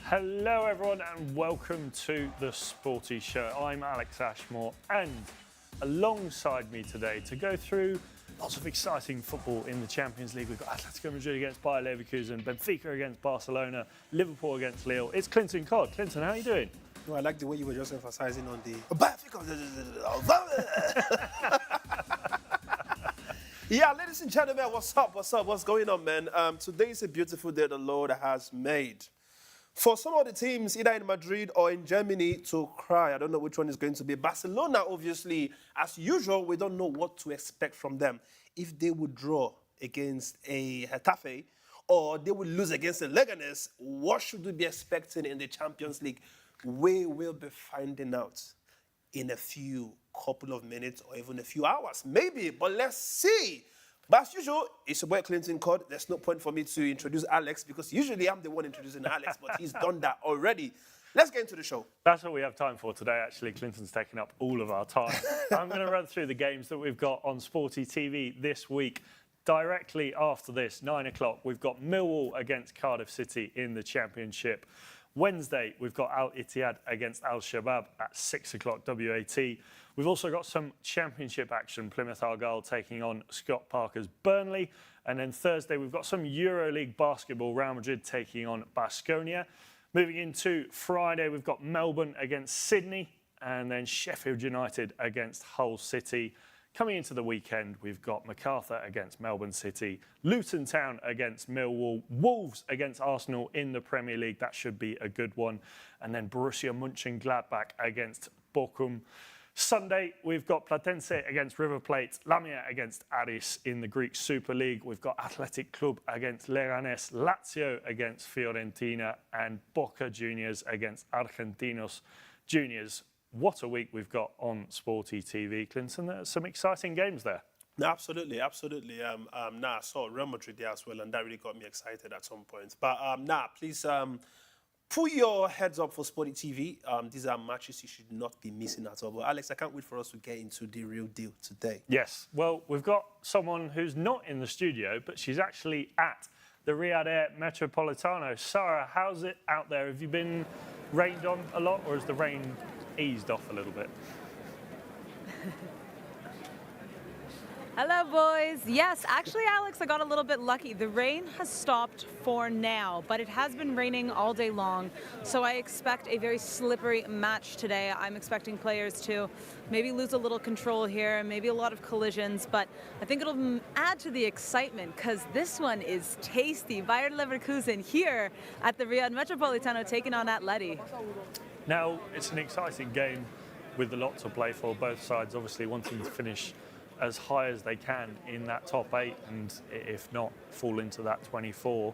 Hello everyone and welcome to the Sporty Show. I'm Alex Ashmore and alongside me today to go through lots of exciting football in the Champions League. We've got Atletico Madrid against Bayern Leverkusen, Benfica against Barcelona, Liverpool against Lille. It's KlintonCod. Clinton, how are you doing? No, I like the way you were just emphasizing on the... Yeah, ladies and gentlemen, what's up? What's going on, man? Today is a beautiful day the Lord has made. For some of the teams, either in Madrid or in Germany, to cry. I don't know which one is going to be. Barcelona, obviously, as usual, we don't know what to expect from them. If they would draw against a Getafe or they would lose against a Leganes, what should we be expecting in the Champions League? We will be finding out in a couple of minutes or even a few hours, maybe, but let's see. But as usual, it's your boy KlintonCod. There's no point for me to introduce Alex because usually I'm the one introducing Alex, but he's done that already. Let's get into the show. That's all we have time for today, actually. Clinton's taken up all of our time. I'm going to run through the games that we've got on Sporty TV this week. Directly after this, 9 o'clock, we've got Millwall against Cardiff City in the Championship. Wednesday, we've got Al Ittihad against Al Shabab at 6 o'clock WAT. We've also got some Championship action, Plymouth Argyle taking on Scott Parker's Burnley. And then Thursday, we've got some EuroLeague basketball, Real Madrid taking on Baskonia. Moving into Friday, we've got Melbourne against Sydney and then Sheffield United against Hull City. Coming into the weekend, we've got MacArthur against Melbourne City, Luton Town against Millwall, Wolves against Arsenal in the Premier League. That should be a good one. And then Borussia Mönchengladbach against Bochum. Sunday, we've got Platense against River Plate, Lamia against Aris in the Greek Super League. We've got Athletic Club against Leganés, Lazio against Fiorentina, and Boca Juniors against Argentinos Juniors. What a week we've got on Sporty TV, Clinton. There's some exciting games there. No, absolutely. I saw Real Madrid there as well, and that really got me excited at some point. But please put your heads up for Sporty TV. These are matches you should not be missing at all. But Alex, I can't wait for us to get into the real deal today. Yes. Well, we've got someone who's not in the studio, but she's actually at the Riyadh Air Metropolitano. Sarah, how's it out there? Have you been rained on a lot, or has the rain eased off a little bit? Hello, boys. Yes, actually, Alex, I got a little bit lucky. The rain has stopped for now, but it has been raining all day long. So I expect a very slippery match today. I'm expecting players to maybe lose a little control here, maybe a lot of collisions, but I think it'll add to the excitement because this one is tasty. Bayern Leverkusen here at the Riyadh Metropolitano taking on Atleti. Now, it's an exciting game with a lot to play for. Both sides obviously wanting to finish as high as they can in that top 8 and if not, fall into that 24.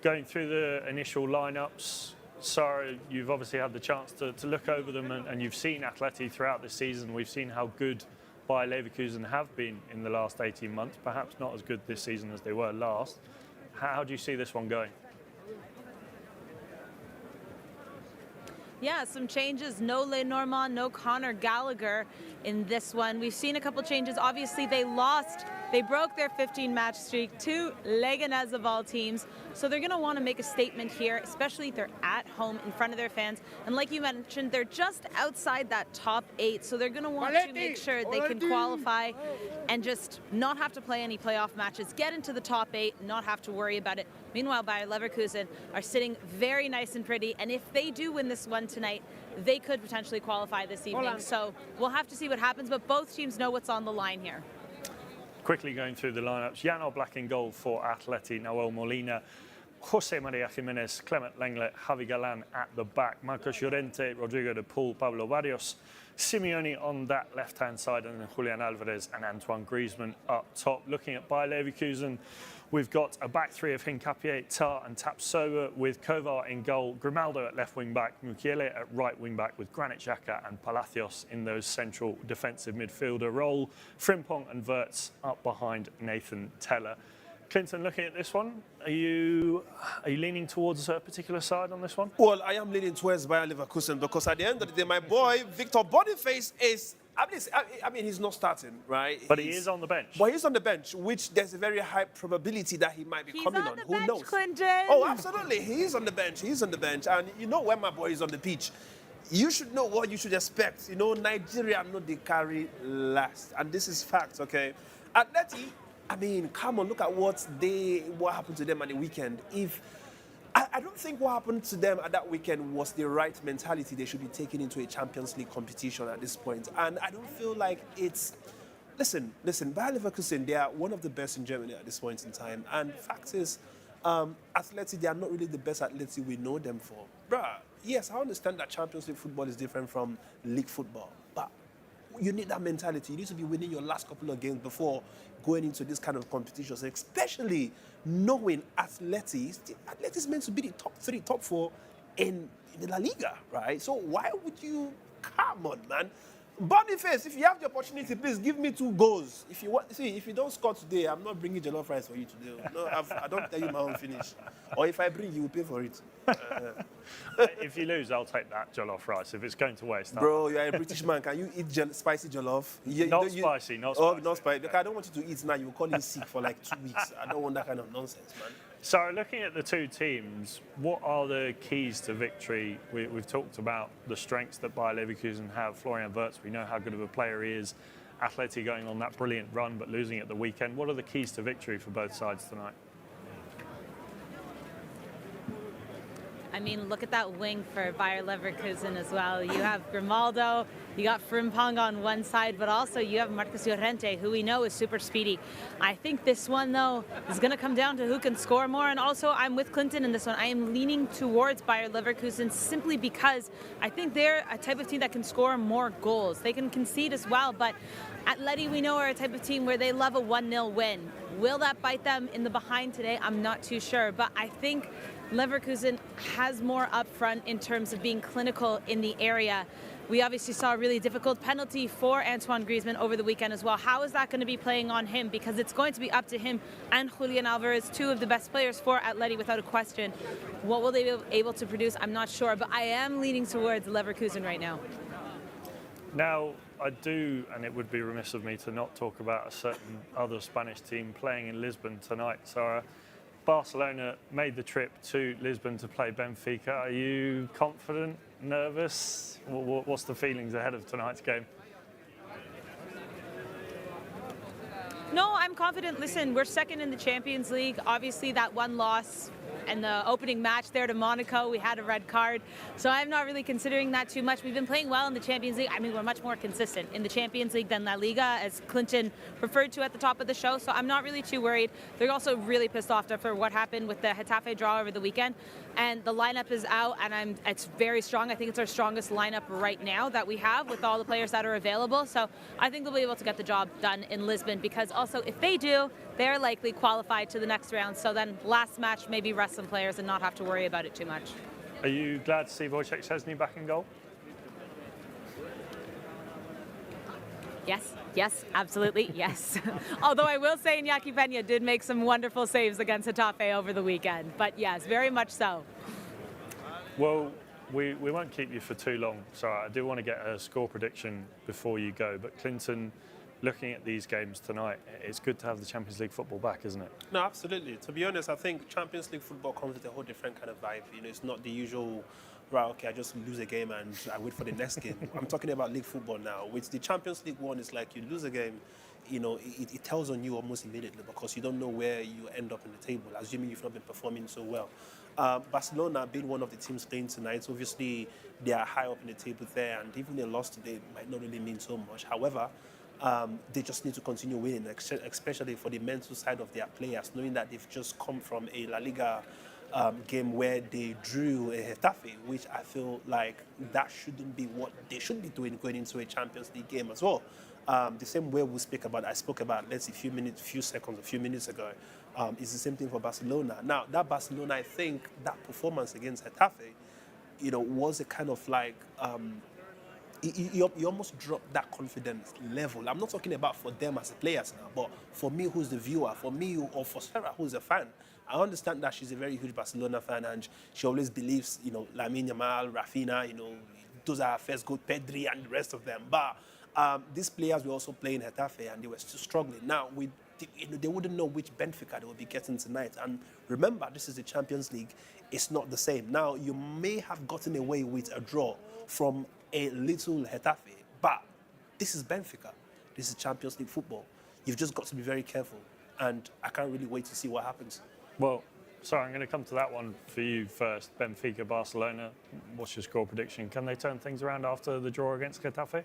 Going through the initial lineups, Sarah, you've obviously had the chance to look over them and you've seen Atleti throughout the season. We've seen how good Bayer Leverkusen have been in the last 18 months, perhaps not as good this season as they were last. How do you see this one going? Yeah, some changes. No Lenormand, no Conor Gallagher in this one. We've seen a couple changes. Obviously, they broke their 15-match streak to Leganés of all teams. So they're going to want to make a statement here, especially if they're at home in front of their fans. And like you mentioned, they're just outside that top 8. So they're going to want to make sure they can qualify and just not have to play any playoff matches, get into the top 8, not have to worry about it. Meanwhile, Bayer Leverkusen are sitting very nice and pretty. And if they do win this one tonight, they could potentially qualify this evening. So we'll have to see what happens, but both teams know what's on the line here. Quickly going through the lineups, Jan Oblak in goal for Atleti, Nahuel Molina, Jose Maria Jimenez, Clement Lenglet, Javi Galan at the back, Marcos Llorente, Rodrigo de Paul, Pablo Barrios, Simeone on that left-hand side, and then Julian Alvarez and Antoine Griezmann up top. Looking at Bayer Leverkusen, we've got a back three of Hincapié, Tar and Tapsoba with Kovar in goal, Grimaldo at left wing-back, Mukiele at right wing-back with Granit Xhaka and Palacios in those central defensive midfielder role, Frimpong and Wirtz up behind Nathan Teller. Clinton, looking at this one, are you leaning towards a particular side on this one? Well, I am leaning towards Bayer Leverkusen because at the end of the day, my boy Victor Boniface is At least, I mean, he's not starting, right? But he is on the bench. But he's on the bench, which there's a very high probability that he might be coming on. He's on the Who bench, knows? Clinton. Oh, absolutely. He's on the bench. He's on the bench. And you know when my boy is on the pitch, you should know what you should expect. You know, Nigeria, no, they carry last. And this is fact, okay? Atleti, I mean, come on, look at what happened to them at the weekend. I don't think what happened to them at that weekend was the right mentality they should be taking into a Champions League competition at this point. And I don't feel like it's... Listen, Bayer Leverkusen, they are one of the best in Germany at this point in time. And the fact is, Atleti, they are not really the best Atleti we know them for. Bruh, yes, I understand that Champions League football is different from league football. But you need that mentality. You need to be winning your last couple of games before going into this kind of competitions, especially knowing Atleti is meant to be the top 3, top 4 in the La Liga, right? So why would you... Come on, man. Boniface, if you have the opportunity, please give me 2 goals. If you don't score today, I'm not bringing jollof rice for you today. No, I don't tell you my own finish. Or if I bring, you will pay for it. If you lose, I'll take that jollof rice. If it's going to waste, bro, you're a British man. Can you eat spicy jollof? Not spicy. Oh, not spicy. Because I don't want you to eat now. You will call in sick for like 2 weeks. I don't want that kind of nonsense, man. So looking at the two teams, what are the keys to victory? We've talked about the strengths that Bayer Leverkusen have. Florian Wirtz, we know how good of a player he is. Atleti going on that brilliant run but losing at the weekend. What are the keys to victory for both sides tonight? I mean, look at that wing for Bayer Leverkusen as well. You have Grimaldo, you got Frimpong on one side, but also you have Marcus Llorente, who we know is super speedy. I think this one, though, is going to come down to who can score more. And also, I'm with Clinton in this one. I am leaning towards Bayer Leverkusen simply because I think they're a type of team that can score more goals. They can concede as well, but Atleti, we know, are a type of team where they love a 1-0 win. Will that bite them in the behind today? I'm not too sure, but I think Leverkusen has more up front in terms of being clinical in the area. We obviously saw a really difficult penalty for Antoine Griezmann over the weekend as well. How is that going to be playing on him? Because it's going to be up to him and Julian Alvarez, 2 of the best players for Atleti without a question. What will they be able to produce? I'm not sure, but I am leaning towards Leverkusen right now. Now, I do, and it would be remiss of me to not talk about a certain other Spanish team playing in Lisbon tonight. So Barcelona made the trip to Lisbon to play Benfica. Are you confident, nervous? What's the feelings ahead of tonight's game? No, I'm confident. Listen, we're second in the Champions League. Obviously, that one loss and the opening match there to Monaco, we had a red card. So I'm not really considering that too much. We've been playing well in the Champions League. I mean, we're much more consistent in the Champions League than La Liga, as Clinton referred to at the top of the show. So I'm not really too worried. They're also really pissed off after what happened with the Getafe draw over the weekend. And the lineup is out, and it's very strong. I think it's our strongest lineup right now that we have with all the players that are available. So I think they'll be able to get the job done in Lisbon, because also if they do, they're likely qualified to the next round. So then last match, maybe rest some players and not have to worry about it too much. Are you glad to see Wojciech Szczesny back in goal? Yes, absolutely, yes. Although I will say Iñaki Peña did make some wonderful saves against Getafe over the weekend. But yes, very much so. Well, we won't keep you for too long. So I do want to get a score prediction before you go. But Clinton, looking at these games tonight, it's good to have the Champions League football back, isn't it? No, absolutely. To be honest, I think Champions League football comes with a whole different kind of vibe. You know, it's not the usual, right, okay, I just lose a game and I wait for the next game. I'm talking about league football now. With the Champions League one, it's like you lose a game, you know, it tells on you almost immediately, because you don't know where you end up in the table, assuming you've not been performing so well. Barcelona being one of the teams playing tonight, obviously they are high up in the table there, and even a loss today might not really mean so much. However, they just need to continue winning, especially for the mental side of their players, knowing that they've just come from a La Liga game where they drew a Getafe, which I feel like that shouldn't be what they should be doing going into a Champions League game as well. The same way I spoke about, let's say a few minutes ago, is the same thing for Barcelona. Now, that Barcelona, I think that performance against Getafe, you know, was a kind of like, you almost dropped that confidence level. I'm not talking about for them as players now, but for me who's the viewer, for me or for Sarah who's a fan. I understand that she's a very huge Barcelona fan, and she always believes, you know, Lamine Yamal, Rafinha, you know, those are her first goal, Pedri and the rest of them. But these players were also playing Getafe and they were still struggling. Now, they wouldn't know which Benfica they will be getting tonight. And remember, this is the Champions League. It's not the same. Now, you may have gotten away with a draw from a little Getafe, but this is Benfica. This is Champions League football. You've just got to be very careful. And I can't really wait to see what happens. Well, sorry, I'm going to come to that one for you first. Benfica-Barcelona, what's your score prediction? Can they turn things around after the draw against Getafe?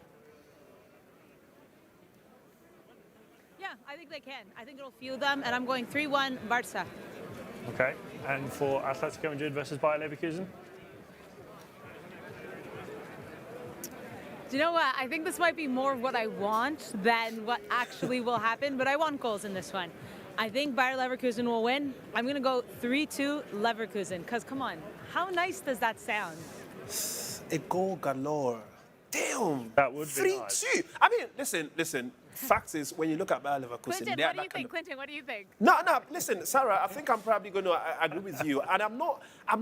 Yeah, I think they can. I think it'll fuel them, and I'm going 3-1 Barça. Okay. And for Atletico Madrid versus Bayer Leverkusen? Do you know what? I think this might be more of what I want than what actually will happen, but I want goals in this one. I think Bayer Leverkusen will win. I'm going to go 3-2 Leverkusen, because come on, how nice does that sound? A goal galore. Damn. That would be 3-2. nice. I mean, listen. Fact is, when you look at Bayer Leverkusen, Clinton, what do you think? Clinton, what do you think? No, listen, Sarah, I think I'm probably going to agree with you. And I'm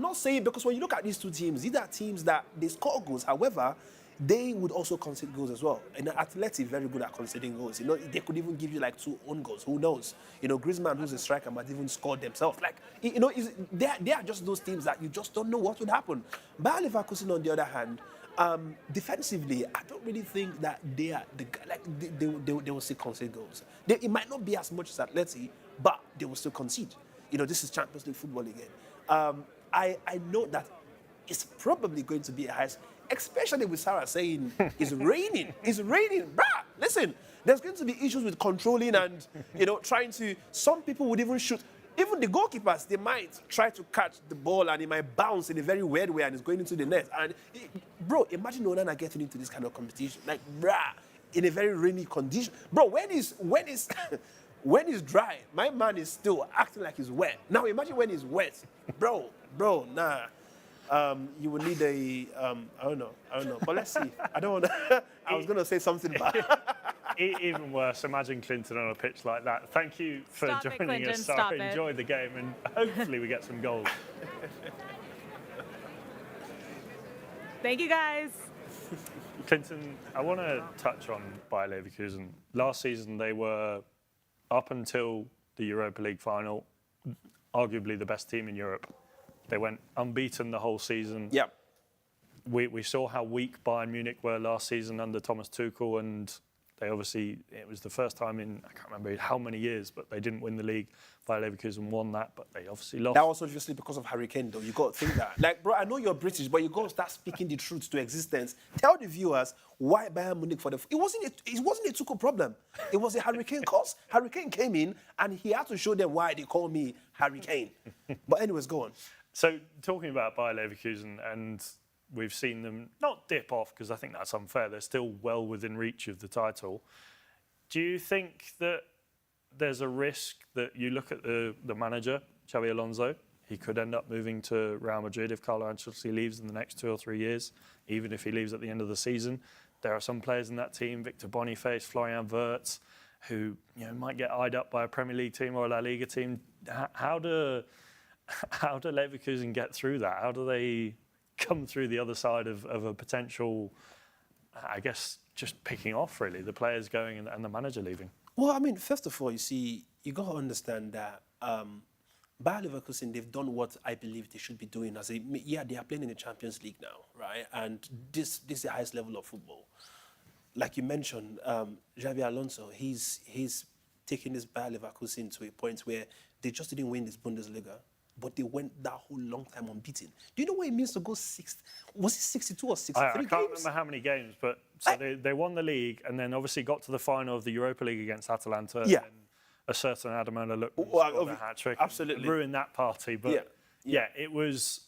not saying, because when you look at these two teams, these are teams that they score goals. However, they would also concede goals as well. And Atleti very good at conceding goals. You know, they could even give you like 2 own goals. Who knows? You know, Griezmann, who's a striker, might even score themselves. Like, you know, they are just those teams that you just don't know what would happen. Bayer Leverkusen, on the other hand, defensively, I don't really think that they are they will still concede goals. It might not be as much as Atleti, but they will still concede. You know, this is Champions League football again. I know that it's probably going to be a high, especially with Sarah saying it's raining. It's raining, bruh. Listen, there's going to be issues with controlling and, you know, trying to. Some people would even shoot. Even the goalkeepers, they might try to catch the ball and it might bounce in a very weird way and it's going into the net. And, bro, imagine Onana getting into this kind of competition. Like, bruh, in a very rainy condition. Bro, when it's dry, my man is still acting like he's wet. Now, imagine when he's wet. Bro, nah. You would need I don't know. But let's see. I don't want to. I was going to say something bad. Even worse, imagine Clinton on a pitch like that. Thank you for joining us, Stop Sarah. it. Enjoy the game and hopefully we get some goals. Thank you, guys. Clinton, I want to touch on Bayer Leverkusen. Last season, they were, up until the Europa League final, arguably the best team in Europe. They went unbeaten the whole season. Yeah. We saw how weak Bayern Munich were last season under Thomas Tuchel, and they obviously, it was the first time in, I can't remember how many years, but they didn't win the league. Bayer Leverkusen won that, but they obviously lost. That was obviously because of Harry Kane, though. You got to think that. Like, bro, I know you're British, but you got to start speaking the truth to existence. Tell the viewers why Bayern Munich it wasn't a Tuchel problem. It was a Harry Kane cause. Harry Kane came in and he had to show them why they call me Harry Kane. But anyways, go on. So talking about Bayer Leverkusen, and we've seen them not dip off, because I think that's unfair. They're still well within reach of the title. Do you think that there's a risk that you look at the manager, Xabi Alonso, he could end up moving to Real Madrid if Carlo Ancelotti leaves in the next 2 or 3 years, even if he leaves at the end of the season? There are some players in that team, Victor Boniface, Florian Wirtz, who might get eyed up by a Premier League team or a La Liga team. How do Leverkusen get through that? How do they come through the other side of a potential, I guess, just picking off, really, the players going and the manager leaving? Well, I mean, first of all, you see, you got to understand that Bayer Leverkusen, they've done what I believe they should be doing. They are playing in the Champions League now, right? And this is the highest level of football. Like you mentioned, Xabi Alonso, he's taking this Bayer Leverkusen to a point where they just didn't win this Bundesliga, but they went that whole long time unbeaten. Do you know what it means to go was it 62 or 63 games? I can't remember how many games, but so they won the league and then obviously got to the final of the Europa League against Atalanta. Yeah. And a certain Adamola looked a hat-trick. Absolutely. Ruined that party. But yeah, it was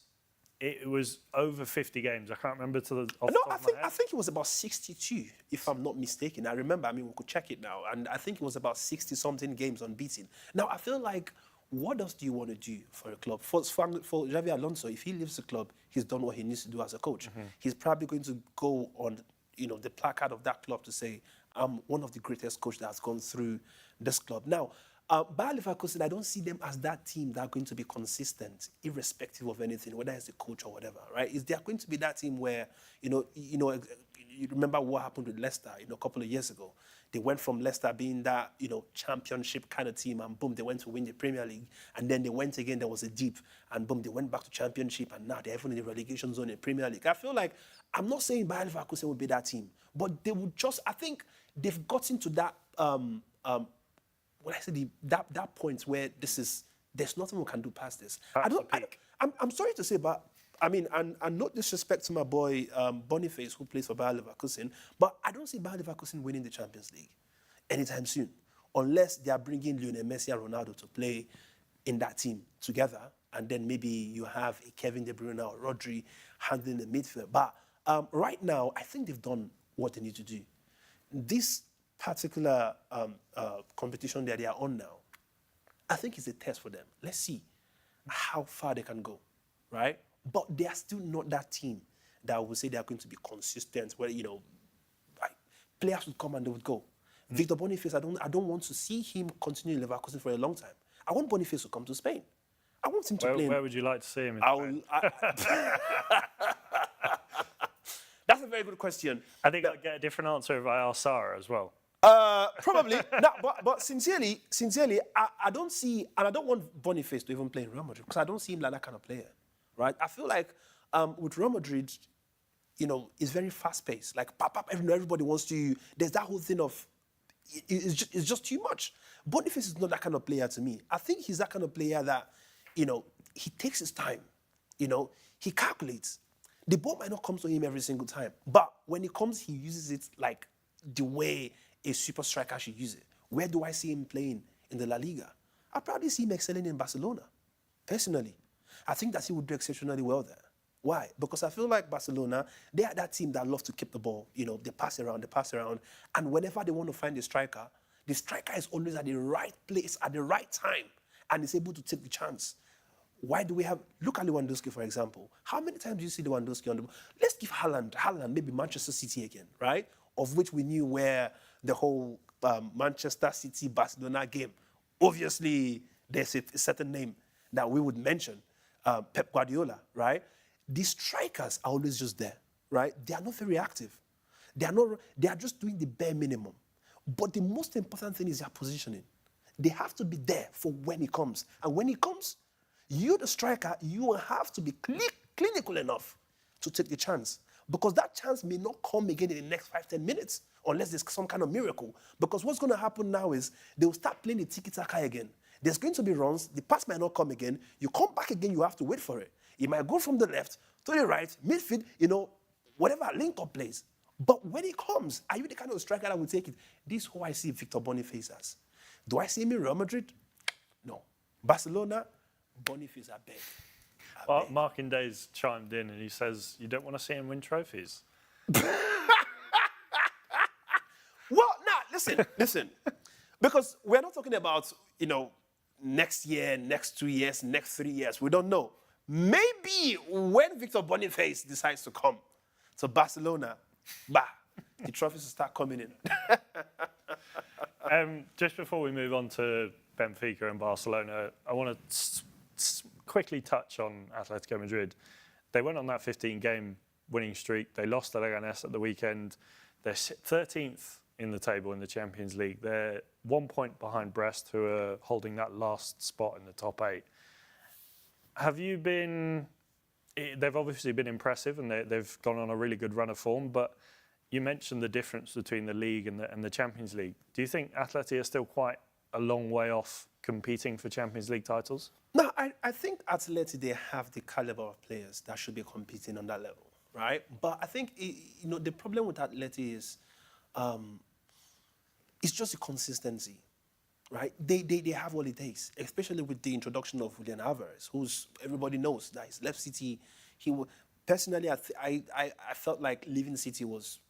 over 50 games. I can't remember I think it was about 62, if I'm not mistaken. I remember, we could check it now. And I think it was about 60-something games unbeaten. Now, I feel like, what else do you want to do for a club? For Xabi Alonso, if he leaves the club, he's done what he needs to do as a coach. Mm-hmm. He's probably going to go on, the placard of that club to say, I'm one of the greatest coaches that has gone through this club. Now, Bayer Leverkusen, I don't see them as that team that are going to be consistent, irrespective of anything, whether it's the coach or whatever, right? They are going to be that team where, you remember what happened with Leicester, a couple of years ago. They went from Leicester being that, championship kind of team, and boom, they went to win the Premier League. And then they went again, there was a dip, and boom, they went back to championship, and now they're even in the relegation zone in Premier League. I feel like, I'm not saying Bayer Leverkusen will be that team, but they would just, I think they've gotten to that, that point where there's nothing we can do past this. I'm sorry to say, but I mean, and no disrespect to my boy Boniface, who plays for Bayer Leverkusen, but I don't see Bayer Leverkusen winning the Champions League anytime soon, unless they are bringing Lionel Messi and Ronaldo to play in that team together, and then maybe you have a Kevin De Bruyne or Rodri handling the midfield. But right now, I think they've done what they need to do. This particular competition that they are on now, I think it's a test for them. Let's see how far they can go, right? But they are still not that team that will say they are going to be consistent, where, like, players would come and they would go. Victor Boniface, I don't want to see him continue in Leverkusen for a long time. I want Boniface to come to Spain. I want him to play. Where would you like to see him in Spain? That's a very good question. I think I'd get a different answer if I asked Sarah as well. Probably. No, but sincerely, I don't see, and I don't want Boniface to even play in Real Madrid, because I don't see him like that kind of player, right? I feel like with Real Madrid, it's very fast-paced. Like, everybody wants to. There's that whole thing of it's just too much. Boniface is not that kind of player to me. I think he's that kind of player that, he takes his time. He calculates. The ball might not come to him every single time, but when it comes, he uses it like the way a super striker should use it. Where do I see him playing in the La Liga? I probably see him excelling in Barcelona, personally. I think that he would do exceptionally well there. Why? Because I feel like Barcelona, they are that team that love to keep the ball. They pass around. And whenever they want to find the striker is always at the right place at the right time and is able to take the chance. Why do we have... Look at Lewandowski, for example. How many times do you see Lewandowski on the ball? Let's give Haaland, maybe Manchester City again, right? Of which we knew where the whole Manchester City-Barcelona game, obviously there's a certain name that we would mention, Pep Guardiola, right? These strikers are always just there, right? They are not very active. They are just doing the bare minimum. But the most important thing is their positioning. They have to be there for when it comes. And when it comes, you, the striker, you have to be clinical enough to take the chance. Because that chance may not come again in the next 5-10 minutes unless there's some kind of miracle. Because what's going to happen now is they will start playing the tiki-taka again. There's going to be runs. The pass might not come again. You come back again, you have to wait for it. It might go from the left to the right, midfield, whatever link-up plays. But when it comes, are you the kind of striker that will take it? This is who I see Victor Boniface as. Do I see him in Real Madrid? No. Barcelona, Boniface, I beg. Well, Markin Day's chimed in and he says, you don't want to see him win trophies. Well, listen. Because we're not talking about, next year, next 2 years, next 3 years. We don't know. Maybe when Victor Boniface decides to come to Barcelona, the trophies will start coming in. Just before we move on to Benfica and Barcelona, I want to quickly touch on Atletico Madrid. They went on that 15-game winning streak. They lost to Leganés at the weekend. They're 13th in the table in the Champions League. They're 1 point behind Brest, who are holding that last spot in the top 8. Have you been... They've obviously been impressive and they've gone on a really good run of form, but you mentioned the difference between the League and the Champions League. Do you think Atleti are still quite a long way off competing for Champions League titles? No, I think Atleti, they have the caliber of players that should be competing on that level, right? But I think, the problem with Atleti is it's just the consistency, right? They have what it takes, especially with the introduction of Julian Alvarez, who's everybody knows that he's left City. Personally, I felt like leaving City was,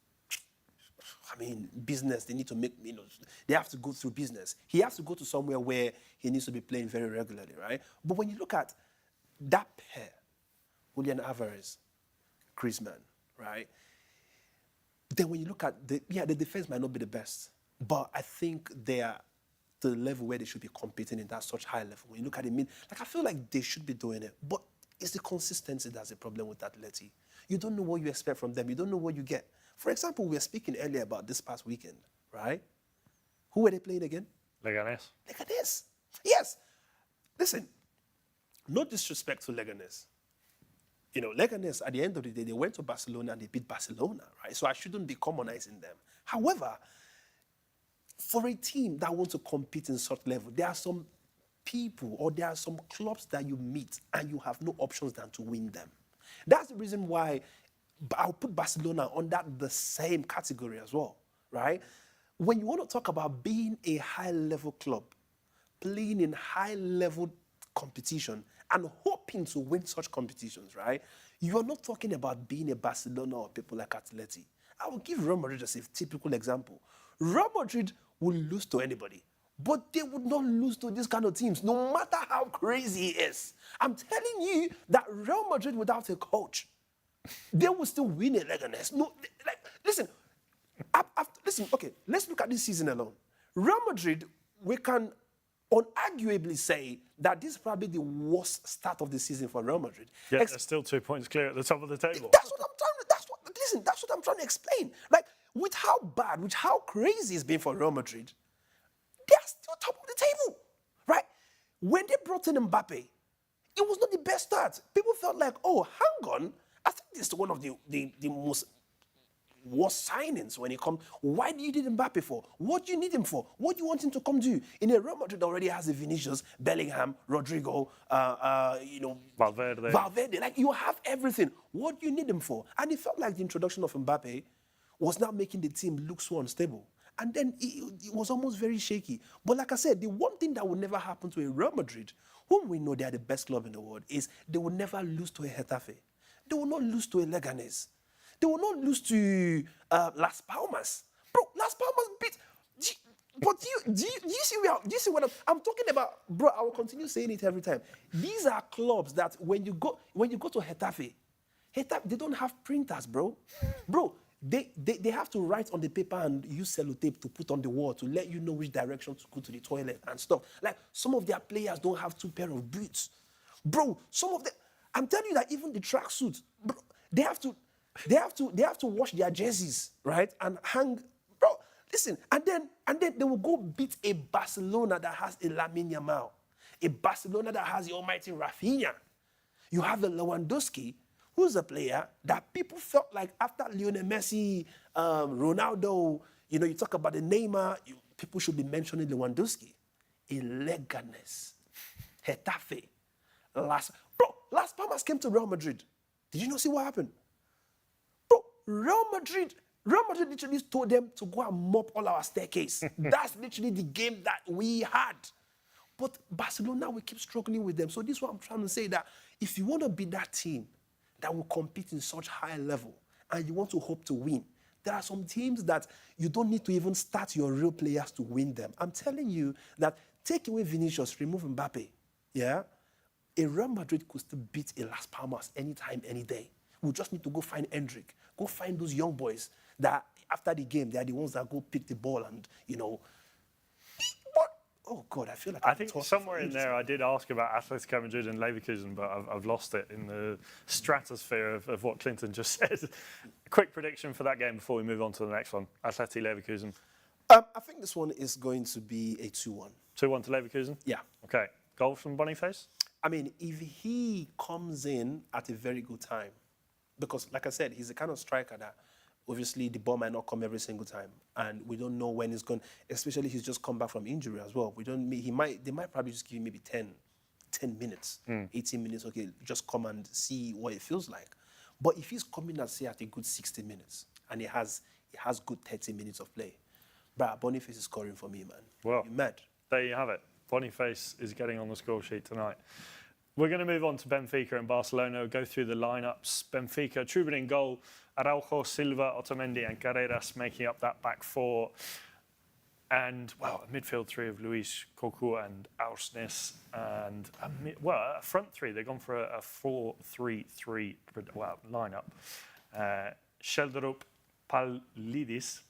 business. They need to make, they have to go through business. He has to go to somewhere where he needs to be playing very regularly, right? But when you look at that pair, Julian Alvarez, Griezmann, right? Then when you look at the defense might not be the best, but I think they are to the level where they should be competing in that such high level. When you look at it, I feel like they should be doing it, but it's the consistency that's the problem with Atleti. You don't know what you expect from them. You don't know what you get. For example, we were speaking earlier about this past weekend, right? Who were they playing again? Leganes. Leganes. Yes. Listen, no disrespect to Leganes. You know, Leganes, at the end of the day, they went to Barcelona and they beat Barcelona, right? So I shouldn't be commonizing them. However, for a team that wants to compete in such level, there are some people or there are some clubs that you meet and you have no options than to win them. That's the reason why I'll put Barcelona under the same category as well, right? When you want to talk about being a high-level club, playing in high-level competition and hoping to win such competitions, right? You are not talking about being a Barcelona or people like Atleti. I will give Real Madrid as a typical example. Real Madrid will lose to anybody, but they would not lose to these kind of teams, no matter how crazy it is. I'm telling you that Real Madrid without a coach, they will still win a Leganes. No, like, listen, listen, okay, let's look at this season alone. Real Madrid, we can unarguably say that this is probably the worst start of the season for Real Madrid. Yeah, they're still 2 points clear at the top of the table. That's what I'm trying to explain. Like, with how bad, with how crazy it's been for Real Madrid, they're still top of the table, right? When they brought in Mbappe, it was not the best start. People felt like, oh, hang on, I think this is one of the most worst signings when it comes. Why do you need Mbappe for? What do you need him for? What do you want him to come do? In a Real Madrid already has a Vinicius, Bellingham, Rodrigo, Valverde. Like, you have everything. What do you need him for? And it felt like the introduction of Mbappe was now making the team look so unstable. And then it was almost very shaky. But like I said, the one thing that will never happen to a Real Madrid, whom we know they are the best club in the world, is they will never lose to a Getafe. They will not lose to a Leganes. They will not lose to Las Palmas. Bro, Las Palmas beat... But do you see what I'm talking about? Bro, I will continue saying it every time. These are clubs that when you go to Getafe, they don't have printers, bro. Bro, they have to write on the paper and use sellotape to put on the wall to let you know which direction to go to the toilet and stuff. Like, some of their players don't have 2 pairs of boots. Bro, some of them... I'm telling you that even the tracksuits, bro, they have to wash their jerseys, right? And hang, bro, listen, and then they will go beat a Barcelona that has a Lamine Yamal, a Barcelona that has the almighty Rafinha. You have the Lewandowski, who's a player that people felt like after Lionel Messi, Ronaldo, you talk about the Neymar, people should be mentioning Lewandowski. A Leganes, Getafe, Las Palmas came to Real Madrid. Did you not see what happened? Bro, Real Madrid literally told them to go and mop all our staircase. That's literally the game that we had. But Barcelona, we keep struggling with them. So this is what I'm trying to say, that if you want to be that team that will compete in such high level and you want to hope to win, there are some teams that you don't need to even start your real players to win them. I'm telling you that take away Vinicius, remove Mbappe, yeah? A Real Madrid could still beat a Las Palmas anytime, any day. We just need to go find Endrick. Go find those young boys that after the game, they are the ones that go pick the ball and, What? Oh, God, I feel like I think somewhere in there I did ask about Atletico Madrid and Leverkusen, but I've lost it in the stratosphere of what Clinton just said. Quick prediction for that game before we move on to the next one. Atleti, Leverkusen. I think this one is going to be a 2-1. 2-1 to Leverkusen? Yeah. Okay. Goal from Boniface? I mean, if he comes in at a very good time, because like I said, he's the kind of striker that obviously the ball might not come every single time, and we don't know when he's going. Especially he's just come back from injury as well. They might probably just give him maybe 10 minutes, 18 minutes. Okay, just come and see what it feels like. But if he's coming at say at a good 60 minutes and he has good 30 minutes of play, bruh, Boniface is scoring for me, man. Well, you're mad. There you have it. Boniface is getting on the score sheet tonight. We're going to move on to Benfica and Barcelona. We'll go through the lineups. Benfica, Trubin in goal, Araujo, Silva, Otamendi and Carreras making up that back four. And, well, a midfield three of Luis, Cocu and Aursnes. And, a front three. They've gone for a 4-3-3 lineup. Sheldrup, Pavlidis,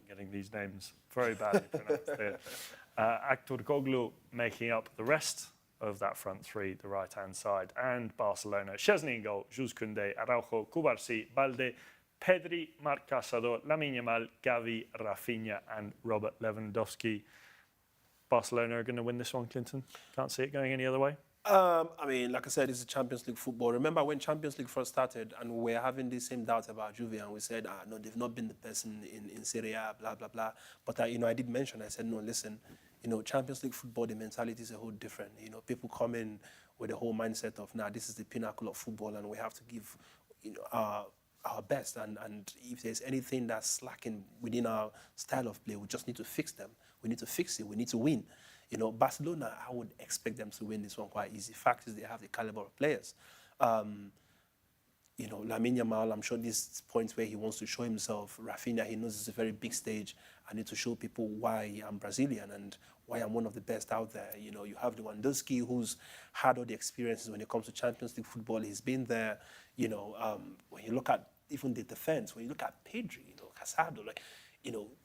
getting these names very badly pronounced there. Akturkoglu making up the rest of that front three, the right-hand side, and Barcelona. Szczesny in goal, Jules Koundé, Araujo, Cubarsí, Balde, Pedri, Marc Casador, Lamine Yamal, Gavi, Rafinha and Robert Lewandowski. Barcelona are going to win this one, Clinton. Can't see it going any other way. I mean, like I said, it's a Champions League football. Remember when Champions League first started and we were having the same doubts about Juve and we said, no, they've not been the best in Serie A, blah, blah, blah. But, I did mention, I said, no, listen, Champions League football, the mentality is a whole different. People come in with the whole mindset of, this is the pinnacle of football and we have to give, our best. And if there's anything that's lacking within our style of play, we just need to fix them. We need to fix it. We need to win. Barcelona, I would expect them to win this one quite easy. Fact is, they have the caliber of players. Lamine Yamal, I'm sure this point where he wants to show himself. Rafinha, he knows it's a very big stage. I need to show people why I'm Brazilian and why I'm one of the best out there. You have Lewandowski, who's had all the experiences when it comes to Champions League football. He's been there. When you look at even the defense, when you look at Pedri, Casado,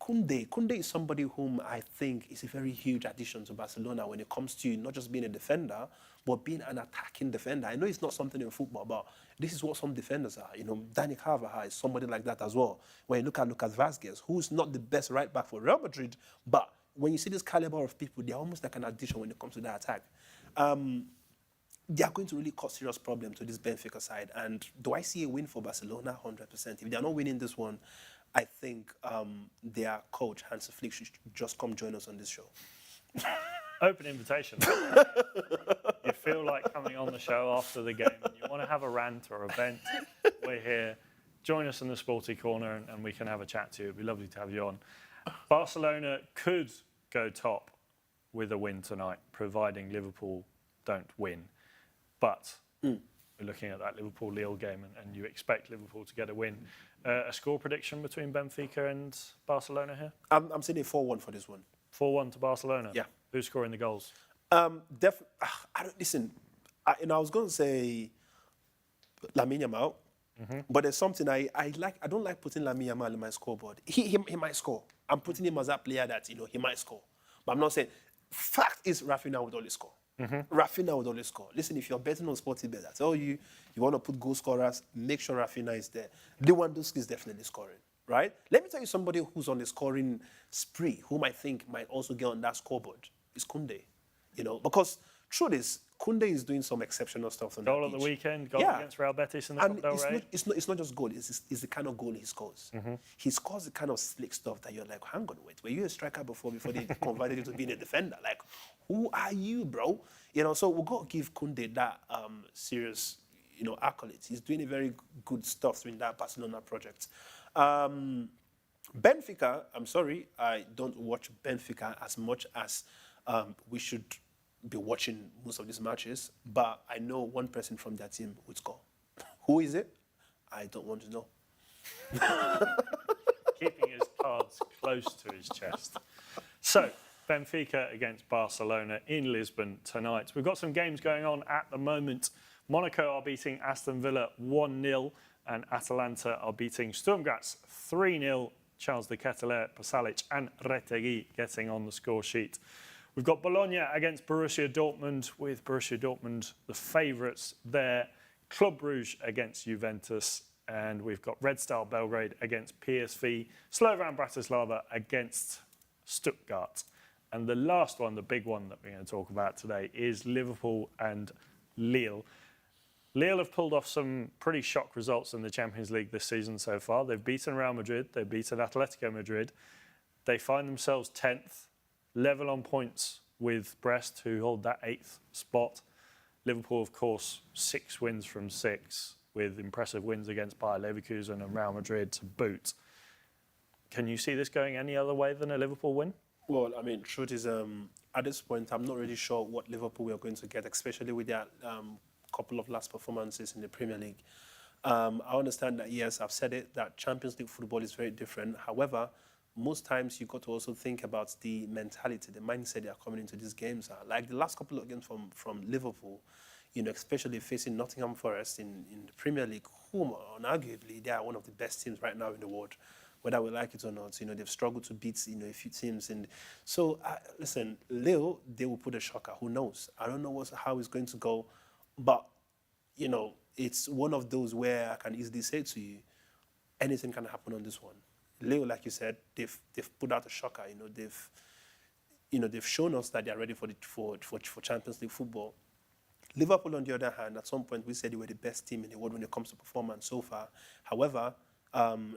Koundé is somebody whom I think is a very huge addition to Barcelona when it comes to not just being a defender, but being an attacking defender. I know it's not something in football, but this is what some defenders are. Dani Carvajal is somebody like that as well. When you look at Lucas Vazquez, who's not the best right back for Real Madrid, but when you see this caliber of people, they're almost like an addition when it comes to that attack. They are going to really cause serious problems to this Benfica side. And do I see a win for Barcelona? 100%. If they are not winning this one, I think their coach, Hansi Flick, should just come join us on this show. Open invitation. You feel like coming on the show after the game and you want to have a rant or a vent, we're here. Join us in the Sporty Corner and we can have a chat to you. It'd be lovely to have you on. Barcelona could go top with a win tonight, providing Liverpool don't win. But we're looking at that Liverpool-Lille game and you expect Liverpool to get a win. A score prediction between Benfica and Barcelona here? I'm saying a 4-1 for this one. 4-1 to Barcelona? Yeah. Who's scoring the goals? I was going to say Lamine Yamal, but there's something I like. I don't like putting Lamine Yamal in my scoreboard. He might score. I'm putting him as that player that, he might score. But I'm not saying... Fact is, Rafinha would always score. Rafinha would always score. Listen, if you're betting on Sportybet, I tell you, you want to put goal scorers, make sure Rafinha is there. Lewandowski is definitely scoring, right? Let me tell you somebody who's on the scoring spree, whom I think might also get on that scoreboard, is Koundé. Because truth is, Koundé is doing some exceptional stuff on Goal that at the pitch. weekend, goal against Real Betis in the Copa del Rey. It's not just goal, it's the kind of goal he scores. He scores the kind of slick stuff that you're like, hang on, wait, were you a striker before they converted you to being a defender? Like, who are you, bro? So we've got to give Koundé that serious, accolades. He's doing a very good stuff in that Barcelona project. Benfica, I'm sorry, I don't watch Benfica as much as we should be watching most of these matches, but I know one person from their team would score. Who is it? I don't want to know. Keeping his cards close to his chest. So, Benfica against Barcelona in Lisbon tonight. We've got some games going on at the moment. Monaco are beating Aston Villa 1-0 and Atalanta are beating Sturm Graz 3-0. Charles de Ketelaere, Pasalic and Retegui getting on the score sheet. We've got Bologna against Borussia Dortmund, with Borussia Dortmund the favourites there. Club Brugge against Juventus. And we've got Red Star Belgrade against PSV. Slovan Bratislava against Stuttgart. And the last one, the big one that we're going to talk about today, is Liverpool and Lille. Lille have pulled off some pretty shock results in the Champions League this season so far. They've beaten Real Madrid. They've beaten Atletico Madrid. They find themselves 10th. Level on points with Brest, who hold that 8th spot. Liverpool, of course, 6 wins from 6, with impressive wins against Bayer Leverkusen and Real Madrid to boot. Can you see this going any other way than a Liverpool win? Well, I mean, truth is, at this point, I'm not really sure what Liverpool we are going to get, especially with their couple of last performances in the Premier League. I understand that, yes, I've said it, that Champions League football is very different. However, most times you've got to also think about the mentality, the mindset they are coming into these games. Like the last couple of games from Liverpool, especially facing Nottingham Forest in the Premier League, whom unarguably they are one of the best teams right now in the world, whether we like it or not. They've struggled to beat a few teams. And so, listen, Lille, they will put a shocker. Who knows? I don't know how it's going to go, but it's one of those where I can easily say to you, anything can happen on this one. Lille, like you said, they've put out a shocker. They've shown us that they are ready for Champions League football. Liverpool, on the other hand, at some point we said they were the best team in the world when it comes to performance so far. However,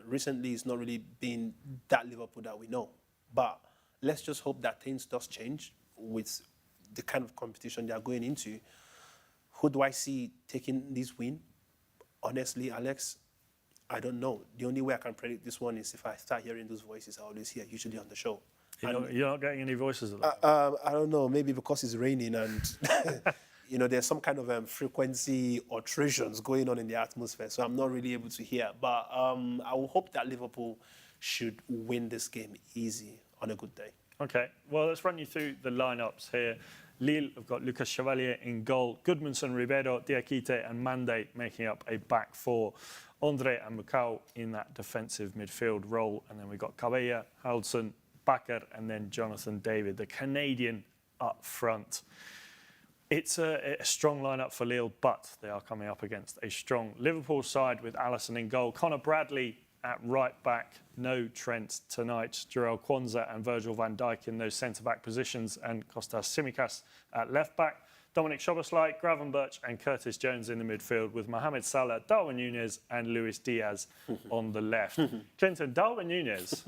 recently it's not really been that Liverpool that we know. But let's just hope that things does change with the kind of competition they are going into. Who do I see taking this win? Honestly, Alex, I don't know. The only way I can predict this one is if I start hearing those voices I always hear, usually on the show. You're not getting any voices of that? I don't know. Maybe because it's raining and there's some kind of frequency alterations going on in the atmosphere, so I'm not really able to hear. But I will hope that Liverpool should win this game easy on a good day. Okay, well, let's run you through the lineups here. Lille have got Lucas Chevalier in goal, Gudmundsson, Ribeiro, Diakite and Mande making up a back four. Andre and Mukau in that defensive midfield role. And then we've got Cabella, Haldson, Bakker and then Jonathan David, the Canadian up front. It's a strong lineup for Lille, but they are coming up against a strong Liverpool side with Alisson in goal. Connor Bradley at right back, no Trent tonight. Jarell Kwanzaa and Virgil van Dijk in those centre-back positions and Kostas Tsimikas at left back. Dominic Szoboszlai, Gravenberch and Curtis Jones in the midfield with Mohamed Salah, Darwin Núñez and Luis Diaz on the left. Clinton, Darwin Núñez.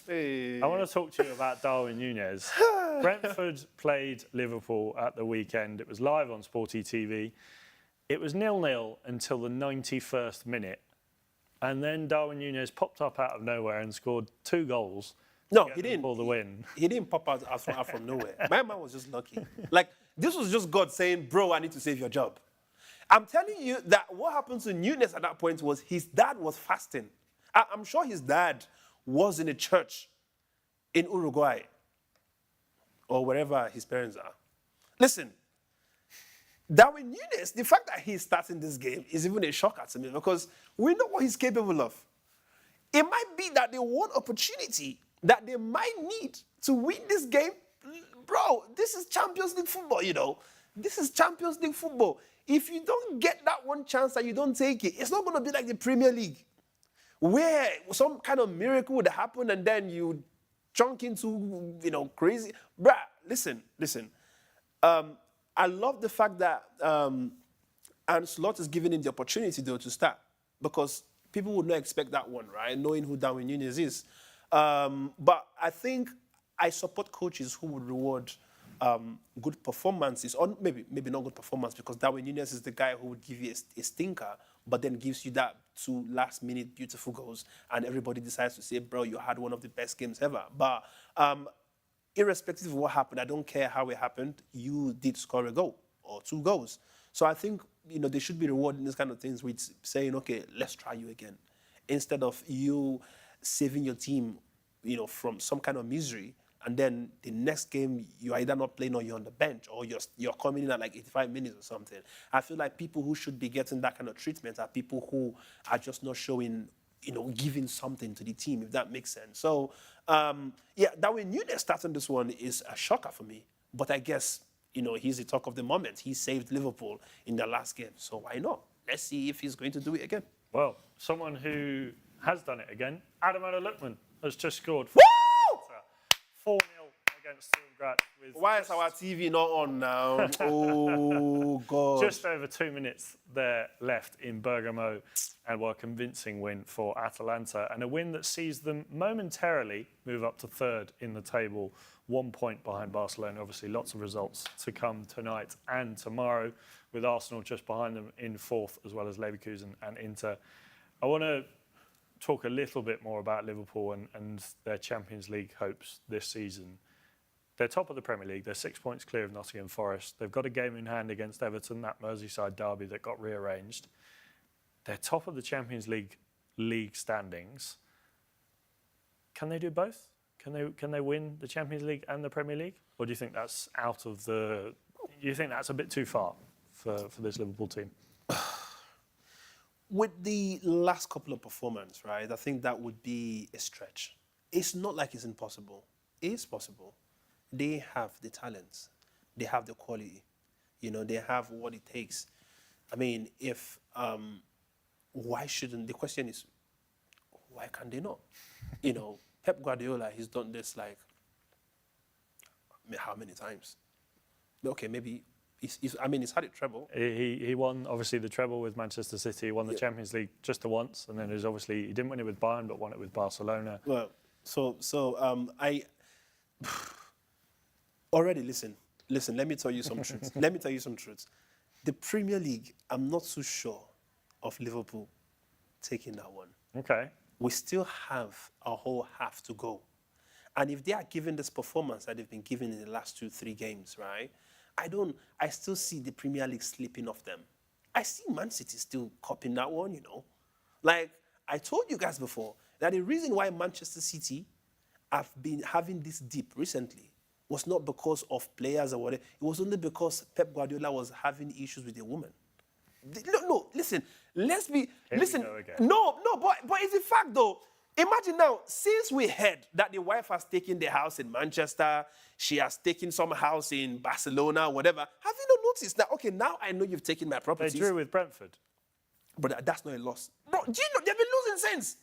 Hey. I want to talk to you about Darwin Núñez. Brentford played Liverpool at the weekend. It was live on Sporty TV. It was 0-0 until the 91st minute. And then Darwin Núñez popped up out of nowhere and scored 2 goals. No, he didn't. For the win. He didn't pop out from nowhere. My man was just lucky. Like, this was just God saying, bro, I need to save your job. I'm telling you that what happened to Núñez at that point was his dad was fasting. I'm sure his dad was in a church in Uruguay or wherever his parents are. Listen, Darwin Núñez, the fact that he's starting this game is even a shocker to me because we know what he's capable of. It might be that the one opportunity that they might need to win this game, bro, this is Champions League football, This is Champions League football. If you don't get that one chance and you don't take it, it's not going to be like the Premier League where some kind of miracle would happen and then you chunk into, crazy. Bruh, listen. I love the fact that Slot is giving him the opportunity, though, to start because people would not expect that one, right, knowing who Darwin Núñez is. But I think I support coaches who would reward good performances, or maybe not good performance, because Darwin Núñez is the guy who would give you a stinker, but then gives you that 2 last-minute beautiful goals, and everybody decides to say, bro, you had one of the best games ever. But irrespective of what happened, I don't care how it happened, you did score a goal or 2 goals. So I think, they should be rewarding these kind of things with saying, okay, let's try you again, instead of you saving your team, from some kind of misery, and then the next game you're either not playing or you're on the bench or you're coming in at like 85 minutes or something. I feel like people who should be getting that kind of treatment are people who are just not showing, giving something to the team, if that makes sense. So, Darwin Núñez starting this one is a shocker for me. But I guess, he's the talk of the moment. He saved Liverpool in the last game. So why not? Let's see if he's going to do it again. Well, someone who has done it again, Ademola Lookman, has just scored 4-0 against Sturm Graz. Why is our TV not on now? Oh, God. Just over 2 minutes there left in Bergamo, and a convincing win for Atalanta, and a win that sees them momentarily move up to 3rd in the table, 1 point behind Barcelona. Obviously, lots of results to come tonight and tomorrow, with Arsenal just behind them in 4th, as well as Leverkusen and Inter. I want to talk a little bit more about Liverpool and their Champions League hopes this season. They're top of the Premier League. They're 6 points clear of Nottingham Forest. They've got a game in hand against Everton, that Merseyside derby that got rearranged. They're top of the Champions League standings. Can they do both? Can they win the Champions League and the Premier League? Or do you think that's you think that's a bit too far for this Liverpool team? With the last couple of performances, right, I think that would be a stretch. It's not like it's impossible. It is possible. They have the talents. They have the quality. They have what it takes. I mean, why shouldn't, the question is, why can't they not? You know, Pep Guardiola, he's done this like, how many times? Okay, maybe, he's had it treble. He won, obviously, the treble with Manchester City. He won the Champions League just the once, and then he didn't win it with Bayern, but won it with Barcelona. Well, I already, listen, let me tell you some truths. The Premier League, I'm not so sure of Liverpool taking that one. Okay. We still have a whole half to go. And if they are given this performance that they've been given in the last 2-3 games, right? I still see the Premier League slipping off them. I see Man City still copying that one, you know. Like, I told you guys before that the reason why Manchester City have been having this dip recently was not because of players or whatever. It was only because Pep Guardiola was having issues with a woman. No, listen. Listen. No, but it's a fact though. Imagine now, since we heard that the wife has taken the house in Manchester, she has taken some house in Barcelona, whatever. Have you not noticed that? Okay, now I know you've taken my properties. They drew with Brentford. But that's not a loss. Bro, do you know they've been losing since?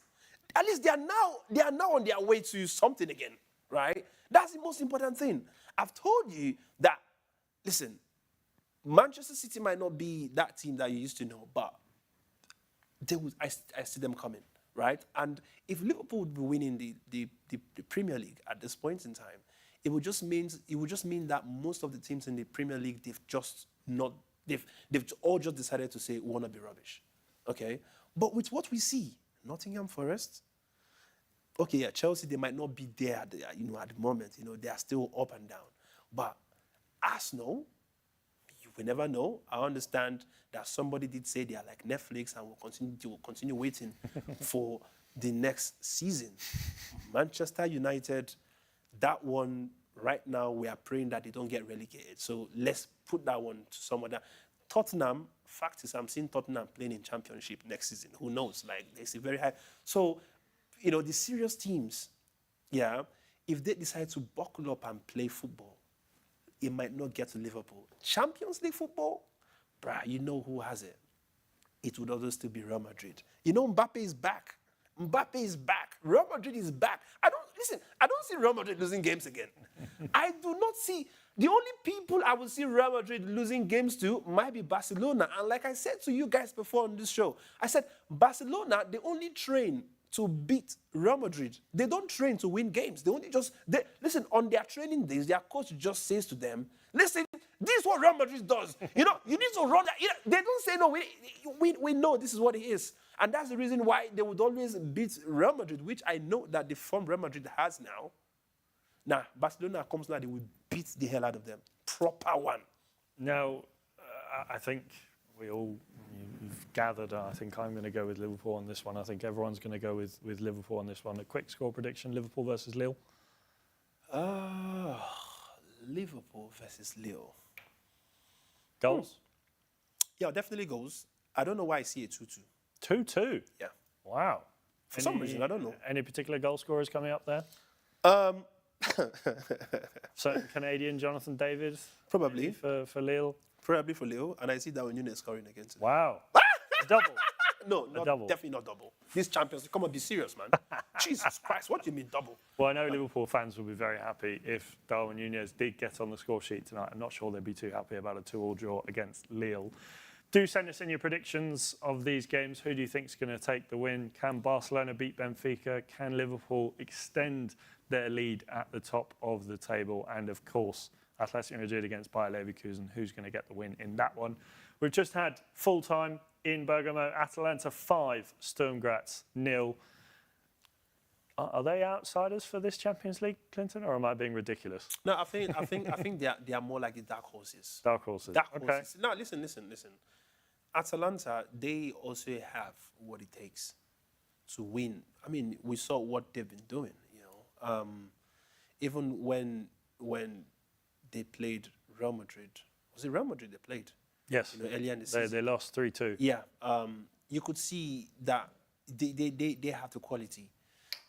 At least they are now on their way to something again, right? That's the most important thing. I've told you that, listen, Manchester City might not be that team that you used to know, but I see them coming, right? And if Liverpool would be winning the Premier League at this point in time, it would just mean that most of the teams in the Premier League they've all just decided to say we want to be rubbish, okay? But with what we see, Nottingham Forest, okay, yeah, Chelsea, they might not be there at the moment, they are still up and down. But Arsenal, you will never know. I understand that somebody did say they are like Netflix and will continue waiting for the next season. Manchester United, that one, right now, we are praying that they don't get relegated. So let's put that one to some other. Tottenham, fact is, I'm seeing Tottenham playing in Championship next season. Who knows? Like, there's a very high. So, the serious teams, yeah, if they decide to buckle up and play football, it might not get to Liverpool. Champions League football, bruh, you know who has it. It would also still be Real Madrid. Mbappe is back. Mbappe is back. Real Madrid is back. I don't see Real Madrid losing games again. I do not see. The only people I will see Real Madrid losing games to might be Barcelona. And like I said to you guys before on this show, I said Barcelona, they only train to beat Real Madrid. They don't train to win games. Listen, on their training days, their coach just says to them, listen, this is what Real Madrid does. You need to run that. They don't say, no, we know this is what it is. And that's the reason why they would always beat Real Madrid, which I know that the form Real Madrid has now. Now, Barcelona comes now, they will beat the hell out of them. Proper one. Now, I think you've gathered, I think I'm going to go with Liverpool on this one. I think everyone's going to go with Liverpool on this one. A quick score prediction, Liverpool versus Lille. Liverpool versus Lille. Goals? Yeah, definitely goals. I don't know why I see a 2-2. 2-2? Yeah. Wow. For some reason, I don't know. Any particular goal scorers coming up there? Certain Canadian Jonathan David? Probably. For Lille? Probably for Lille. And I see Darwin Núñez scoring again today. Wow. A double? No, definitely not double. These champions, come on, be serious, man. Jesus Christ, what do you mean double? Well, I know Liverpool fans will be very happy if Darwin Núñez did get on the score sheet tonight. I'm not sure they'd be too happy about a 2-2 draw against Lille. Do send us in your predictions of these games. Who do you think is going to take the win? Can Barcelona beat Benfica? Can Liverpool extend their lead at the top of the table? And, of course, Atletico Madrid against Bayer Leverkusen. Who's going to get the win in that one? We've just had full-time in Bergamo. Atalanta 5, Sturm Graz 0. Are they outsiders for this Champions League, Clinton, or am I being ridiculous? No, I think they are more like the dark horses. Dark horses. Dark horses. Now, listen. Atalanta, they also have what it takes to win. I mean, we saw what they've been doing. Even when they played Real Madrid, was it Real Madrid they played? Yes. Earlier in the season. They lost 3-2. Yeah. You could see that they have the quality.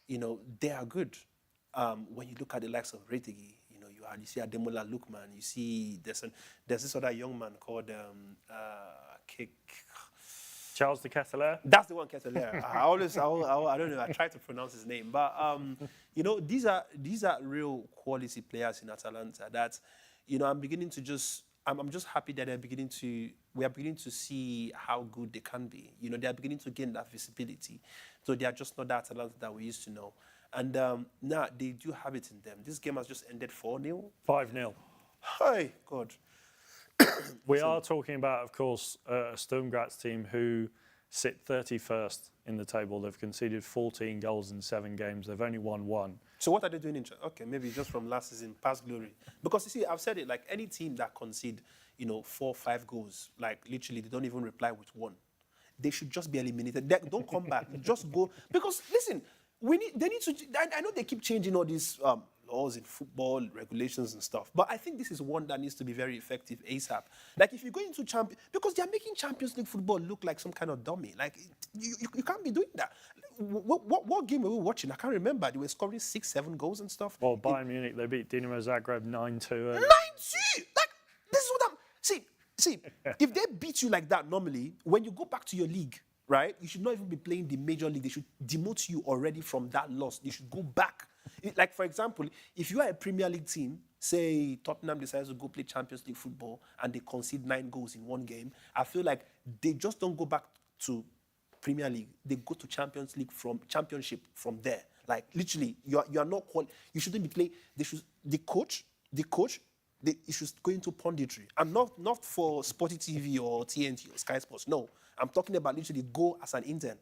They are good. When you look at the likes of Retegi, you see Ademola Lookman, you see there's this other young man called Charles de Ketelaere? That's the one, Ketelaere. I don't know. I try to pronounce his name, but you know, these are real quality players in Atalanta. That, you know, I'm just happy that we are beginning to see how good they can be. You know, they are beginning to gain that visibility. So they are just not that Atalanta that we used to know. And now they do have it in them. This game has just ended 4-0. 5-0. Hi, God. We are talking about, of course, Sturm Graz team who sit 31st in the table. They've conceded 14 goals in 7 games. They've only won 1. So what are they doing? Okay, maybe just from last season, past glory. Because you see, I've said it, like any team that concede, you know, 4 or 5 goals, like literally they don't even reply with 1. They should just be eliminated. Don't come back. Just go. Because listen, they need to. I know they keep changing all these laws in football, regulations and stuff. But I think this is one that needs to be very effective ASAP. Like if you go into because they're making Champions League football look like some kind of dummy. Like you can't be doing that. What game were we watching? I can't remember. They were scoring 6, 7 goals and stuff. Well, Bayern Munich, they beat Dinamo Zagreb 9-2. 9-2! Like, this is what I'm... See, if they beat you like that normally, when you go back to your league, right, you should not even be playing the major league. They should demote you already from that loss. You should go back. Like, for example, if you are a Premier League team, say Tottenham decides to go play Champions League football and they concede 9 goals in one game, I feel like they just don't go back to Premier League. They go to Championship from there. Like, literally, you are not you shouldn't be playing. The coach, you should go into punditry. And not for Sporty TV or TNT or Sky Sports. No, I'm talking about literally go as an intern.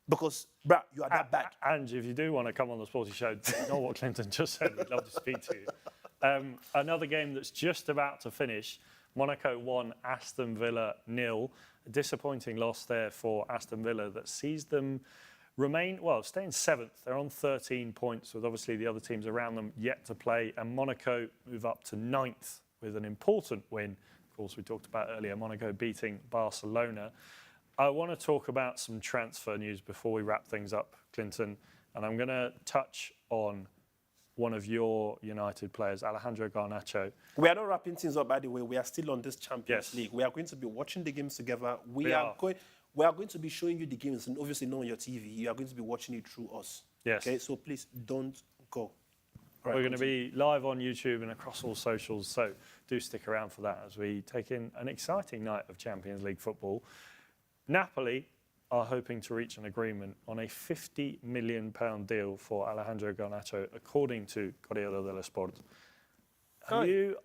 Because, bruh, you are that bad. And if you do want to come on the Sporty Show, you know what Clinton just said. We'd love to speak to you. Another game that's just about to finish. Monaco 1, Aston Villa 0. A disappointing loss there for Aston Villa that sees them stay in 7th. They're on 13 points with obviously the other teams around them yet to play. And Monaco move up to 9th with an important win. Of course, we talked about earlier, Monaco beating Barcelona. I want to talk about some transfer news before we wrap things up, Clinton. And I'm going to touch on one of your United players, Alejandro Garnacho. We are not wrapping things up, by the way. We are still on this Champions League. We are going to be watching the games together. We are going to be showing you the games, and obviously not on your TV. You are going to be watching it through us. Yes. Okay, so please don't go. We're going to be live on YouTube and across all socials, so do stick around for that as we take in an exciting night of Champions League football. Napoli are hoping to reach an agreement on a £50 million deal for Alejandro Garnacho, according to Corriere dello Sport. Are you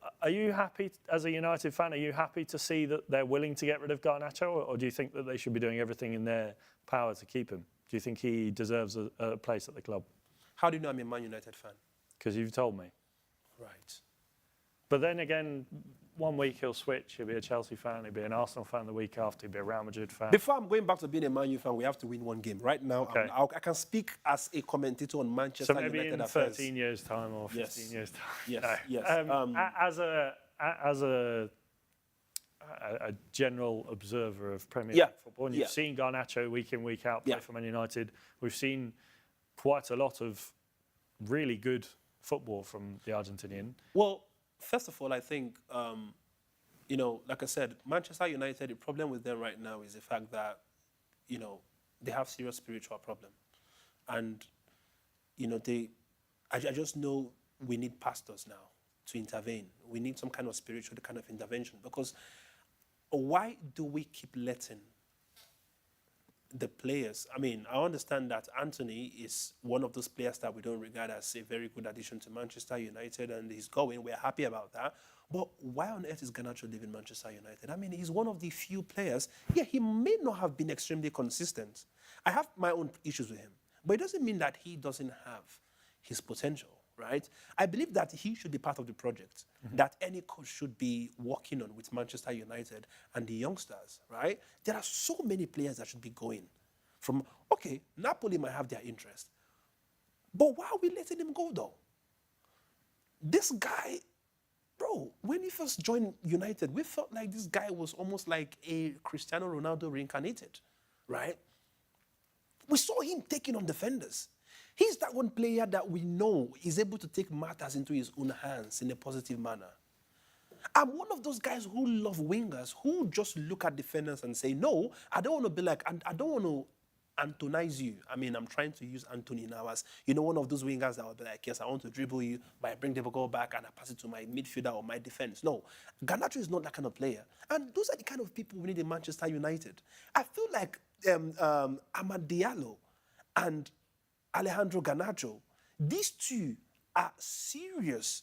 happy, as a United fan, are you happy to see that they're willing to get rid of Garnacho, or do you think that they should be doing everything in their power to keep him? Do you think he deserves a place at the club? How do you know I'm a Man United fan? Because you've told me. Right. But then again, one week he'll switch. He'll be a Chelsea fan. He'll be an Arsenal fan the week after. He'll be a Real Madrid fan. Before I'm going back to being a Man U fan, we have to win one game. Right now, okay. I can speak as a commentator on Manchester United affairs. So maybe in 13 years' time or 15 years' time. Yes, no. yes. As a general observer of Premier League football, and you've seen Garnacho week in, week out play for Man United. We've seen quite a lot of really good football from the Argentinian. Well, first of all, I think, like I said, Manchester United, the problem with them right now is the fact that, they have serious spiritual problem. And, I just know we need pastors now to intervene. We need some kind of spiritual kind of intervention. Because why do we keep letting the players? I mean, I understand that Anthony is one of those players that we don't regard as a very good addition to Manchester United, and he's going. We're happy about that. But why on earth is Garnacho leaving Manchester United? I mean, he's one of the few players. Yeah, he may not have been extremely consistent. I have my own issues with him. But it doesn't mean that he doesn't have his potential, right? I believe that he should be part of the project that any coach should be working on with Manchester United and the youngsters, right? There are so many players that should be going. Napoli might have their interest. But why are we letting him go, though? This guy, bro, when he first joined United, we felt like this guy was almost like a Cristiano Ronaldo reincarnated, right? We saw him taking on defenders. He's that one player that we know is able to take matters into his own hands in a positive manner. I'm one of those guys who love wingers, who just look at defenders and say, no, I don't want to be like, I don't want to Antonize you. I mean, I'm trying to use Anthony now as, one of those wingers that will be like, yes, I want to dribble you, but I bring the ball back and I pass it to my midfielder or my defense. No, Garnacho is not that kind of player. And those are the kind of people we need in Manchester United. I feel like Amad Diallo and Alejandro Garnacho, these two are serious.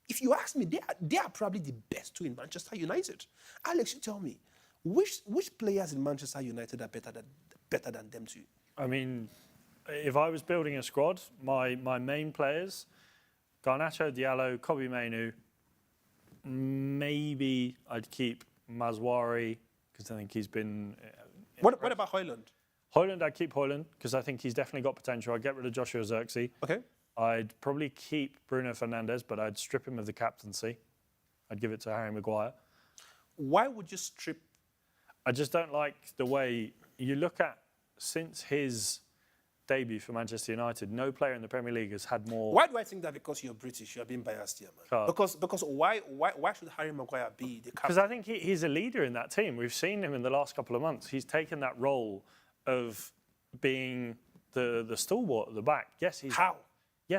If you ask me, they are probably the best two in Manchester United. Alex, you tell me, which players in Manchester United are better than them two? I mean, if I was building a squad, my main players, Garnacho, Diallo, Kobe Mainoo, maybe I'd keep Mazwari because I think he's been... What about Højlund? Højlund, I'd keep Højlund because I think he's definitely got potential. I'd get rid of Joshua Zirkzee. Okay. I'd probably keep Bruno Fernandes, but I'd strip him of the captaincy. I'd give it to Harry Maguire. Why would you strip? I just don't like the way you look at, since his debut for Manchester United, no player in the Premier League has had more... Why do I think that? Because you're British, you're being biased here, man. Because why should Harry Maguire be the captain? Because I think he's a leader in that team. We've seen him in the last couple of months. He's taken that role of being the stalwart at the back. Yes,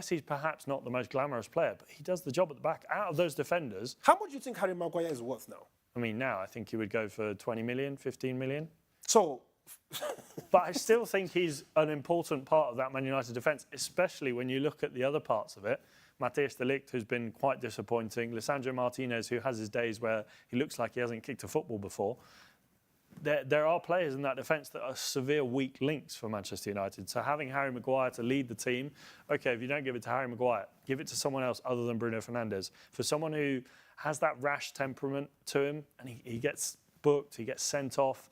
he's perhaps not the most glamorous player, but he does the job at the back. Out of those defenders... How much do you think Harry Maguire is worth now? I mean, now I think he would go for 20 million, 15 million. So... But I still think he's an important part of that Man United defence, especially when you look at the other parts of it. Matthijs de Ligt, who's been quite disappointing. Lisandro Martinez, who has his days where he looks like he hasn't kicked a football before. There are players in that defence that are severe weak links for Manchester United. So having Harry Maguire to lead the team, OK, if you don't give it to Harry Maguire, give it to someone else other than Bruno Fernandes. For someone who has that rash temperament to him and he gets booked, he gets sent off,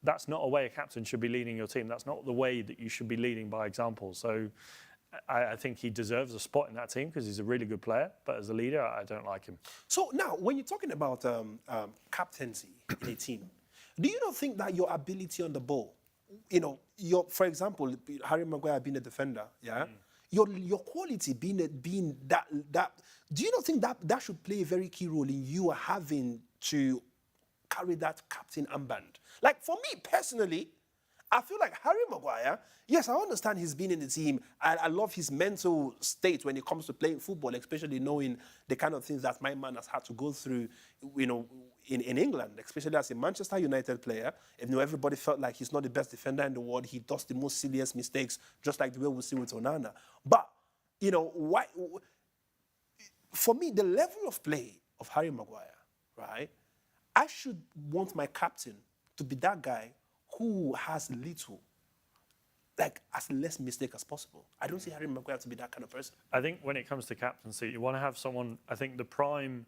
that's not a way a captain should be leading your team. That's not the way that you should be leading by example. So I think he deserves a spot in that team because he's a really good player. But as a leader, I don't like him. So now, when you're talking about captaincy in a team, do you not think that your ability on the ball, for example, Harry Maguire being a defender, yeah, your quality being that, do you not think that should play a very key role in you having to carry that captain armband? Like, for me personally, I feel like Harry Maguire, yes, I understand he's been in the team. I love his mental state when it comes to playing football, especially knowing the kind of things that my man has had to go through, in England, especially as a Manchester United player. Everybody felt like he's not the best defender in the world. He does the most serious mistakes, just like the way we see with Onana. But, why? For me, the level of play of Harry Maguire, right? I should want my captain to be that guy who has little, like as less mistake as possible. I don't see Harry Maguire to be that kind of person. I think when it comes to captaincy, you want to have someone, I think the primary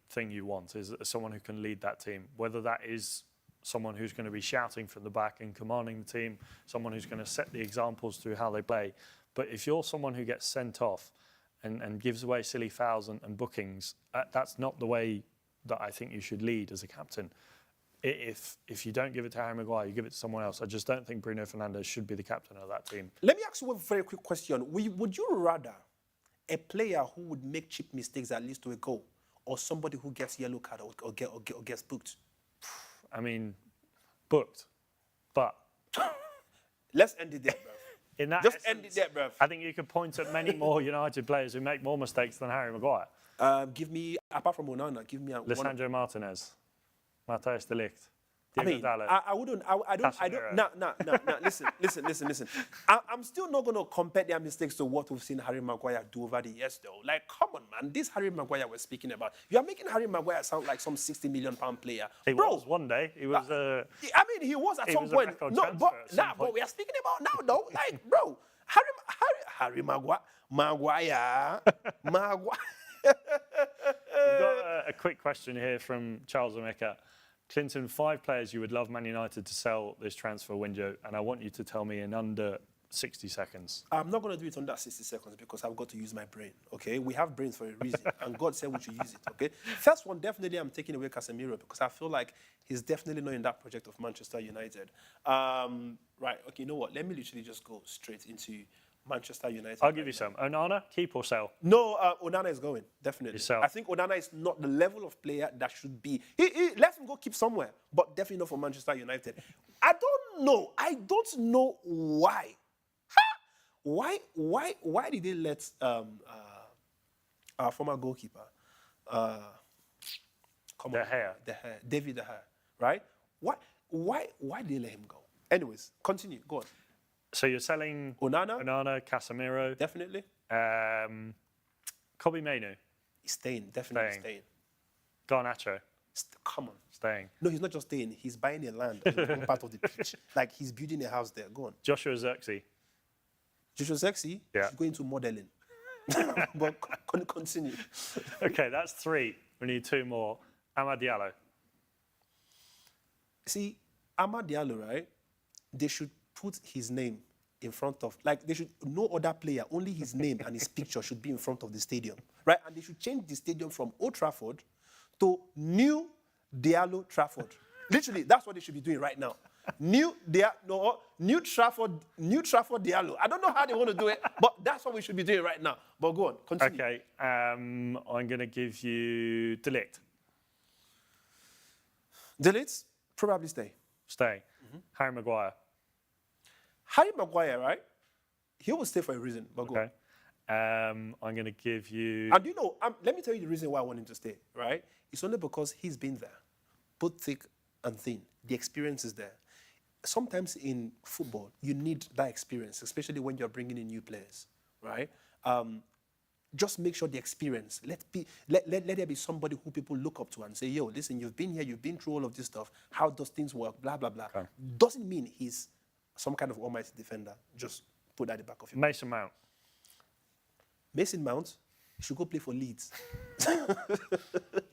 thing you want is someone who can lead that team, whether that is someone who's going to be shouting from the back and commanding the team, someone who's going to set the examples through how they play. But if you're someone who gets sent off and gives away silly fouls and bookings, that's not the way that I think you should lead as a captain. If you don't give it to Harry Maguire, you give it to someone else. I just don't think Bruno Fernandes should be the captain of that team. Let me ask you a very quick question. Would you rather a player who would make cheap mistakes that leads to a goal, or somebody who gets yellow card or gets booked? I mean, booked, but... Let's end it there, bro. End it there, bro. I think you could point at many more United players who make more mistakes than Harry Maguire. Give me, apart from Onana, give me Lisandro Martinez, Matthijs de Ligt, I mean, I don't. No. Listen. I'm still not going to compare their mistakes to what we've seen Harry Maguire do over the years, though. Like, come on, man. This Harry Maguire we're speaking about. You are making Harry Maguire sound like some £60 million player. He was one day. He was. I mean, he was at some point. No, but we are speaking about now, though. Like, bro, Harry Maguire. We've got a quick question here from Charles Omeka. Clinton, 5 players you would love Man United to sell this transfer window, and I want you to tell me in under 60 seconds. I'm not going to do it under 60 seconds because I've got to use my brain, okay? We have brains for a reason, and God said we should use it, okay? First one, definitely I'm taking away Casemiro because I feel like he's definitely not in that project of Manchester United. Right, okay, you know what? Let me literally just go straight into Manchester United. I'll give you some. Onana, keep or sell? No, Onana is going, definitely. Yourself. I think Onana is not the level of player that should be. Let him go keep somewhere, but definitely not for Manchester United. I don't know why. Why did they let our former goalkeeper, David De Gea, right? Why did they let him go? Anyways, continue. Go on. So you're selling Onana, Casemiro. Definitely. Kobe Mainoo. He's staying. Definitely staying. Garnacho. Come on. Staying. No, he's not just staying. He's buying a land in one part of the pitch. Like he's building a house there. Go on. Joshua Zirkzee. Joshua Zirkzee. Yeah. He's going to modeling. But continue. Okay, that's 3. We need 2 more. Amad Diallo. See, Amad Diallo, right? They should put his name in front of, like, they should, no other player, only his name and his picture should be in front of the stadium, right? And they should change the stadium from Old Trafford to New Diallo Trafford. Literally, that's what they should be doing right now. New Trafford Diallo. I don't know how they want to do it, but that's what we should be doing right now. But go on, continue. Okay, I'm going to give you De Ligt. De Ligt, probably stay. Stay. Harry Maguire. Harry Maguire, right? He will stay for a reason, but go on. Okay. I'm going to give you... And you know, let me tell you the reason why I want him to stay, right? It's only because he's been there, both thick and thin. The experience is there. Sometimes in football, you need that experience, especially when you're bringing in new players, right? Just make sure the experience, let there be somebody who people look up to and say, yo, listen, you've been here, you've been through all of this stuff. How does things work? Blah, blah, blah. Okay. Doesn't mean he's some kind of almighty defender. Just put that at the back of your mind. Mason Mount. Mason Mount should go play for Leeds.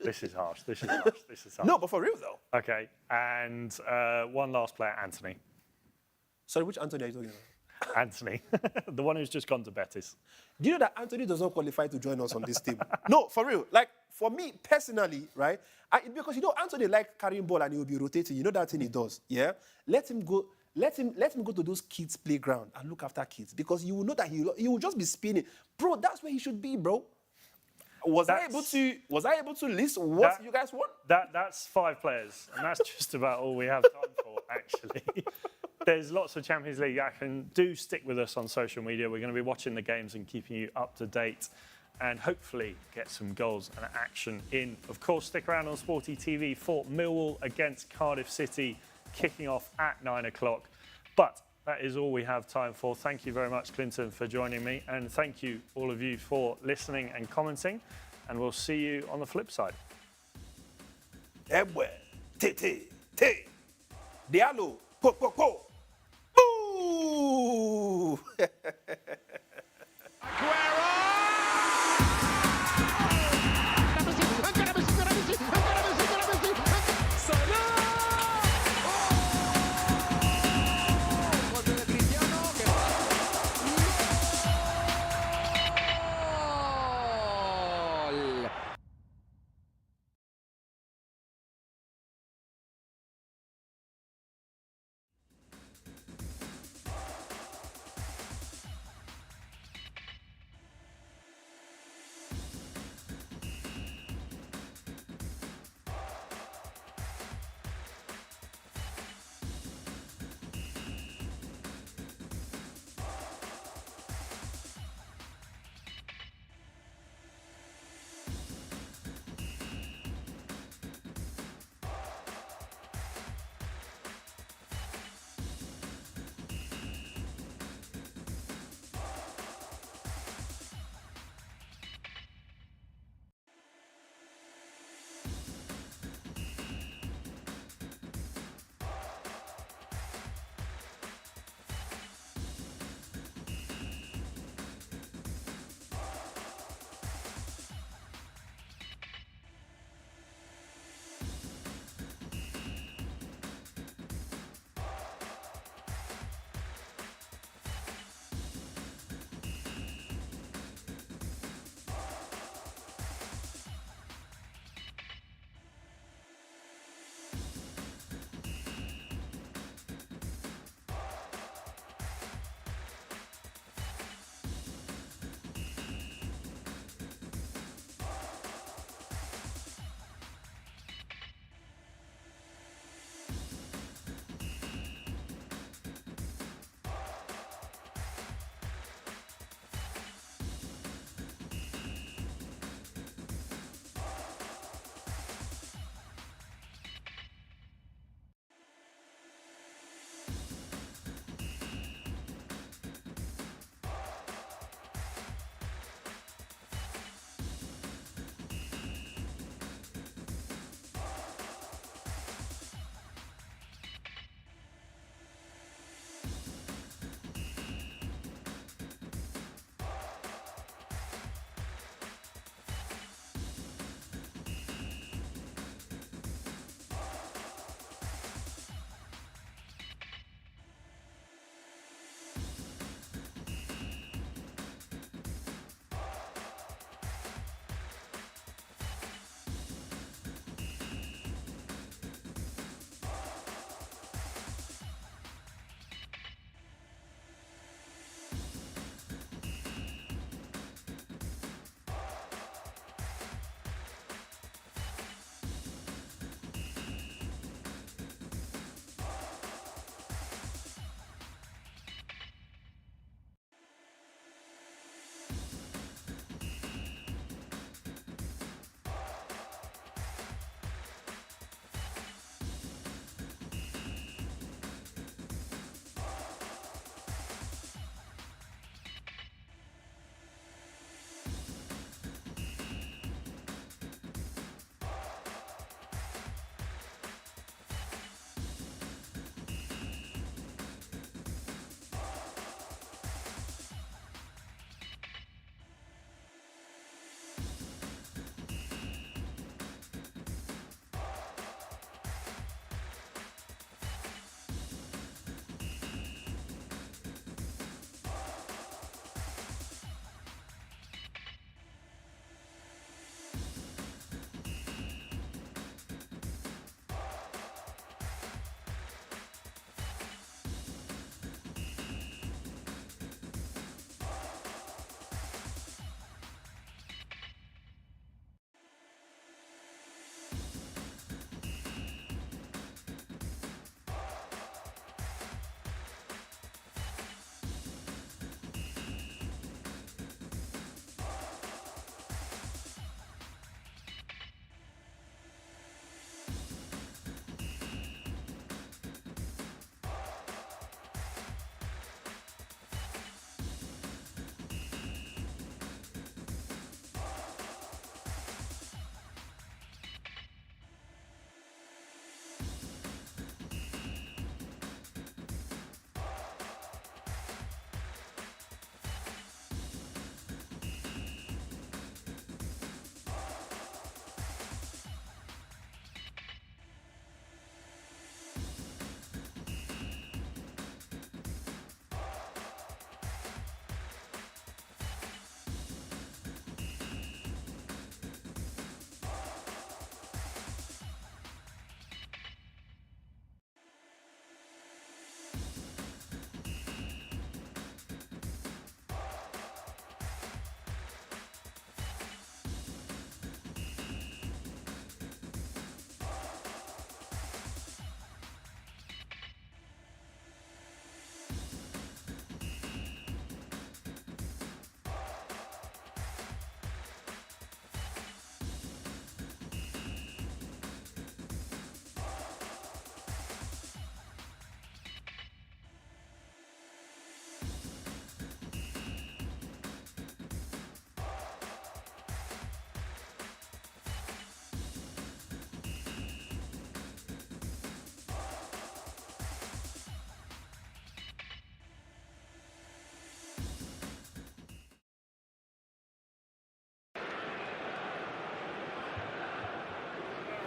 This is harsh. This is harsh. No, but for real, though. Okay, and one last player, Anthony. Sorry, which Anthony are you talking about? Anthony, the one who's just gone to Betis. Do you know that Anthony does not qualify to join us on this team? No, for real. Like, for me personally, right? Because, you know, Anthony likes carrying ball and he will be rotating. You know that thing he does, yeah? Let him go to those kids' playground and look after kids, because you will know that he will just be spinning. Bro, that's where he should be, bro. Was I able to list what you guys want? That's 5 players, and that's just about all we have time for, actually. There's lots of Champions League action. Do stick with us on social media. We're going to be watching the games and keeping you up to date, and hopefully get some goals and action in. Of course, stick around on Sporty TV for Millwall against Cardiff City, kicking off at 9 o'clock. But that is all we have time for. Thank you very much, Clinton, for joining me. And thank you, all of you, for listening and commenting. And we'll see you on the flip side. Ebwe, te, Diallo, po. Boo!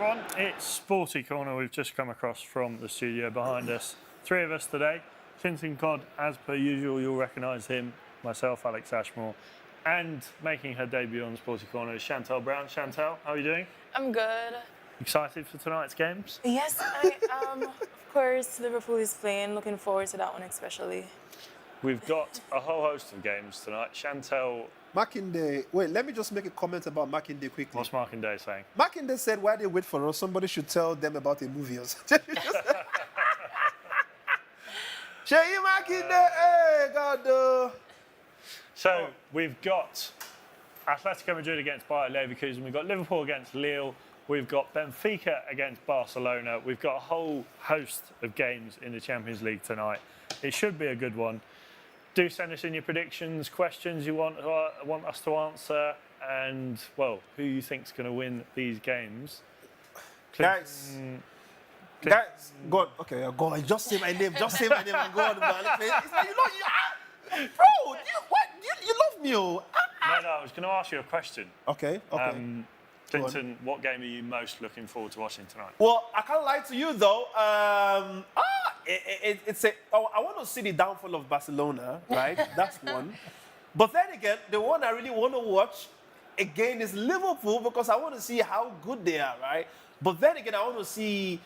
everyone. It's SportyCorner. We've just come across from the studio behind us. 3 of us today. KlintonCod, as per usual, you'll recognise him. Myself, Alex Ashmore. And making her debut on SportyCorner is Chantal Brown. Chantal, how are you doing? I'm good. Excited for tonight's games? Yes, I am. Of course, Liverpool is playing. Looking forward to that one especially. We've got a whole host of games tonight. Chantal, Markinde, wait, let me just make a comment about Markinde quickly. what's Markinde saying? Markinde said, while they wait for us, somebody should tell them about a movie or something. Sheyi Markinde, hey, God. So we've got Atletico Madrid against Bayer Leverkusen. We've got Liverpool against Lille. We've got Benfica against Barcelona. We've got a whole host of games in the Champions League tonight. It should be a good one. Do send us in your predictions, questions you want us to answer, and, well, who you think's going to win these games. Guys, go on. Okay, go on. Just say my name. Just say my name and go on, man. It's like, bro, you love me, oh. No, I was going to ask you a question. Okay. Clinton, what game are you most looking forward to watching tonight? Well, I can't lie to you though. I want to see the downfall of Barcelona, right? That's one. But then again, the one I really want to watch again is Liverpool because I want to see how good they are, right? But then again, I want to see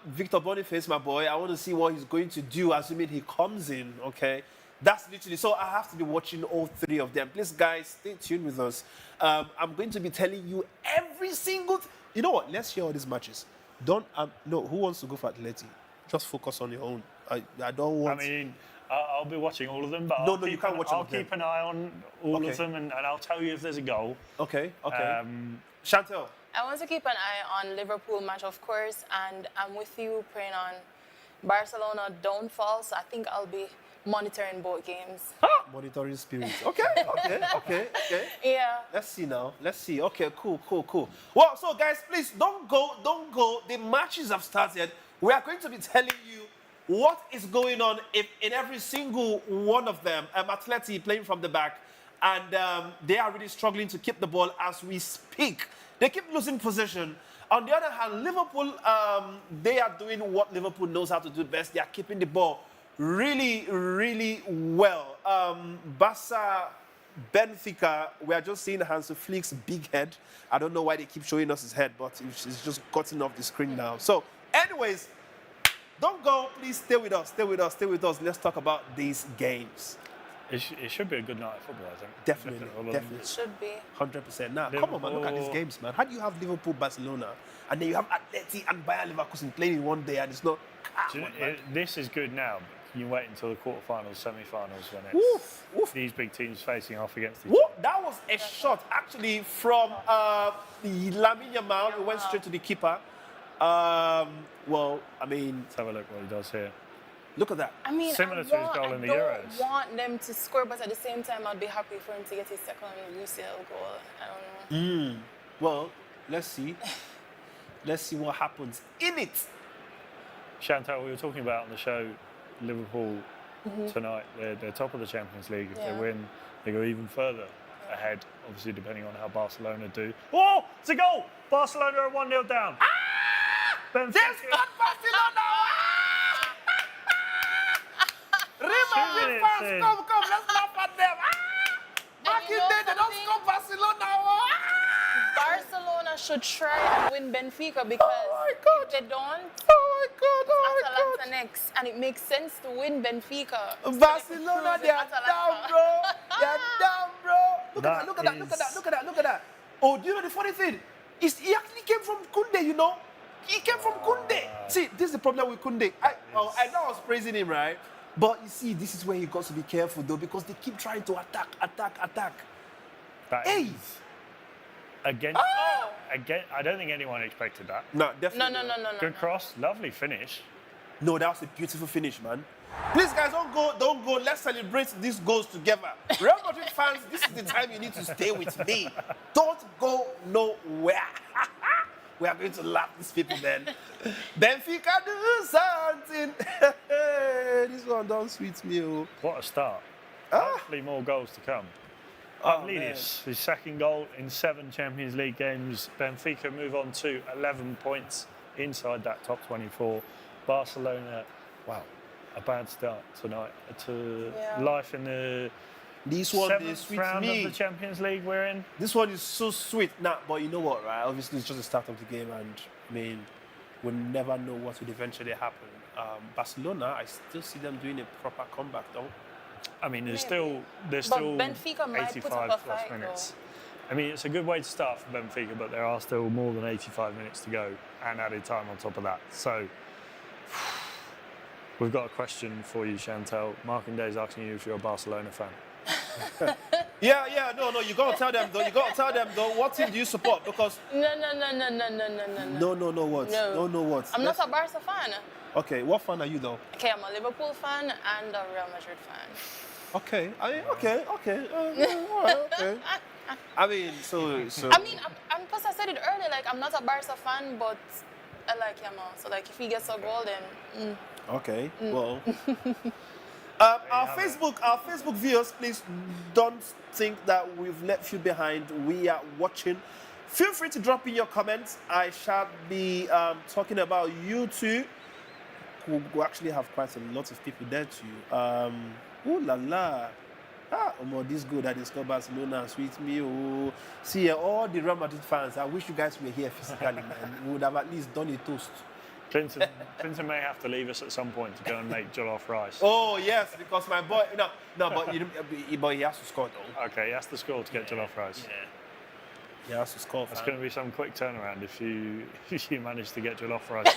Victor Boniface, my boy. I want to see what he's going to do, assuming he comes in. Okay. That's literally, so I have to be watching all 3 of them. Please, guys, stay tuned with us. I'm going to be telling you every single... You know what? Let's hear all these matches. Don't... no, who wants to go for Atleti? Just focus on your own. I don't want... I mean, I'll be watching all of them, but No, you can't watch all I'll of them. keep an eye on all of them, and I'll tell you if there's a goal. Okay. Chantal? I want to keep an eye on Liverpool match, of course, and I'm with you praying on Barcelona downfall, so I think I'll be monitoring both games. Monitoring spirit. Okay. Yeah. Let's see now. Let's see. Okay, cool. Well, so guys, please don't go. The matches have started. We are going to be telling you what is going on in every single one of them. Atleti playing from the back, and they are really struggling to keep the ball as we speak. They keep losing possession. On the other hand, Liverpool, they are doing what Liverpool knows how to do best. They are keeping the ball really, really well. Barça, Benfica, we are just seeing Hansi Flick's big head. I don't know why they keep showing us his head, but it's just gotten off the screen now. So, anyways, don't go. Please stay with us. Let's talk about these games. It should be a good night of football, I think. Definitely. It should be. 100%. Now, come on, man. Look at these games, man. How do you have Liverpool, Barcelona, and then you have Atleti and Bayer Leverkusen playing in one day, and it's not... This is good now. You wait until the quarterfinals, semi-finals when it's these big teams facing off against each other. That was a shot, actually, from Lamine Yamal. It went straight to the keeper. Well, I mean... Let's have a look what he does here. Look at that. I mean, Similar to his goal in the Euros. I don't want them to score, but at the same time, I'd be happy for him to get his second UCL goal. I don't know. Well, let's see. Let's see what happens in it. Chantal, we were talking about on the show, Liverpool tonight, they're top of the Champions League. If they win, they go even further ahead, obviously depending on how Barcelona do. Oh, it's a goal! Barcelona are 1-0 down. Benfica. They've got Barcelona! Real fans, come, let's laugh at them. Back in there, they don't score Barcelona. Barcelona should try and win Benfica because if they don't, Atalanta next, and it makes sense to win Benfica. Barcelona, they are down, bro. They are down, bro. Look at that. Oh, do you know the funny thing? He actually came from Koundé, you know. He came from Koundé. See, this is the problem with Koundé. I know I was praising him, right? But you see, this is where you got to be careful, though, because they keep trying to attack. That is against. Again, I don't think anyone expected that. No, definitely. No. Good cross, lovely finish. No, that was a beautiful finish, man. Please, guys, don't go. Let's celebrate these goals together. Real Madrid fans, this is the time you need to stay with me. Don't go nowhere. We are going to laugh these people, man. Benfica do something. This one don't sweet me. Oh. What a start. Hopefully more goals to come. Pavlidis, his second goal in 7 Champions League games. Benfica move on to 11 points inside that top 24. Barcelona, wow, a bad start tonight to life in the This one is 7th sweet round me. of the Champions League we're in. This one is so sweet. Nah, but you know what, right? Obviously, it's just the start of the game, and I mean, we'll never know what will eventually happen. Barcelona, I still see them doing a proper comeback, though. I mean, there's Maybe. still Benfica might put up 85 a plus fight, minutes. I mean, it's a good way to start for Benfica, but there are still more than 85 minutes to go and added time on top of that. So, we've got a question for you, Chantel. Markinday's asking you if you're a Barcelona fan. Yeah, no, you gotta tell them though. What team do you support? Because No, what? No, what? I'm not a Barca fan. Okay, what fan are you though? Okay, I'm a Liverpool fan and a Real Madrid fan. Okay, okay. All right, okay. I mean, so. I mean, because I said it earlier, like, I'm not a Barca fan, but I like Yamal. So, like, if he gets a goal, then... Okay, well. Our Facebook viewers, please don't think that we've left you behind. We are watching. Feel free to drop in your comments. I shall be talking about you two. We actually have quite a lot of people there too. Ooh la la. This good that is called Barcelona, sweet me. Oh, see all the Real Madrid fans. I wish you guys were here physically, man. We would have at least done a toast. Clinton may have to leave us at some point to go and make jollof rice. Oh yes, because my boy. No, but he has to score though. Okay, he has to score to get jollof rice. Yeah. He has to score. That's going to be some quick turnaround if you manage to get jollof rice.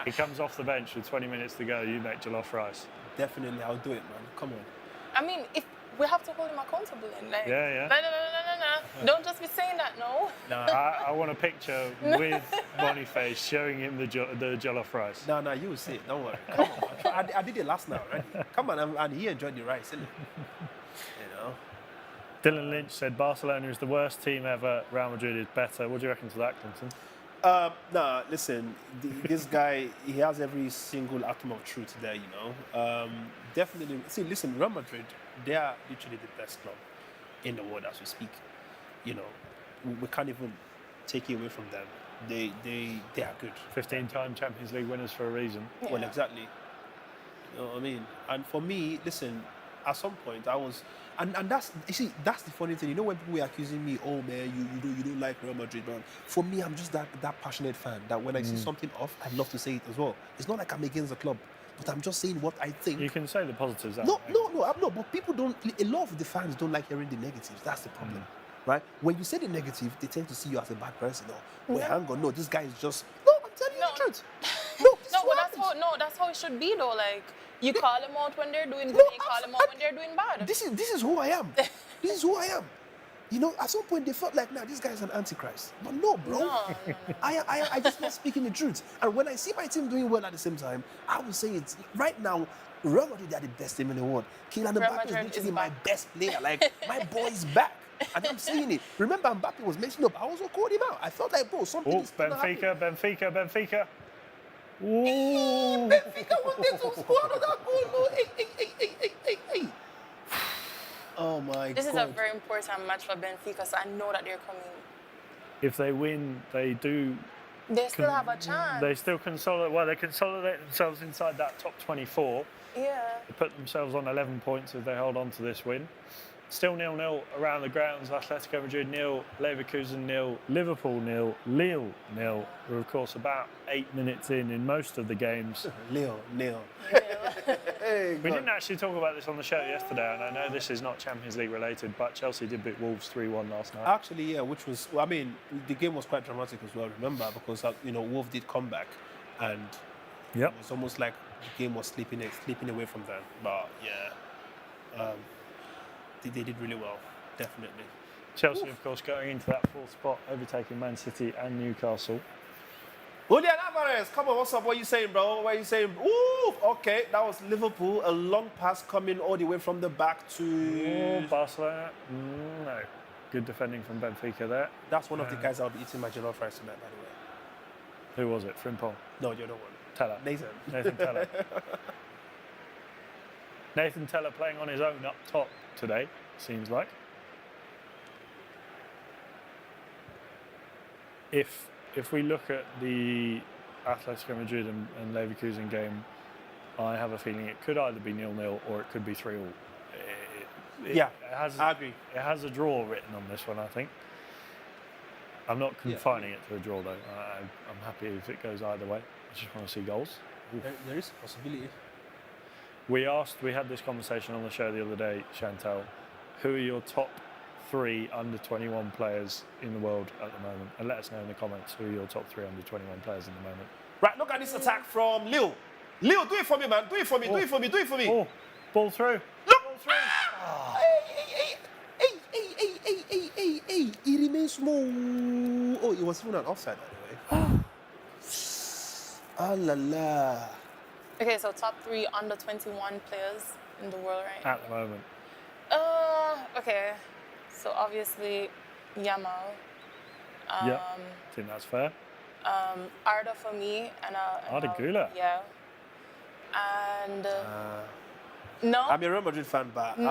He comes off the bench with 20 minutes to go. You make jollof rice. Definitely, I'll do it, man. Come on. I mean, if we have to hold him accountable then. Like, Yeah. No. Don't just be saying that, no. I want a picture with Boniface showing him the jollof rice. No, you will see it. Don't worry. Come on. I did it last night, right? Come on, and he enjoyed the rice, isn't it? You know. Dylan Lynch said Barcelona is the worst team ever. Real Madrid is better. What do you reckon to that, Clinton? Listen, this guy, he has every single atom of truth there, you know. Definitely. See, listen, Real Madrid, they are literally the best club in the world as we speak. You know, we can't even take it away from them. They are good. 15-time Champions League winners for a reason. Yeah. Well, exactly. You know what I mean? And for me, listen, at some point I was, and that's, you see, that's the funny thing. You know, when people were accusing me, oh man, you don't like Real Madrid, man. For me, I'm just that passionate fan that when I see something off, I love to say it as well. It's not like I'm against the club, but I'm just saying what I think. You can say the positives. No, I'm not. But people don't. A lot of the fans don't like hearing the negatives. That's the problem, right? When you say the negative, they tend to see you as a bad person. Oh, wait, hang on, no, this guy is just. No, I'm telling you the truth. That's how it should be though. Like, you call them out when they're doing good, you call them out when they're doing bad. This is who I am. This is who I am. You know, at some point they felt like, nah, this guy's an antichrist. But no, bro. No. I just not speaking the truth. And when I see my team doing well at the same time, I will say it's right now. Real Madrid are the best team in the world. Kylian Mbappe is literally my best player. Like, my boy is back. And I'm seeing it. Remember, Mbappe was messing up. I also called him out. I felt like, bro, something is gonna happen. Benfica. Ooh. Benfica wanted to score another goal. No. Hey. Oh my God. This is a very important match for Benfica, so I know that they're coming. If they win, they do. They still have a chance. They still consolidate. Well, they consolidate themselves inside that top 24. Yeah. They put themselves on 11 points if they hold on to this win. Still 0-0 around the grounds. Atletico Madrid 0, Leverkusen 0, Liverpool 0, Lille 0. We're of course about 8 minutes in most of the games. Lille. We didn't actually talk about this on the show yesterday, and I know this is not Champions League related, but Chelsea did beat Wolves 3-1 last night. Actually, yeah, which was, I mean, the game was quite dramatic as well, remember, because, Wolves did come back, and it was almost like the game was slipping away from them. But, yeah, they did really well, definitely. Chelsea, of course, going into that 4th spot, overtaking Man City and Newcastle. Julian Alvarez, come on, what's up? What are you saying, bro? What are you saying? Ooh, okay, that was Liverpool. A long pass coming all the way from the back to... Barcelona? No. Good defending from Benfica there. That's one of the guys I'll be eating my jollof rice tonight, by the way. Who was it? Frimpong? No, you're the one. Teller. Nathan Teller. Nathan Teller playing on his own up top today, seems like. if we look at the Atletico Madrid and Leverkusen game, I have a feeling it could either be 0-0 or it could be 3-3. I agree. It has a draw written on this one, I think. I'm not confining it to a draw, though. I'm happy if it goes either way. I just want to see goals. There is a possibility. We had this conversation on the show the other day, Chantal. Who are your top 3 under-21 players in the world at the moment? And let us know in the comments who are your top 3 under-21 players in the moment. Right, look at this attack from Lille. Lille, do it for me, man. Do it for me, do it for me, do it for me. Oh, ball through. Look! Ball through. Oh. Hey. He remains small. Oh, it was even an offside, by the way. Ah la la. Okay, so top 3 under 21 players in the world right now. At the moment. Okay. So obviously, Yamal. I think that's fair. Arda for me. Arda Güler. Yeah. And... no. I'm a Real Madrid fan, but No.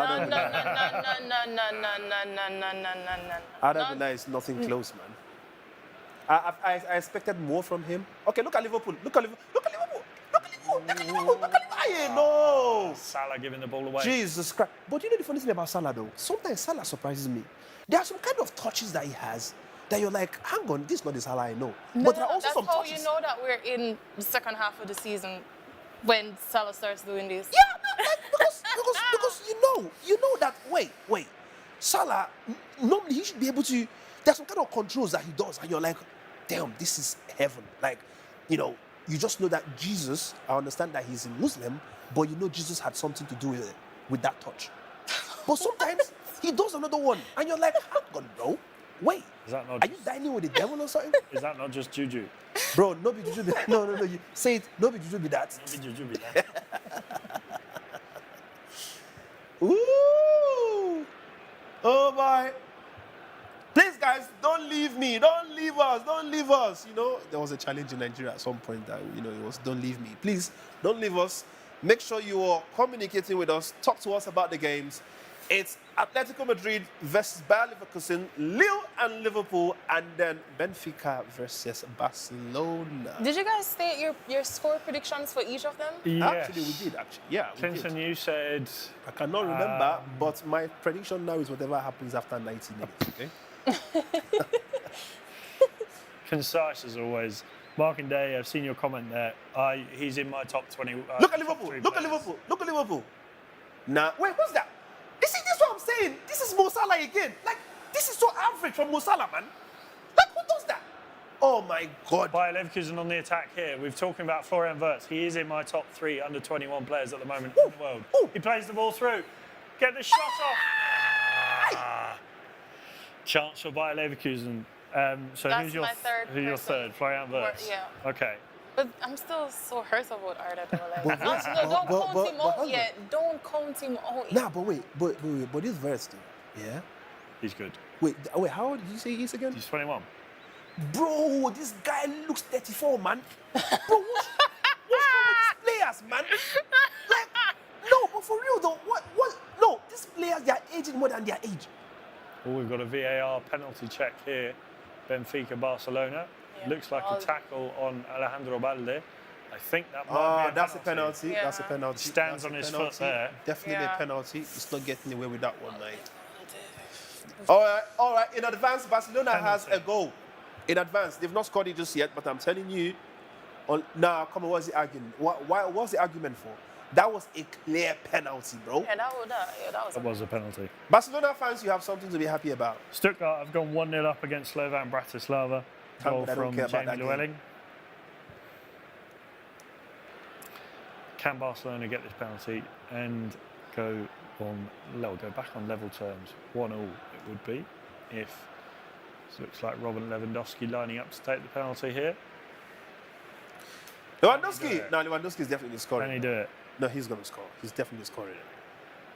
Arda Güler is nothing close, man. I expected more from him. Okay, look at Liverpool. Look at Liverpool. Look at Liverpool. Look at Liverpool. Look at Liverpool. Look at Liverpool. No. Salah giving the ball away. Jesus Christ. But you know the funny thing about Salah, though? Sometimes Salah surprises me. There are some kind of touches that he has that you're like, hang on, this is not the Salah I know. But there are also that's some how touches. you know that we're in the second half of the season when Salah starts doing this. Yeah, because you know that, wait. Salah, normally he should be able to, there's some kind of controls that he does, and you're like, damn, this is heaven. Like, you just know that Jesus, I understand that he's a Muslim, but you know Jesus had something to do with that touch. But sometimes he does another one, and you're like, hang on, bro. Wait, Is that not are you dining with the devil or something? Is that not just juju? Bro, no be juju be that. No, you say it, no be juju be that. Maybe juju be that. Ooh! Oh boy! Please, guys, don't leave me. Don't leave us. Don't leave us. There was a challenge in Nigeria at some point that it was "Don't leave me." Please, don't leave us. Make sure you are communicating with us. Talk to us about the games. It's Atletico Madrid versus Bayer Leverkusen, Lille and Liverpool, and then Benfica versus Barcelona. Did you guys state your score predictions for each of them? Yes. Actually, we did. Yeah, we Clinton, did. you said I cannot remember, but my prediction now is whatever happens after 90 minutes. Okay. concise as always. Marking Day, I've seen your comment there. He's in my top 20. Look at top Liverpool. 3 Look at players. Liverpool. Look at Liverpool. Nah, wait, what's that? This is what I'm saying. This is Mo Salah again. Like, this is so average from Mo Salah, man. Like, who does that? Oh my God. Bayer Leverkusen on the attack here. We're talking about Florian Wirtz. He is in my top 3 under 21 players at the moment in the world. Ooh. He plays the ball through. Get the shot off. Chance for Bayer Leverkusen. So That's who's your my third who's your person. third? Florian Wirtz. Yeah. Okay. But I'm still so hurt about Arda. But- Don't count him out hold yet. Don't count him out yet. Nah, but wait, but this verse, though. Yeah. He's good. Wait, how old did you say he is again? He's 21. Bro, this guy looks 34, man. Bro, what's wrong with these players, man? Like, no, but for real though, what? No, these players, they are aging more than their age. Oh, we've got a VAR penalty check here. Benfica-Barcelona. Yeah. Looks like a tackle on Alejandro Balde. I think that might be a That's penalty. a penalty. Yeah. That's a penalty. Stands That's on a his penalty. foot there. Definitely Yeah. a penalty. It's not getting away with that one, mate. All right. In advance, Barcelona has a goal. In advance, they've not scored it just yet, but I'm telling you. Now, come on, what's the argument? What's the argument for? That was a clear penalty, bro. Yeah, that was. That was a penalty. Barcelona fans, you have something to be happy about. Stuttgart have gone 1-0 up against Slovan Bratislava. Goal I don't from care about Jamie that game. Llewellyn. Can Barcelona get this penalty and go back on level terms? 1-1 it would be if this looks like Robin Lewandowski lining up to take the penalty here. Lewandowski? No, Lewandowski is definitely scoring. Can he do it? No, he's going to score. He's definitely scoring it.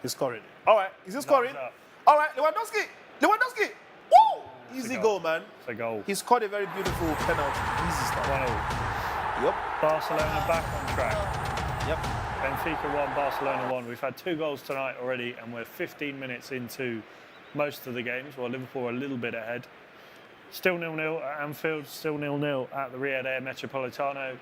He's scoring it. All right, is he scoring? Thumbs up. All right, Lewandowski! Woo! Easy goal, man. It's a goal. He scored a very beautiful penalty. Easy stuff. 1-0. Yep. Barcelona back on track. Yep. Benfica 1, Barcelona 1. We've had 2 goals tonight already, and we're 15 minutes into most of the games. Well, Liverpool are a little bit ahead. Still 0-0 at Anfield, still 0-0 at the Rio de Metropolitano.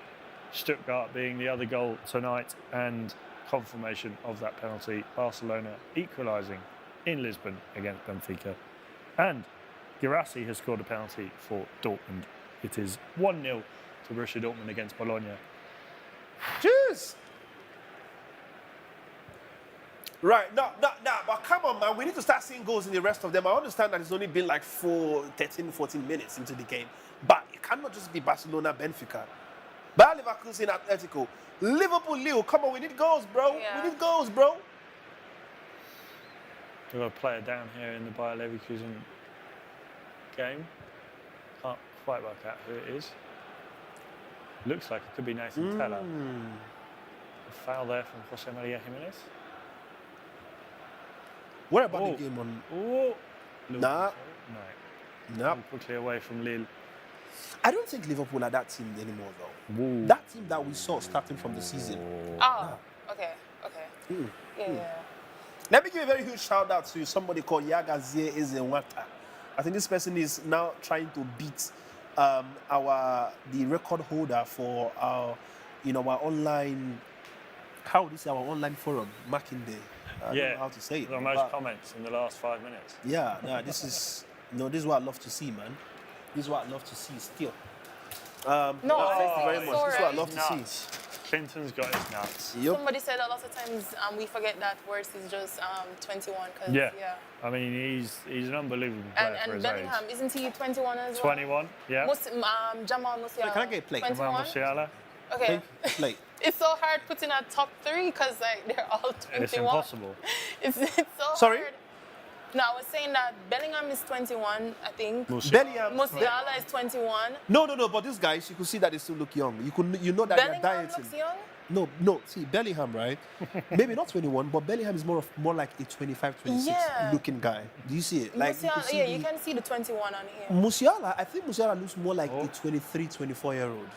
Stuttgart being the other goal tonight, and confirmation of that penalty. Barcelona equalising in Lisbon against Benfica. And Girassi has scored a penalty for Dortmund. It is 1-0 to Borussia Dortmund against Bologna. Cheers! Right, no, but come on, man. We need to start seeing goals in the rest of them. I understand that it's only been like 13, 14 minutes into the game. But it cannot just be Barcelona, Benfica. Bayer Leverkusen, Atletico. Liverpool, Lille. Come on, we need goals, bro. Yeah. We need goals, bro. We've got a player down here in the Bayer Leverkusen game. Can't quite work out who it is. Looks like it could be Nathan Teller. A foul there from Jose Maria Jimenez. What about the game on? Oh, Nah. No. Nah. Quickly away from Lille. I don't think Liverpool are that team anymore, though. Woo. That team that we saw starting from the season. Oh, okay. Yeah. Let me give a very huge shout out to somebody called Yagazie Ezenwata. I think this person is now trying to beat the record holder for our online. How would you say our online forum? Mackinday. I don't know how to say it. The most comments in the last 5 minutes. Yeah, this is this is what I love to see, man. This is what I love to see still. No, thank you honestly, very it's much. This is what I alright. love to see. Nuts. Clinton's got his nuts. Yep. Somebody said a lot of times we forget that worse is just 21. Cause, Yeah. I mean, he's an unbelievable player for And his Bellingham, isn't he 21 as age. well? 21, yeah. Jamal Musiala. Can I get a play? 21? Jamal Musiala. Okay. Play. It's so hard putting a top 3 because they're all 21. It's impossible. It's so Sorry? hard. No, I was saying that Bellingham is 21, I think. Bellingham. Musiala is 21. No, but these guys, you could see that they still look young. You know that they're Bellingham dieting. looks young. No. See, Bellingham, right? Maybe not 21, but Bellingham is more like a 25, 26 Yeah. looking guy. Do you see it? Like Musiala, you can see the 21 on here. Musiala, I think Musiala looks more like a 23, 24-year-old.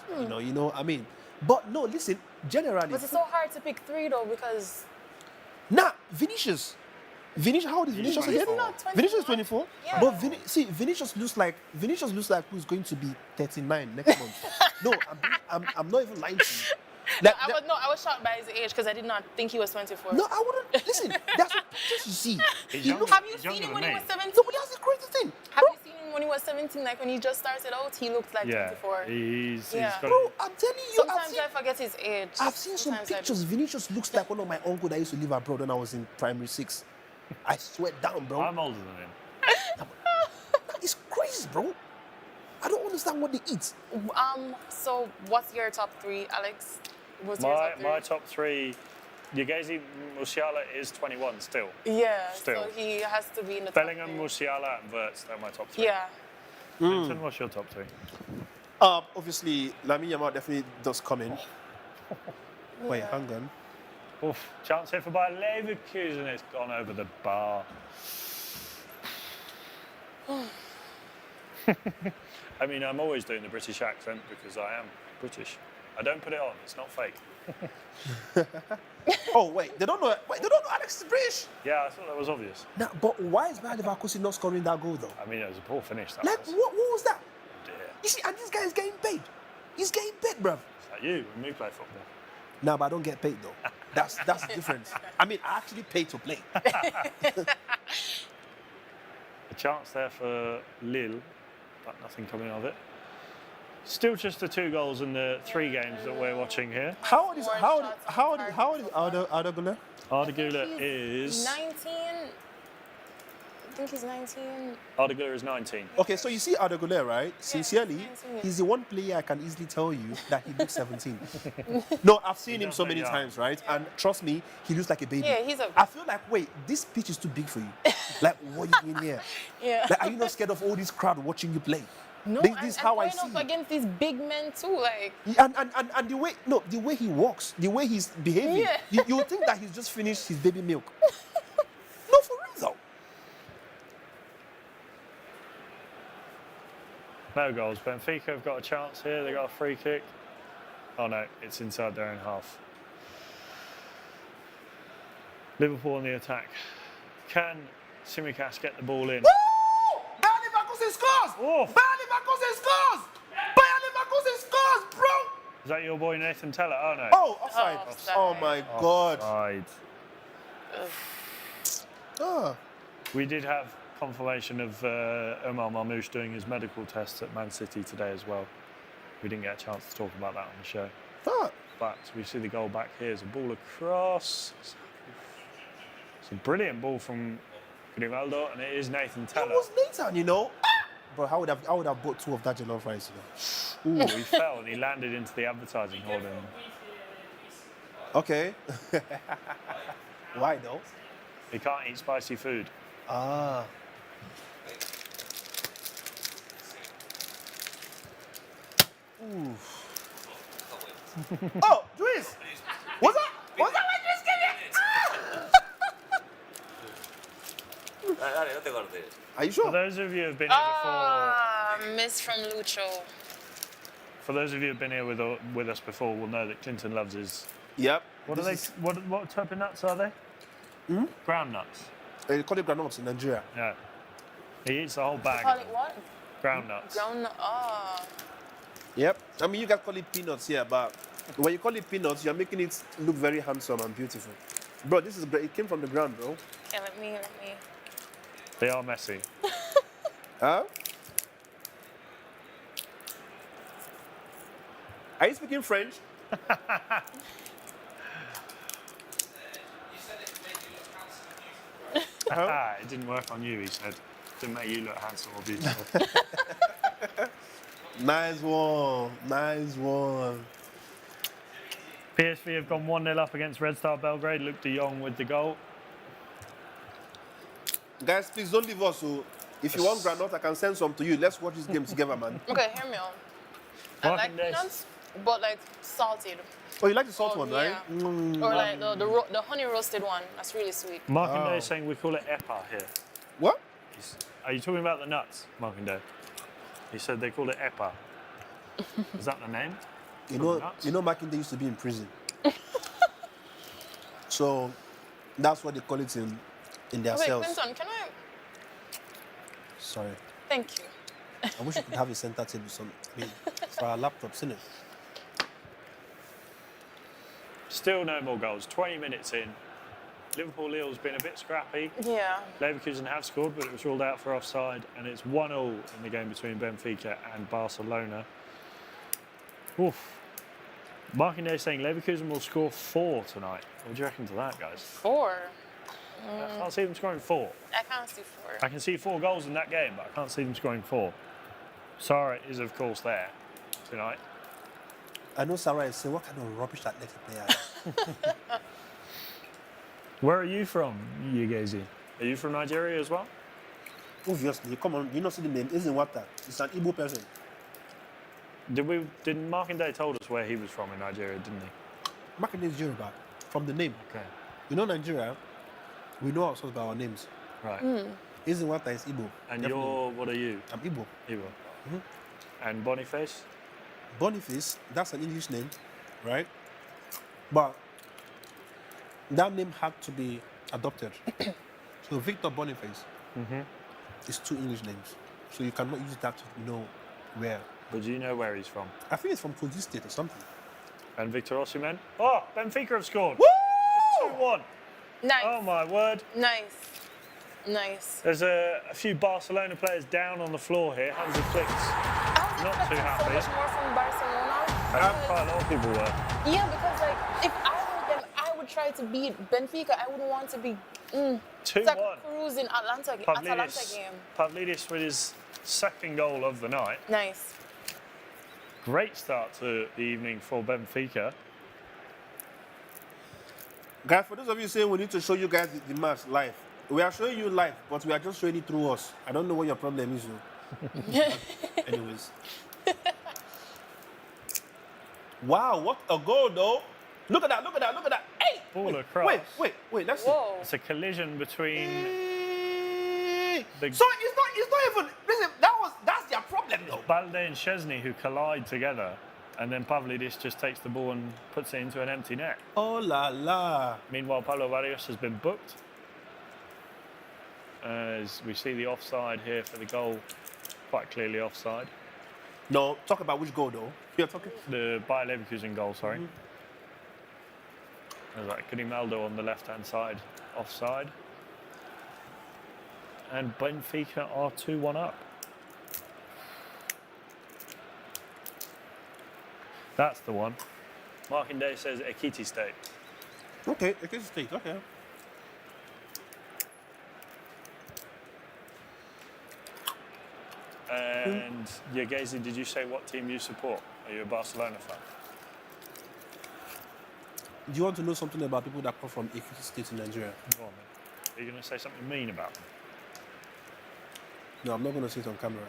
You know, I mean. But no, listen, generally. But it's so hard to pick 3 though because. Nah, Vinicius, how old is Vinicius He's again? not 21. Vinicius is 24. Yeah. But Vinicius looks like who's going to be 39 next month. No, I'm not even lying to you. Like, I was shocked by his age because I did not think he was 24. no, I wouldn't. Listen, that's what pictures you see. He's He younger. looks, Have you He's seen younger him when than he me. was 17? no, but that's the crazy thing. Have you seen him when he was 17? Like when he just started out, he looked like Yeah, 24. he's Yeah. got Bro, I'm telling you, Sometimes I forget his age. I've seen some Sometimes I do. pictures. Vinicius looks like one of my uncle that used to live abroad when I was in primary 6. I swear down, bro. I'm older than him. It's crazy, bro. I don't understand what they eat. So what's your top 3, Alex? What's your top 3? My top 3, Yegezi Musiala is 21 still. Yeah, Still. so he has to be in the Bellingham, top 3. Musiala, and Wirtz, they're my top 3. Yeah. Clinton, what's your top 3? Obviously, Lamine Yamal definitely does come in. Wait, hang on. Oof, chance here for Bayer Leverkusen. It's gone over the bar. I mean, I'm always doing the British accent because I am British. I don't put it on. It's not fake. Oh wait, they don't know. Wait, they don't know Alex is British. Yeah, I thought that was obvious. Nah, but why is Bayer Leverkusen not scoring that goal though? I mean, it was a poor finish. That Like, was. what was that? Dear. You see, and this guy is getting paid. He's getting paid, bruv. It's like you when we play football. Nah, but I don't get paid though. That's the difference. I mean, I actually pay to play. A chance there for Lille, but nothing coming of it. Still just the 2 goals in the 3 games that we're watching here. How old is Arda Güler? Arda Güler is 19. I think he's 19. Arda Güler is 19. Okay, so you see Arda Güler, right? Sincerely, 19. he's the one player I can easily tell you that he looks 17. No, I've seen him so does many look times, right? And trust me, he looks like a baby. Yeah, he's a. I feel like, wait, this pitch is too big for you. Like, what are you doing here? Yeah. Like, are you not scared of all this crowd watching you play? No, This and is how I going see up it. against these big men too, like. And the way he walks, the way he's behaving, Yeah. you would think that he's just finished his baby milk. No, for real though. No goals. Benfica have got a chance here. They got a free kick. Oh no, it's inside their own half. Liverpool on the attack. Can Tsimikas get the ball in? Woo! Bayer Leverkusen score! scores! Oh. Bayer Leverkusen scores! Bayer Leverkusen scores, bro! Is that your boy Nathan Teller? Oh, no. Oh, offside. offside. Oh, my God. Offside. Ah. We did have confirmation of Omar Marmoush doing his medical tests at Man City today as well. We didn't get a chance to talk about that on the show. Ah. But we see the goal back here. It's a ball across. It's a brilliant ball from Grimaldo, and it is Nathan It Teller. was Nathan, you know. But I would have bought 2 of that jollof rice, you know. Ooh, he fell and he landed into the advertising hoarding. Okay. Why though? He can't eat spicy food. Ah. Ooh. Oh, Dries! Was that what Dries gave you? Are you For sure? those of you who have been here before, Miss from Lucho. for those of you who have been here with us before, will know that Clinton loves his. Yep. What are they? What type of nuts are they? Ground nuts. They call it granules in Nigeria. Yeah. He eats the whole bag. Call of it them. what? Ground nuts. Ground. Yep. I mean, you guys call it peanuts here, but when you call it peanuts, you're making it look very handsome and beautiful. Bro, this is great. It came from the ground, bro. Okay, let me. They are messy. Huh? Are you speaking French? It didn't work on you, he said. Didn't make you look handsome or beautiful. Nice one. Nice one. PSV have gone 1-0 up against Red Star Belgrade. Luke de Jong with the goal. Guys, please don't leave us. So if you want granite, I can send some to you. Let's watch this game together, man. Okay, hear me out. I like Marking days. peanuts, but like salted. Oh, you like the salt one, right? Yeah. Or like the honey roasted one. That's really sweet. Markinde is saying we call it EPA here. What? Are you talking about the nuts, Markinde? He said they call it EPA. Is that the name? You know, Mackinday used to be in prison. So that's what they call it in their Wait, cells. Clinton, can I? Sorry. Thank you. I wish you could have a center table for our laptops, innit? Still no more goals. 20 minutes in. Liverpool-Lille's been a bit scrappy. Yeah. Leverkusen have scored, but it was ruled out for offside, and it's 1-1 in the game between Benfica and Barcelona. Oof. Markinde saying Leverkusen will score 4 tonight. What do you reckon to that, guys? 4. I can't see them scoring 4. I can't see 4. I can see 4 goals in that game, but I can't see them scoring 4. Sarah is, of course, there tonight. I know Sarah is saying, what kind of rubbish Atleti player? Where are you from, Yegezi? Are you from Nigeria as well? Obviously, come on, you know, see the name, isn't what that? It's an Igbo person. Did Markinde told us where he was from in Nigeria, didn't he? Mackinday is Yoruba, from the name. Okay. You know Nigeria, we know ourselves by our names. Right. Isn't what that is Igbo. And Definitely. what are you? I'm Igbo. Igbo. And Boniface? Boniface, that's an English name, right? But that name had to be adopted. So Victor Boniface is 2 English names. So you cannot use that to know where. But do you know where he's from? I think it's from Kogi State or something. And Victor Osimhen? Oh, Benfica have scored. Woo! 2-1. Nice. Oh, my word. Nice. Nice. There's a few Barcelona players down on the floor here. Hansi Flick's not too So happy. much more from Barcelona. Quite a lot of people were. Yeah, because like if I were them, I would try to beat Benfica. I wouldn't want to be. It's like 2-1. a cruise in Atalanta game. Pavlidis with his second goal of the night. Nice. Great start to the evening for Benfica. Guys, for those of you saying we need to show you guys the match live, we are showing you live, but we are just showing it through us. I don't know what your problem is. Anyways. Wow, what a goal, though. Look at that. Hey! Ball across. Wait, let's see. Whoa. It's a collision between the So it's not even, listen, that's their problem, though. Balde and Szczesny who collide together, and then Pavlidis just takes the ball and puts it into an empty net. Oh la la. Meanwhile, Pablo Barrios has been booked. As we see the offside here for the goal Quite clearly offside. No, talk about which goal though. You're talking. The Bayer Leverkusen goal, sorry. There's that Grimaldo on the left-hand side, offside. And Benfica are 2-1 up. That's the one. Marking Day says Ekiti State. Okay, it is state. Okay. And Yagezi, did you say what team you support? Are you a Barcelona fan? Do you want to know something about people that come from Ekiti State in Nigeria? Go on, then. Are you going to say something mean about them? No, I'm not going to say it on camera.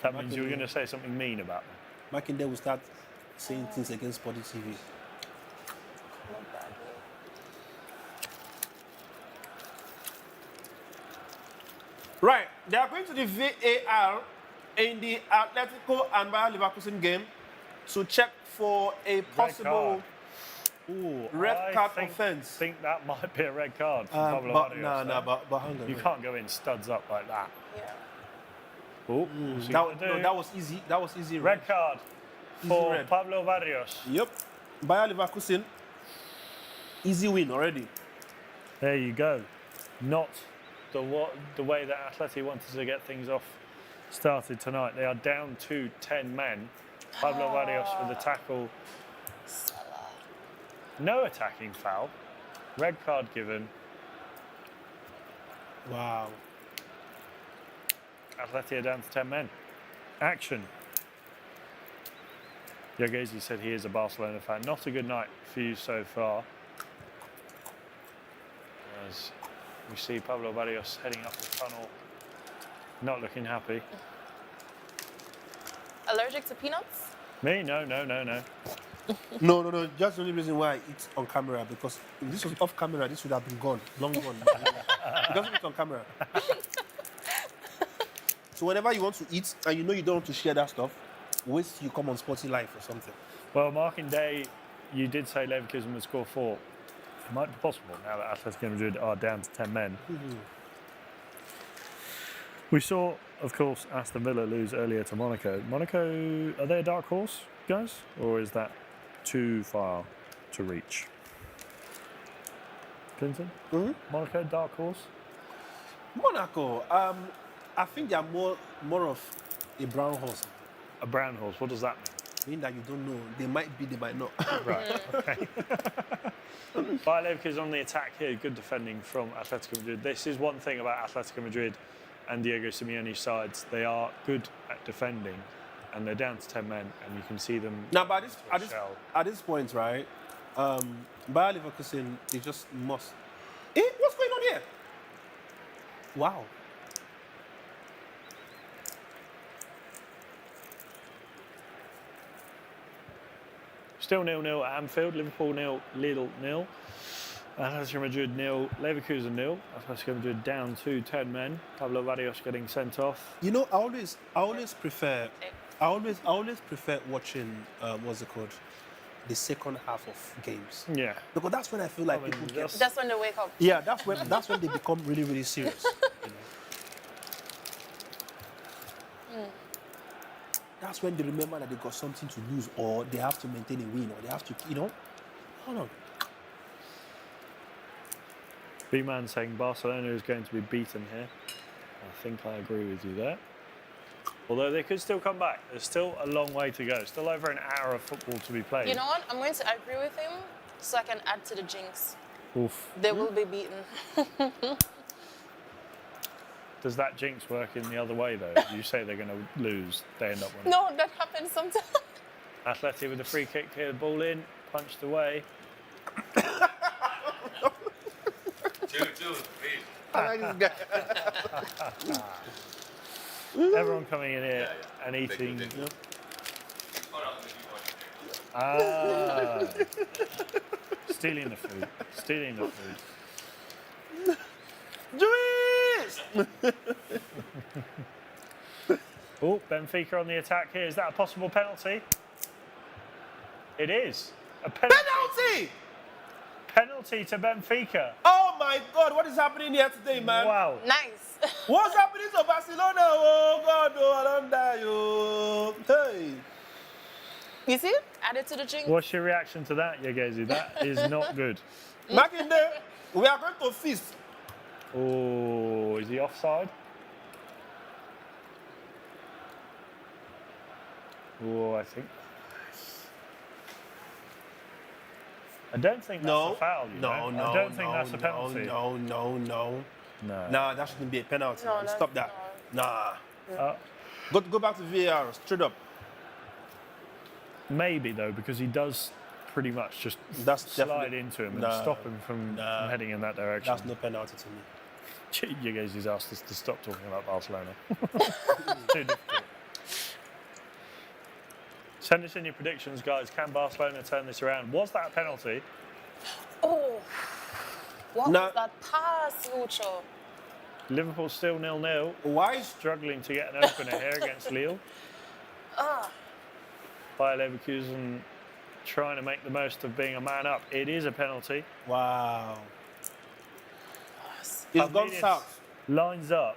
That means you're going to say something mean about them. Makinde will start saying things against Sporty TV. Right, they are going to the VAR in the Atletico and Bayer Leverkusen game to check for a possible red card offense. I think that might be a red card for Pablo But Barrios. but hang on. You can't go in studs up like that. Yeah. Oh, That was easy. That was easy. red card for red. Pablo Barrios. Yep. Bayer Leverkusen. Easy win already. There you go. Not the way that Atleti wanted to get things off started tonight. They are down to 10 men. Pablo Barrios with the tackle. No attacking foul. Red card given. Wow. Atleti are down to 10 men. Action. Yogezi said he is a Barcelona fan. Not a good night for you so far. As we see Pablo Barrios heading up the tunnel. Not looking happy. Allergic to peanuts? Me? No. No. Just the only reason why it's on camera, because if this was off camera, this would have been gone, long gone. It doesn't fit on camera. So whenever you want to eat and you know you don't want to share that stuff, wait till you come on Sporty Life or something. Well, Marking Day, you did say Leverkusen would score 4. It might be possible now that Atletico Madrid are down to 10 men. We saw, of course, Aston Villa lose earlier to Monaco. Monaco, are they a dark horse, guys? Or is that too far to reach? Clinton? Monaco, dark horse? Monaco, I think they are more of a brown horse. A brown horse, what does that Meaning that you don't know. They might be, they might not. mean? Right, okay. Bayer Leverkusen on the attack here, good defending from Atletico Madrid. This is one thing about Atletico Madrid and Diego Simeone's sides. They are good at defending, and they're down to 10 men, and you can see them. Now, but at this point, right, Bayer Leverkusen, they just must. What's going on here? Wow. Still 0-0 at Anfield. Liverpool 0, Lille 0. Atletico Madrid 0, Leverkusen 0. Atletico Madrid down to 10 men. Pablo Barrios getting sent off. You know, I always prefer watching what's it called, the second half of games. Yeah. Because that's when I feel like people get. That's when they wake up. Yeah, that's when they become really, really serious. That's when they remember that they got something to lose, or they have to maintain a win, or they have to, Hold on. B-Man saying Barcelona is going to be beaten here. I think I agree with you there. Although they could still come back. There's still a long way to go. Still over an hour of football to be played. You know what? I'm going to agree with him so I can add to the jinx. Oof. They will be beaten. Does that jinx work in the other way, though? You say they're going to lose, they end up winning. No, that happens sometimes. Atleti with a free kick here, ball in, punched away. Everyone coming in here and eating. Stealing the food. Stealing the food. Oh, Benfica on the attack here. Is that a possible penalty? It is. A Penalty! Penalty to Benfica. Oh my God, what is happening here today, man? Wow. Nice. What's happening to Barcelona? Oh God. God, oh, I don't die, yo. Hey. You see? Added to the drink. What's your reaction to that, Yegezi? That is not good. Makinde, we are going to feast. Oh, is he offside? Oh, I think. I don't think that's a foul. I don't think that's a penalty. No. No. Nah, that shouldn't be a penalty. No, Man. that's Stop that. not. Nah. Go back to VAR, straight up. Maybe though, because he does pretty much just That's slide definitely- into him and Nah. stop him from heading in that direction. That's no penalty to me. Yegezi's asked us to stop talking about Barcelona. Too difficult. Send us in your predictions, guys. Can Barcelona turn this around? Was that a penalty? Oh. What Nah. was that pass, Lucho? Liverpool still 0-0. Why? Struggling to get an opener here against Lille. Bayer Leverkusen trying to make the most of being a man up. It is a penalty. Wow. It's gone Pavlidis south. lines up.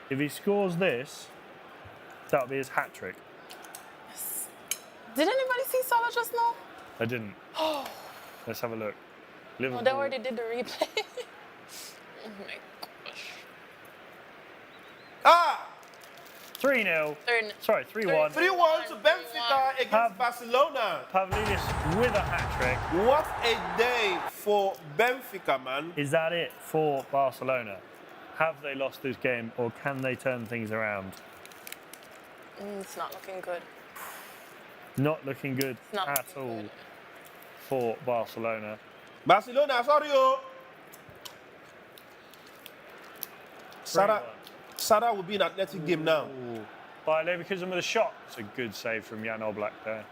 If he scores this, that'll be his hat trick. Did anybody see Salah just now? I didn't. Let's have a look. No, Liverpool. they already did the replay. Oh my gosh. Ah! 3-0. Sorry, 3-1. 3-1 to Benfica against Barcelona. Pavlidis with a hat trick. What a day for Benfica, man. Is that it for Barcelona? Have they lost this game or can they turn things around? It's not looking good. Not looking good Not at looking all good. for Barcelona. Barcelona, sorry, yo. 3-1. Sarah will be in Athletic game now. Ooh. Bayer Leverkusen with a shot. It's a good save from Jan Oblak there.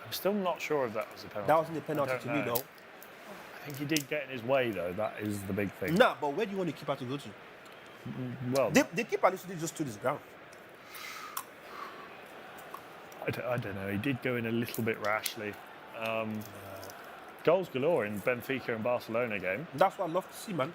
I'm still not sure if that was a penalty. That wasn't a penalty I don't to me, know. though. I think he did get in his way, though. That is the big thing. Nah, but where do you want the keeper to go to? Well, The keeper literally just stood his ground. I don't know. He did go in a little bit rashly. Goals galore in Benfica and Barcelona game. That's what I love to see, man.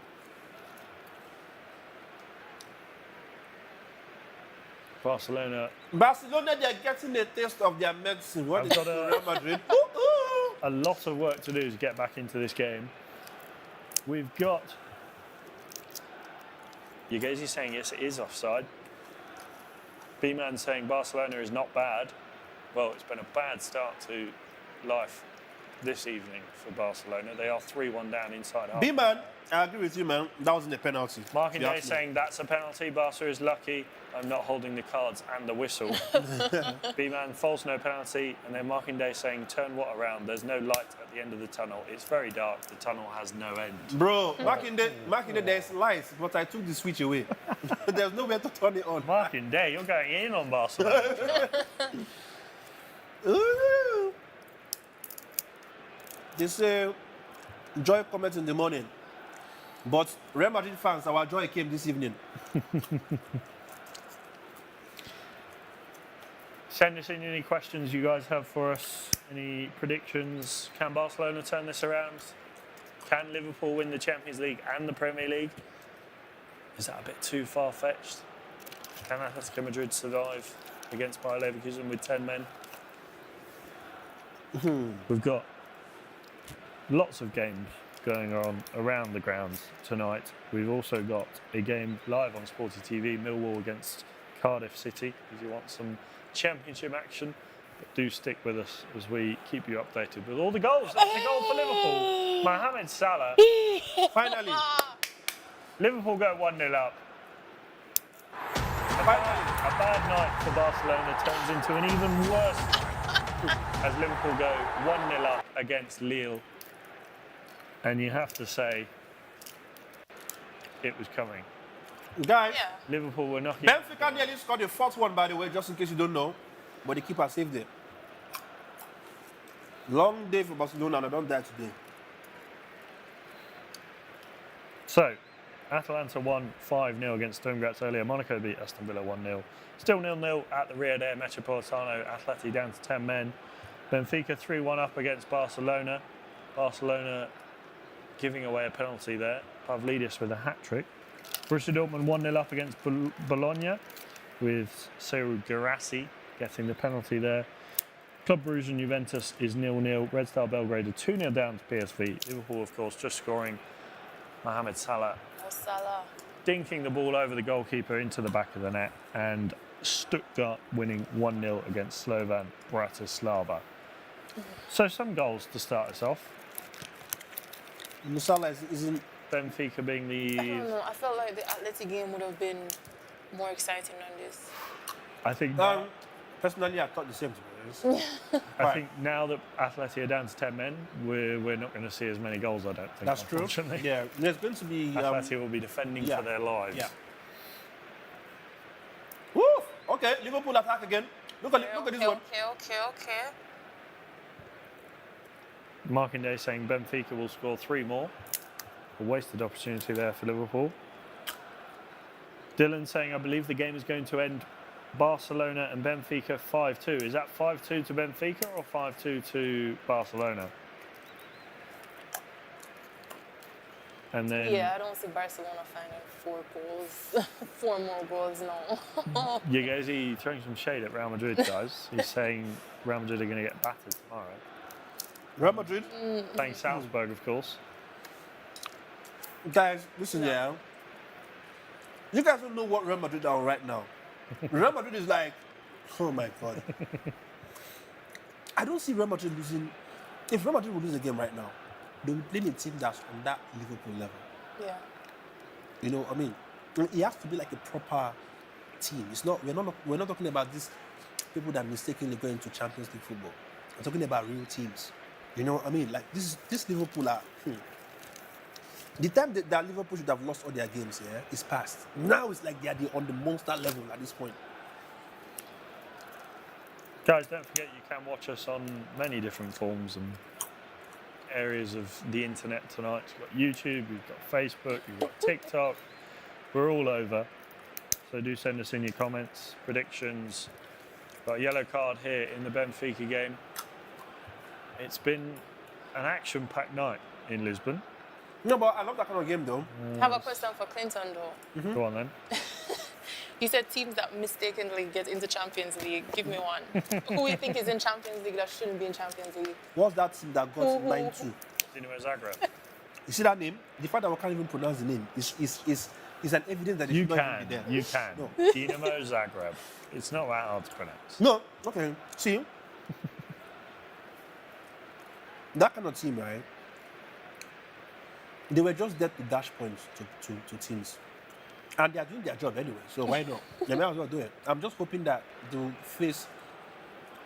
Barcelona, Barcelona, they're getting a taste of their medicine. What I've is got a- Real Madrid? Ooh. a lot of work to do to get back into this game. We've got Yegezi saying yes, it is offside. B-Man saying Barcelona is not bad. Well, it's been a bad start to life this evening for Barcelona. They are 3-1 down inside half. B-Man, I agree with you, man. That wasn't a penalty. Marking If you Day ask me. saying that's a penalty. Barca is lucky. I'm not holding the cards and the whistle. B-Man, false no penalty. And then Marking Day saying turn what around? There's no light at the end of the tunnel. It's very dark. The tunnel has no end. Bro, back in the there's lights, but I took the switch away. There's nowhere to turn it on. Marking Day, you're going in on Barcelona. Ooh. They say joy comes in the morning, but Real Madrid fans, our joy came this evening. Send us in any questions you guys have for us. Any predictions? Can Barcelona turn this around? Can Liverpool win the Champions League and the Premier League? Is that a bit too far-fetched? Can Atletico Madrid survive against Bayer Leverkusen with 10 men? We've got lots of games going on around the grounds tonight. We've also got a game live on Sporty TV, Millwall against Cardiff City, if you want some championship action. But do stick with us as we keep you updated with all the goals. That's the goal for Liverpool. Mohamed Salah. Finally, Liverpool go 1-0 up. A bad night for Barcelona turns into an even worse as Liverpool go 1-0 up against Lille. And you have to say, it was coming. guys. Yeah. Liverpool were knocking. Benfica nearly scored the fourth one, by the way, just in case you don't know. But the keeper saved it. Long day for Barcelona, and I don't die today. So, Atalanta won 5-0 against Sturm Graz earlier. Monaco beat Aston Villa 1-0. Still 0-0 at the Rio de Metropolitano. Atleti down to 10 men. Benfica 3-1 up against Barcelona. Barcelona giving away a penalty there. Pavlidis with a hat-trick. Borussia Dortmund 1-0 up against Bologna, with Seru Girassi getting the penalty there. Club Brugge and Juventus is 0-0. Red Star Belgrade are 2-0 down to PSV. Liverpool, of course, just scoring. Mohamed Salah Salah. dinking the ball over the goalkeeper into the back of the net, and Stuttgart winning 1-0 against Slovan Bratislava. So some goals to start us off. Musala isn't. Benfica being I don't the... know. I felt like the Atleti game would have been more exciting than this. I think now, Personally, I thought the same, to be honest. I think now that Atleti are down to 10 men, we're not going to see as many goals, I don't think. That's true. Unfortunately. Yeah, there's going to be. Atleti will be defending for their lives. Yeah. Woo! Okay, Liverpool attack again. Look at this one. Okay. Marking Day saying Benfica will score 3 more. A wasted opportunity there for Liverpool. Dylan saying, I believe the game is going to end Barcelona and Benfica 5-2. Is that 5-2 to Benfica or 5-2 to Barcelona? And then... Yeah, I don't see Barcelona finding 4 goals. 4 more goals, no. Yegezi throwing some shade at Real Madrid, guys. He's saying Real Madrid are going to get battered tomorrow. Real Madrid. Playing Salzburg, of course. Guys, listen, yeah. You guys don't know what Real Madrid are right now. Real Madrid is like, oh my God. I don't see Real Madrid losing. If Real Madrid would lose a game right now, they would play a team that's on that Liverpool level. Yeah. You know, I mean, it has to be like a proper team. It's not. We're not talking about these people that mistakenly go into Champions League football. We're talking about real teams. You know what I mean? Like this Liverpool are. The time that Liverpool should have lost all their games, is past. Now it's like they're on the monster level at this point. Guys, don't forget you can watch us on many different forms and areas of the internet tonight. You've got YouTube, you've got Facebook, you've got TikTok. We're all over. So do send us in your comments, predictions. Got a yellow card here in the Benfica game. It's been an action-packed night in Lisbon. No, but I love that kind of game, though. I have a question for Clinton, though. Go on then. You said teams that mistakenly get into Champions League. Give me one. Who you think is in Champions League that shouldn't be in Champions League? What's that team that got 9-2? Dinamo Zagreb. You see that name? The fact that we can't even pronounce the name is an evidence that it You should not can. even be there. You can. No. Dinamo Zagreb. It's not that hard to pronounce. No, okay. See, that kind of team, right? They were just there to dash points to teams. And they are doing their job anyway, so why not? They may as well do it. I'm just hoping that they'll face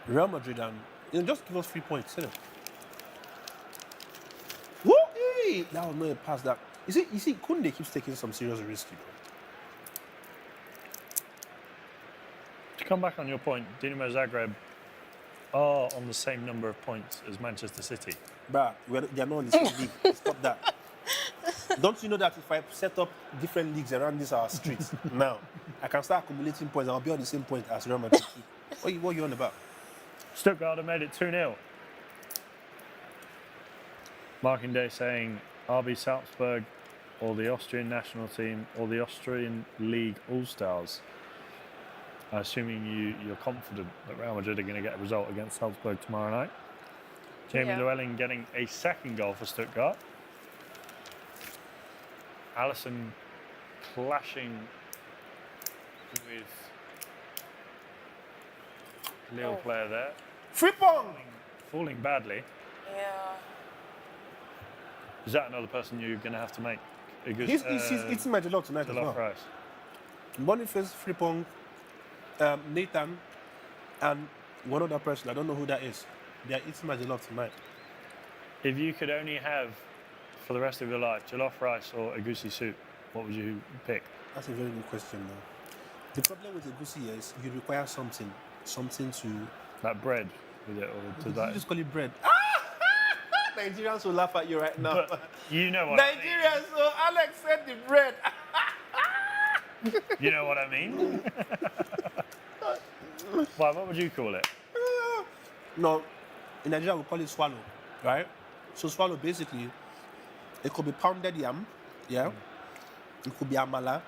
Real Madrid and just give us 3 points. You know? Woo! Hey! That was not a pass that. You see, Koundé keeps taking some serious risk, you know. To come back on your point, Dinamo Zagreb are on the same number of points as Manchester City. Bruh, they're not in the same league. Stop that. Don't you know that if I set up different leagues around this our streets now, I can start accumulating points and I'll be on the same point as Real Madrid. What are you on about? Stuttgart have made it 2-0. Marking Day saying RB Salzburg or the Austrian national team or the Austrian League All-Stars. Assuming you're confident that Real Madrid are going to get a result against Salzburg tomorrow night. Jamie Llewellyn getting a second goal for Stuttgart. Alisson clashing with Lille player there. Frimpong! Falling badly. Yeah. Is that another person you're going to have to make a good He's eating my gelato tonight as well. rice? Boniface, Frimpong, Nathan, and one other person. I don't know who that is. They are eating my gelato tonight. If you could only have, for the rest of your life, jollof rice or a goosey soup, what would you pick? That's a very good question, though. The problem with a goosey is you require something to. That bread with it, or to You that? just call it bread. Nigerians will laugh at you right now. But you know what I Nigerians, so Alex said the bread. mean. You know what I mean? Why? What would you call it? No, in Nigeria we call it swallow, right? So swallow basically, it could be pounded yam, yeah. It could be amala,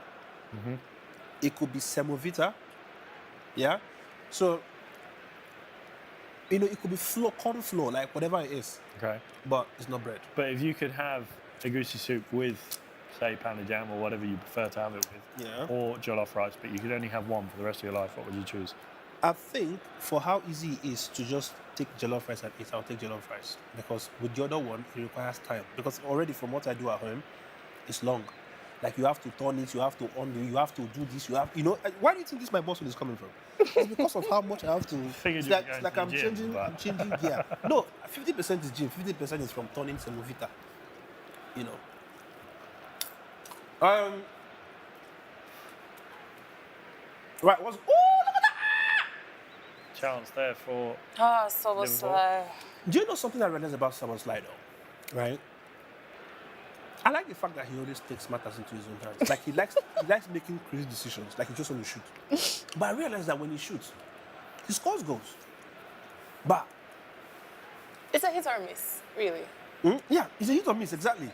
It could be semovita. Yeah. So, it could be corn flour, like whatever it is. Okay. But it's not bread. But if you could have egusi soup with, say, panda jam or whatever you prefer to have it with, Yeah. or jollof rice, but you could only have one for the rest of your life, what would you choose? I think for how easy it is to just take jollof rice and eat, I'll take jollof rice. Because with the other one, it requires time. Because already from what I do at home, it's long. Like you have to turn it, you have to undo, you have to do this, why do you think this my boss is coming from? It's because of how much I have to. Figured It's you were like, going it's like to I'm the gym, changing, but- I'm changing gear. No, 50% is gym, 50% is from turning semovita. Right, look at that! Chance there for So Liverpool. slow. Do you know something I realized about Szoboszlai though? Right? I like the fact that he always takes matters into his own hands. Like he likes making crazy decisions. Like he just wants to shoot. But I realized that when he shoots, he scores goals. But It's a hit or miss, really. yeah, it's a hit or miss, exactly.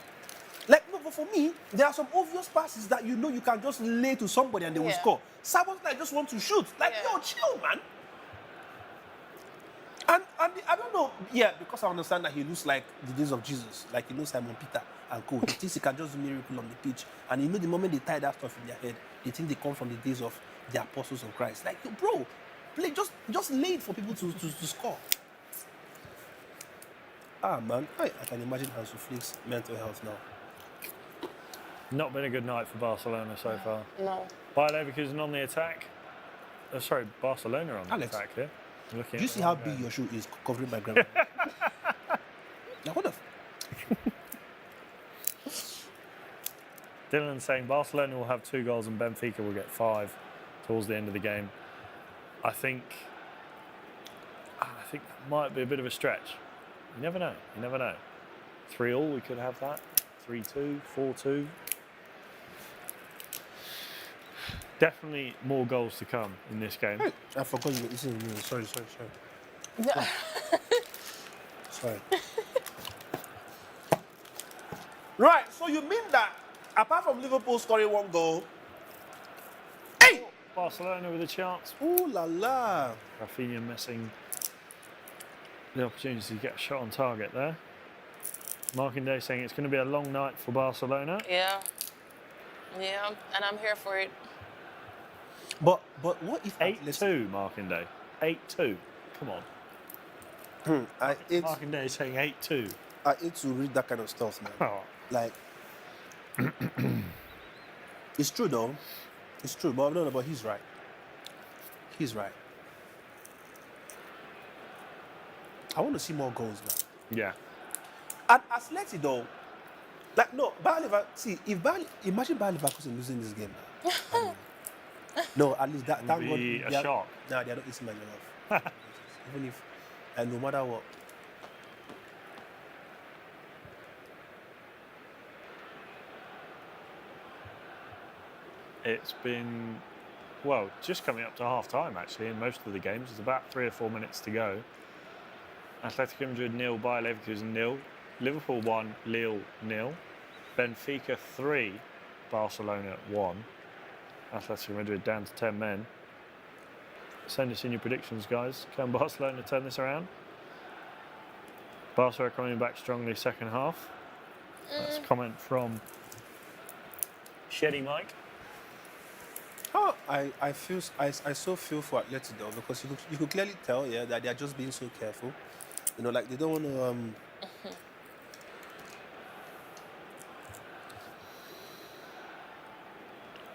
Like no, but for me, there are some obvious passes that you can just lay to somebody and they will Yeah. score. Szoboszlai just want to shoot. Like Yeah. yo, chill, man. And I don't know, yeah, because I understand that he looks like the days of Jesus, like he knows Simon Peter and co. He thinks he can just do miracle on the pitch, and the moment they tie that stuff in their head, they think they come from the days of the apostles of Christ. Like, bro, play just lay it for people to score. Ah man, I can imagine Hansi Flick's mental health now. Not been a good night for Barcelona so far. No. Bayer Leverkusen on the attack. Barcelona on the Alex, attack here. Looking Do you at see the how wrong big game. your shoe is covering my grandma? Now what the Dylan saying Barcelona will have 2 goals and Benfica will get 5 towards the end of the game. I think that might be a bit of a stretch. You never know. 3-3, we could have that. 3-2, 4-2. Definitely more goals to come in this game. I forgot you were listening to me. Sorry. Sorry. Right, so you mean that apart from Liverpool scoring 1 goal, hey! Barcelona with a chance. Ooh la la. Rafinha missing the opportunity to get a shot on target there. Markinde saying it's going to be a long night for Barcelona. Yeah. Yeah, and I'm here for it. But what if 8-2, Markinde. 8-2. Come on. I hate Markinde is saying 8-2. to read that kind of stuff, man. Oh. Like, it's true though. It's true, but no, but he's right. He's right. I want to see more goals, man. Yeah. And Atleti though, like no, imagine Bayer Leverkusen losing this game. Man. No, at least that thank God. Be a they are- shock. Nah, they are not eating my jollof. Even if, and no matter what. It's been, well, just coming up to half time actually in most of the games. There's about 3 or 4 minutes to go. Atletico Madrid 0, Bayer Leverkusen 0. Liverpool 1, Lille 0. Benfica 3, Barcelona 1. Atletico Madrid down to 10 men. Send us in your predictions, guys. Can Barcelona turn this around? Barca are coming back strongly second half. That's a comment from Sheddy Mike. Oh, I so feel for Atleti though, because you could clearly tell, yeah, that they are just being so careful. You know, like they don't want to.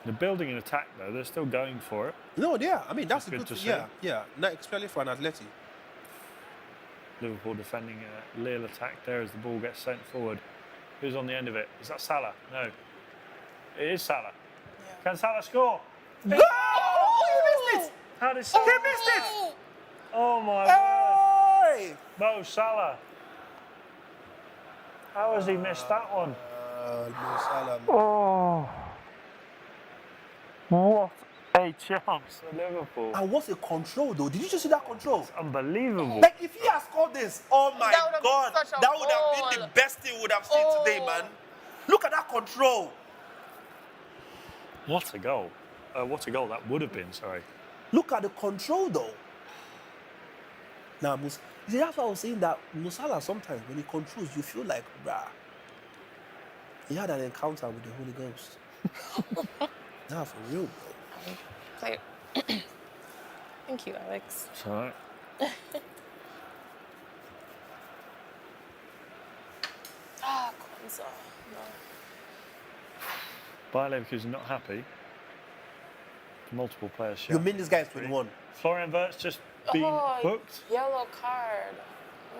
They're building an attack though. They're still going for it. No, yeah. I mean, that's a Good good to thing. see. Yeah. No, especially for an Atleti. Liverpool defending a Lille attack there as the ball gets sent forward. Who's on the end of it? Is that Salah? No. It is Salah. Yeah. Can Salah score? Go! Oh, he missed it! How did Salah? He missed it! Oh my word. Hey! Mo Salah. How has he missed that one? Mo Salah, man. Oh. What a chance for Liverpool. And what's a control though? Did you just see that control? Unbelievable. Like if he had scored this, oh my That would have been God, such a that would have been goal. the best thing we would have seen today, man. Look at that control. What a goal. What a goal that would have been, sorry. Look at the control, though. Now, see, that's why I was saying that Musala sometimes, when he controls, you feel like, bruh, he had an encounter with the Holy Ghost. Nah, for real, bro. Player. Thank you, Alex. It's all right. Kwanzaa. No. Bayer Leverkusen not happy. Multiple players You shouting. mean this guy is 21? Florian Wirtz just being booked. Yellow card.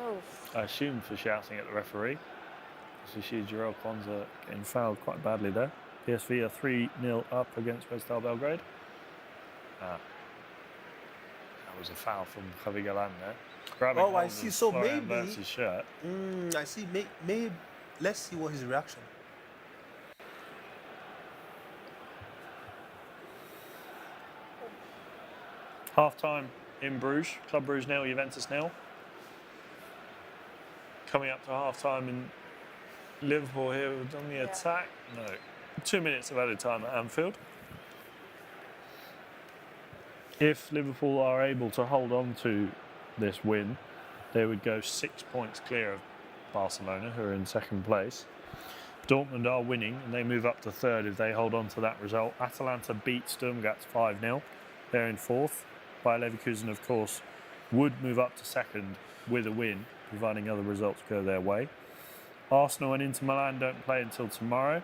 Oof. I assume for shouting at the referee. So you see Jarell Kwanzaa getting fouled quite badly there. PSV are 3-0 up against Red Star Belgrade. That was a foul from Javi Galan there. Grabbing Oh, I hold see. of So Florian maybe- Wirtz's shirt. I see. Maybe let's see what his reaction. Half-time in Bruges. Club Bruges 0, Juventus 0. Coming up to half-time in Liverpool here on the attack. No. 2 minutes of added time at Anfield. If Liverpool are able to hold on to this win, they would go 6 points clear of Barcelona, who are in second place. Dortmund are winning, and they move up to third if they hold on to that result. Atalanta beat Sturm Graz 5-0. They're in fourth. Bayer Leverkusen, of course, would move up to second with a win, providing other results go their way. Arsenal and Inter Milan don't play until tomorrow.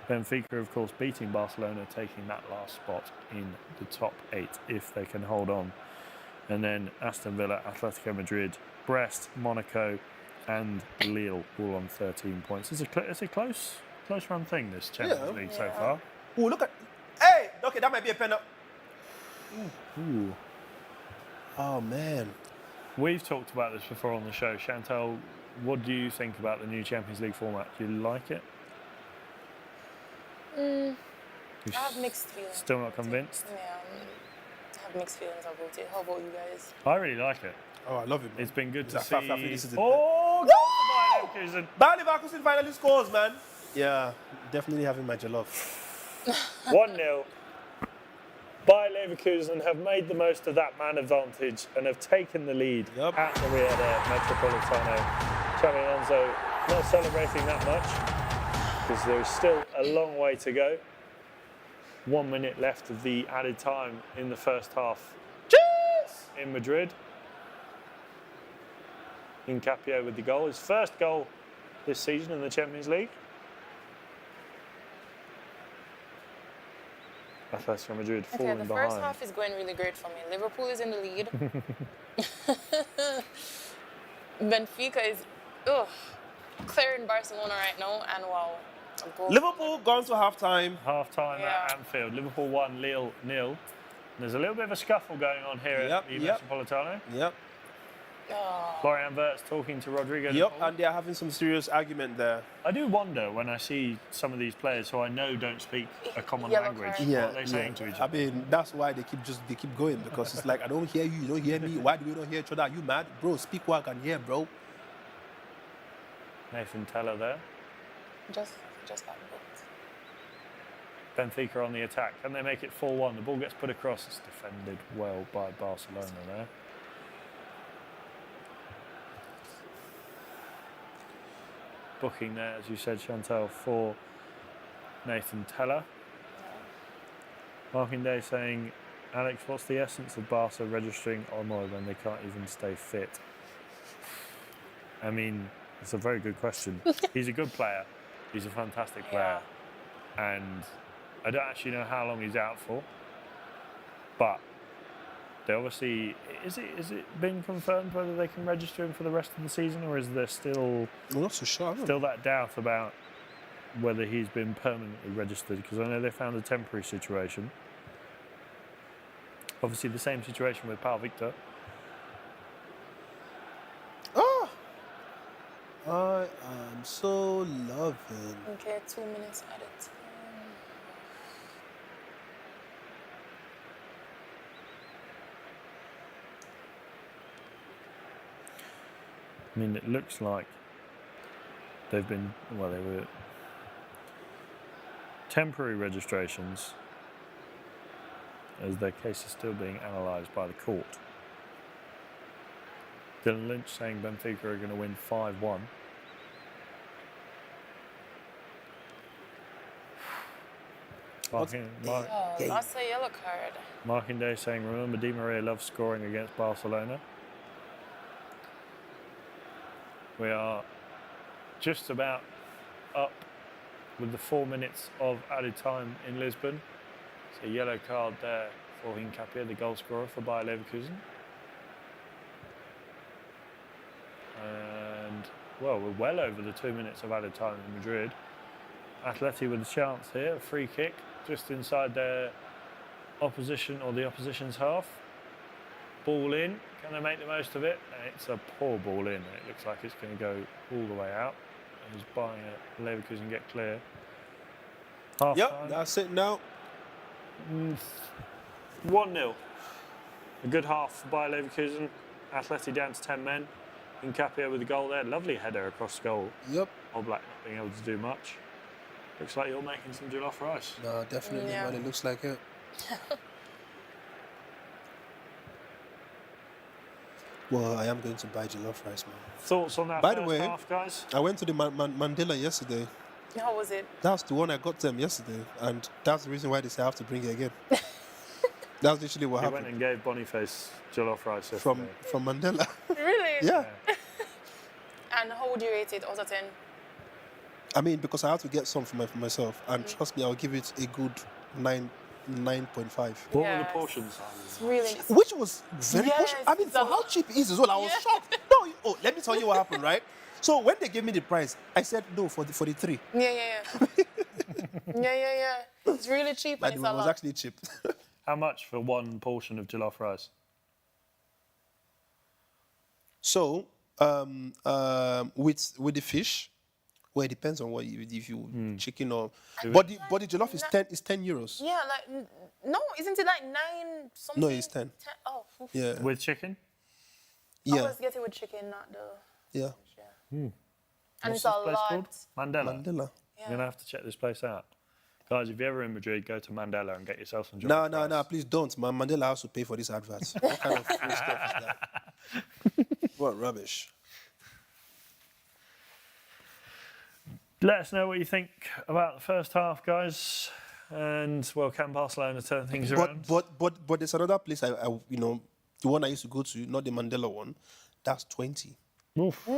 Benfica, of course, beating Barcelona, taking that last spot in the top 8 if they can hold on. And then Aston Villa, Atletico Madrid, Brest, Monaco, and Lille all on 13 points. It's a close run thing, this Champions League so far. Oh, look at. Hey, okay, that might be a penalty. Ooh. Oh man. We've talked about this before on the show. Chantal, what do you think about the new Champions League format? Do you like it? I have mixed feelings. Still not convinced? Yeah, I have mixed feelings about it. How about you guys? I really like it. Oh, I love it, man. It's been good to I see. think this is the Oh, goal for Bayer Leverkusen. Bayer Leverkusen finally scores, man. Yeah, definitely having my jollof. 1-0. Bayer Leverkusen have made the most of that man advantage and have taken the lead at the Rio de Metropolitano. Xabi Alonso not celebrating that much because there is still a long way to go. 1 minute left of the added time in the first half. Cheers! In Madrid. Incapio with the goal. His first goal this season in the Champions League. Atletico Madrid falling the behind. first half is going really great for me. Liverpool is in the lead. Benfica is clearing Barcelona right now, and wow. a goal. Liverpool gone to half-time. Half-time at Anfield. Liverpool 1, Lille 0. There's a little bit of a scuffle going on here at the Metropolitano. Yep. Florian Wirtz talking to Rodrigo. Yep, and they're having some serious argument there. I do wonder when I see some of these players who I know don't speak a common Yellow language, card. what are they saying to each I other? mean, that's why they keep going, because it's like, I don't hear you, you don't hear me. Why do we not hear each other? Are you mad? Bro, speak what I can hear, bro. Nathan Teller there. Just got booked. Benfica on the attack. Can they make it 4-1? The ball gets put across. It's defended well by Barcelona there. Booking there, as you said, Chantal, for Nathan Teller. Marking Day saying, Alex, what's the essence of Barca registering Olmo when they can't even stay fit? I mean, it's a very good question. He's a good player. He's a fantastic player. And I don't actually know how long he's out for. But they obviously, is it been confirmed whether they can register him for the rest of the season, or is there still I'm not so sure. still that doubt about whether he's been permanently registered? Because I know they found a temporary situation. Obviously the same situation with Paul Victor. Oh! I am so loving. Okay, 2 minutes at it. I mean, it looks like they've been, well, they were temporary registrations, as their case is still being analysed by the court. Dylan Lynch saying Benfica are going to win 5-1. That's a yellow card. Markinde saying, remember Di Maria loves scoring against Barcelona. We are just about up with the 4 minutes of added time in Lisbon. It's a yellow card there for Hincapié, the goal scorer for Bayer Leverkusen. And, well, we're well over the 2 minutes of added time in Madrid. Atleti with a chance here, a free kick just inside their opposition or the opposition's half. Ball in, can they make the most of it? It's a poor ball in. It looks like it's going to go all the way out. As Bayer Leverkusen get clear. Half time. That's it now. 1-0. A good half for Bayer Leverkusen. Atleti down to 10 men. Hincapié with the goal there. Lovely header across the goal. Yep. Oblak not being able to do much. Looks like you're making some jollof rice. No, definitely, man. It looks like it. Well, I am going to buy jollof rice, man. Thoughts on that By the first way, half, guys? I went to the Mandela yesterday. How was it? That's the one I got them yesterday, and that's the reason why they say I have to bring it again. That's literally what He happened. went and gave Boniface jollof rice yesterday. From Mandela. Really? Yeah. And how would you rate it out of 10? I mean, because I have to get some for myself, and trust me, I'll give it a good 9.5. What were the Yes. portion sizes? It's really nice. Which was very Yes, I mean, it's for a how lot. cheap it is as well, I was shocked. No, let me tell you what happened, right? So when they gave me the price, I said no for the 3. Yeah. It's really cheap But and it it's a was lot. actually cheap. How much for one portion of jollof rice? So with the fish, well, it depends on what you if you chicken or. But the jollof is 10 euros. Yeah, like, no, isn't it like 9 something? No, it's 10. Oh, oof. Yeah. With chicken? I Yeah. was getting with chicken, not the Yeah. fish, yeah. And What's it's a this place lot. called? Mandela. Mandela. You're going to have to check this place out. Guys, if you're ever in Madrid, go to Mandela and get yourself some No, jollof rice. no, please don't, man. Mandela has to pay for this advert. What kind of free stuff is that? What rubbish. Let us know what you think about the first half, guys. And, well, can Barcelona turn things around? But there's another place I the one I used to go to, not the Mandela one. That's 20. Oof.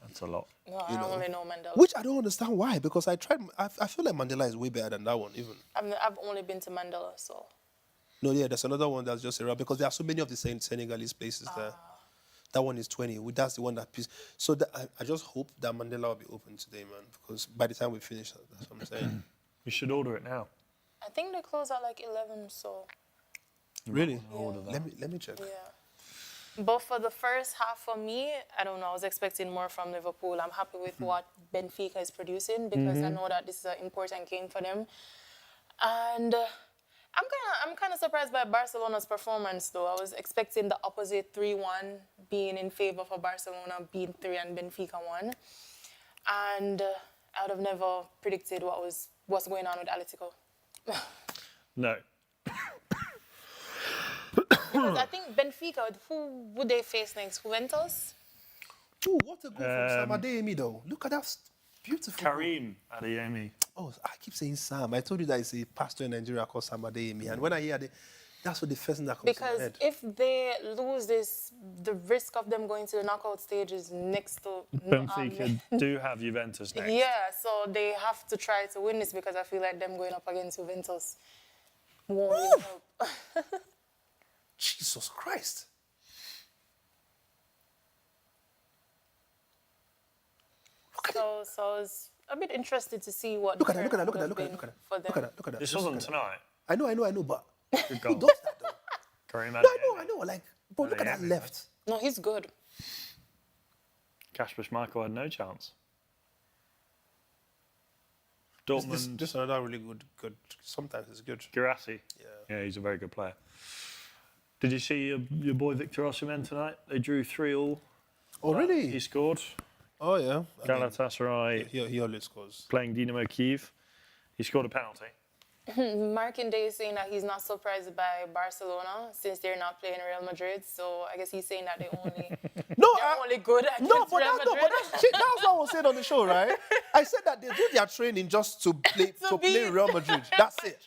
That's a lot. No, I don't really know Mandela. Which I don't understand why, because I tried. I feel like Mandela is way better than that one, even. I've only been to Mandela, so. No, yeah, there's another one that's just around because there are so many of the Senegalese places there. That one is 20. That's the one that. So I just hope that Mandela will be open today, man. Because by the time we finish, that's what I'm saying. You should order it now. I think they close at like 11, so. Really? Order that. Let me check. Yeah. But for the first half for me, I don't know, I was expecting more from Liverpool. I'm happy with what Benfica is producing because I know that this is an important game for them. And I'm kind of surprised by Barcelona's performance, though. I was expecting the opposite 3-1 being in favor for Barcelona, being 3 and Benfica 1. And I would have never predicted what's going on with Atletico. No. Because I think Benfica, who would they face next? Juventus? Ooh, what a goal from Sam Adeyemi, though. Look at that beautiful goal. Karim Adeyemi. Oh, I keep saying Sam. I told you that it's a pastor in Nigeria called Sam Adeyemi. And when I hear that's what the first thing that comes to my Because head. if they lose this, the risk of them going to the knockout stage is next to... Benfica do have Juventus next. Yeah, so they have to try to win this because I feel like them going up against Juventus won't really help. Jesus Christ. So I was a bit interested to see what Look at that, the look at that, turnaround look at that, would look at have that. been Look at that, look at that. This Look wasn't at that. tonight. I know, but Good who goal. does that, though? Karim No, Adeyemi. I know, like, bro, look at that Adeyemi, left. No, he's good. Kasper Schmeichel had no chance. Dortmund, This another really good. Sometimes it's good. Girassi. Yeah. Yeah, he's a very good player. Did you see your boy Victor Osimhen tonight? They drew 3-3. Oh, really? He scored. Oh, yeah. I mean, Galatasaray he always scores. playing Dynamo Kyiv. He scored a penalty. Markin Day is saying that he's not surprised by Barcelona since they're not playing Real Madrid. So I guess he's saying that they're only good against Real Madrid. That's what I was saying on the show, right? I said that they do their training just to play Real Madrid. That's it.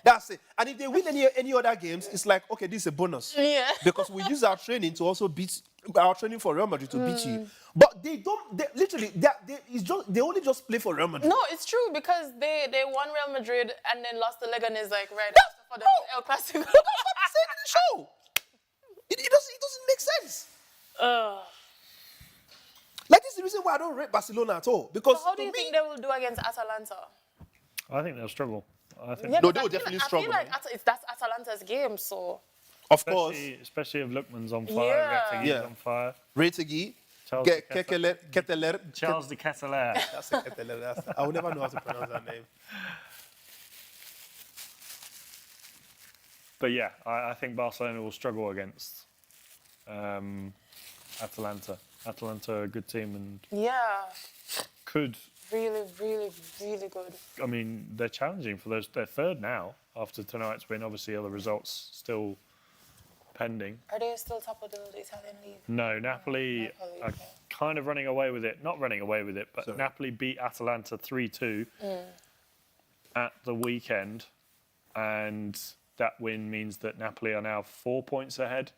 That's it. And if they win any other games, it's like, okay, this is a bonus. Yeah. Because we use our training to also beat our training for Real Madrid to beat you. But they don't. They only just play for Real Madrid. No, it's true because they won Real Madrid and then lost the Leganes like right after for the El Clasico. That's what I said in the show. It doesn't make sense. Like, this is the reason why I don't rate Barcelona at all. Because So how do you think they will do against Atalanta? I think they'll struggle. I think, Yeah, No, because they will definitely struggle, I feel like that's Atalanta's game, so. Of course, especially if Lookman's on fire, Yeah. Rettegui's on fire. Retegi, Charles de Keteler. Charles de Ketelaere. That's a Keteler. I will never know how to pronounce that name. But yeah, I think Barcelona will struggle against Atalanta. Atalanta are a good team and Yeah, could. really, really, really good. I mean, they're challenging for those. They're third now after tonight's win. Obviously, other results still pending. Are they still top of the Italian league? No, Napoli Napoli, are okay. kind of running away with it. Not running away with it, but Sorry. Napoli beat Atalanta 3-2 at the weekend, and that win means that Napoli are now 4 points ahead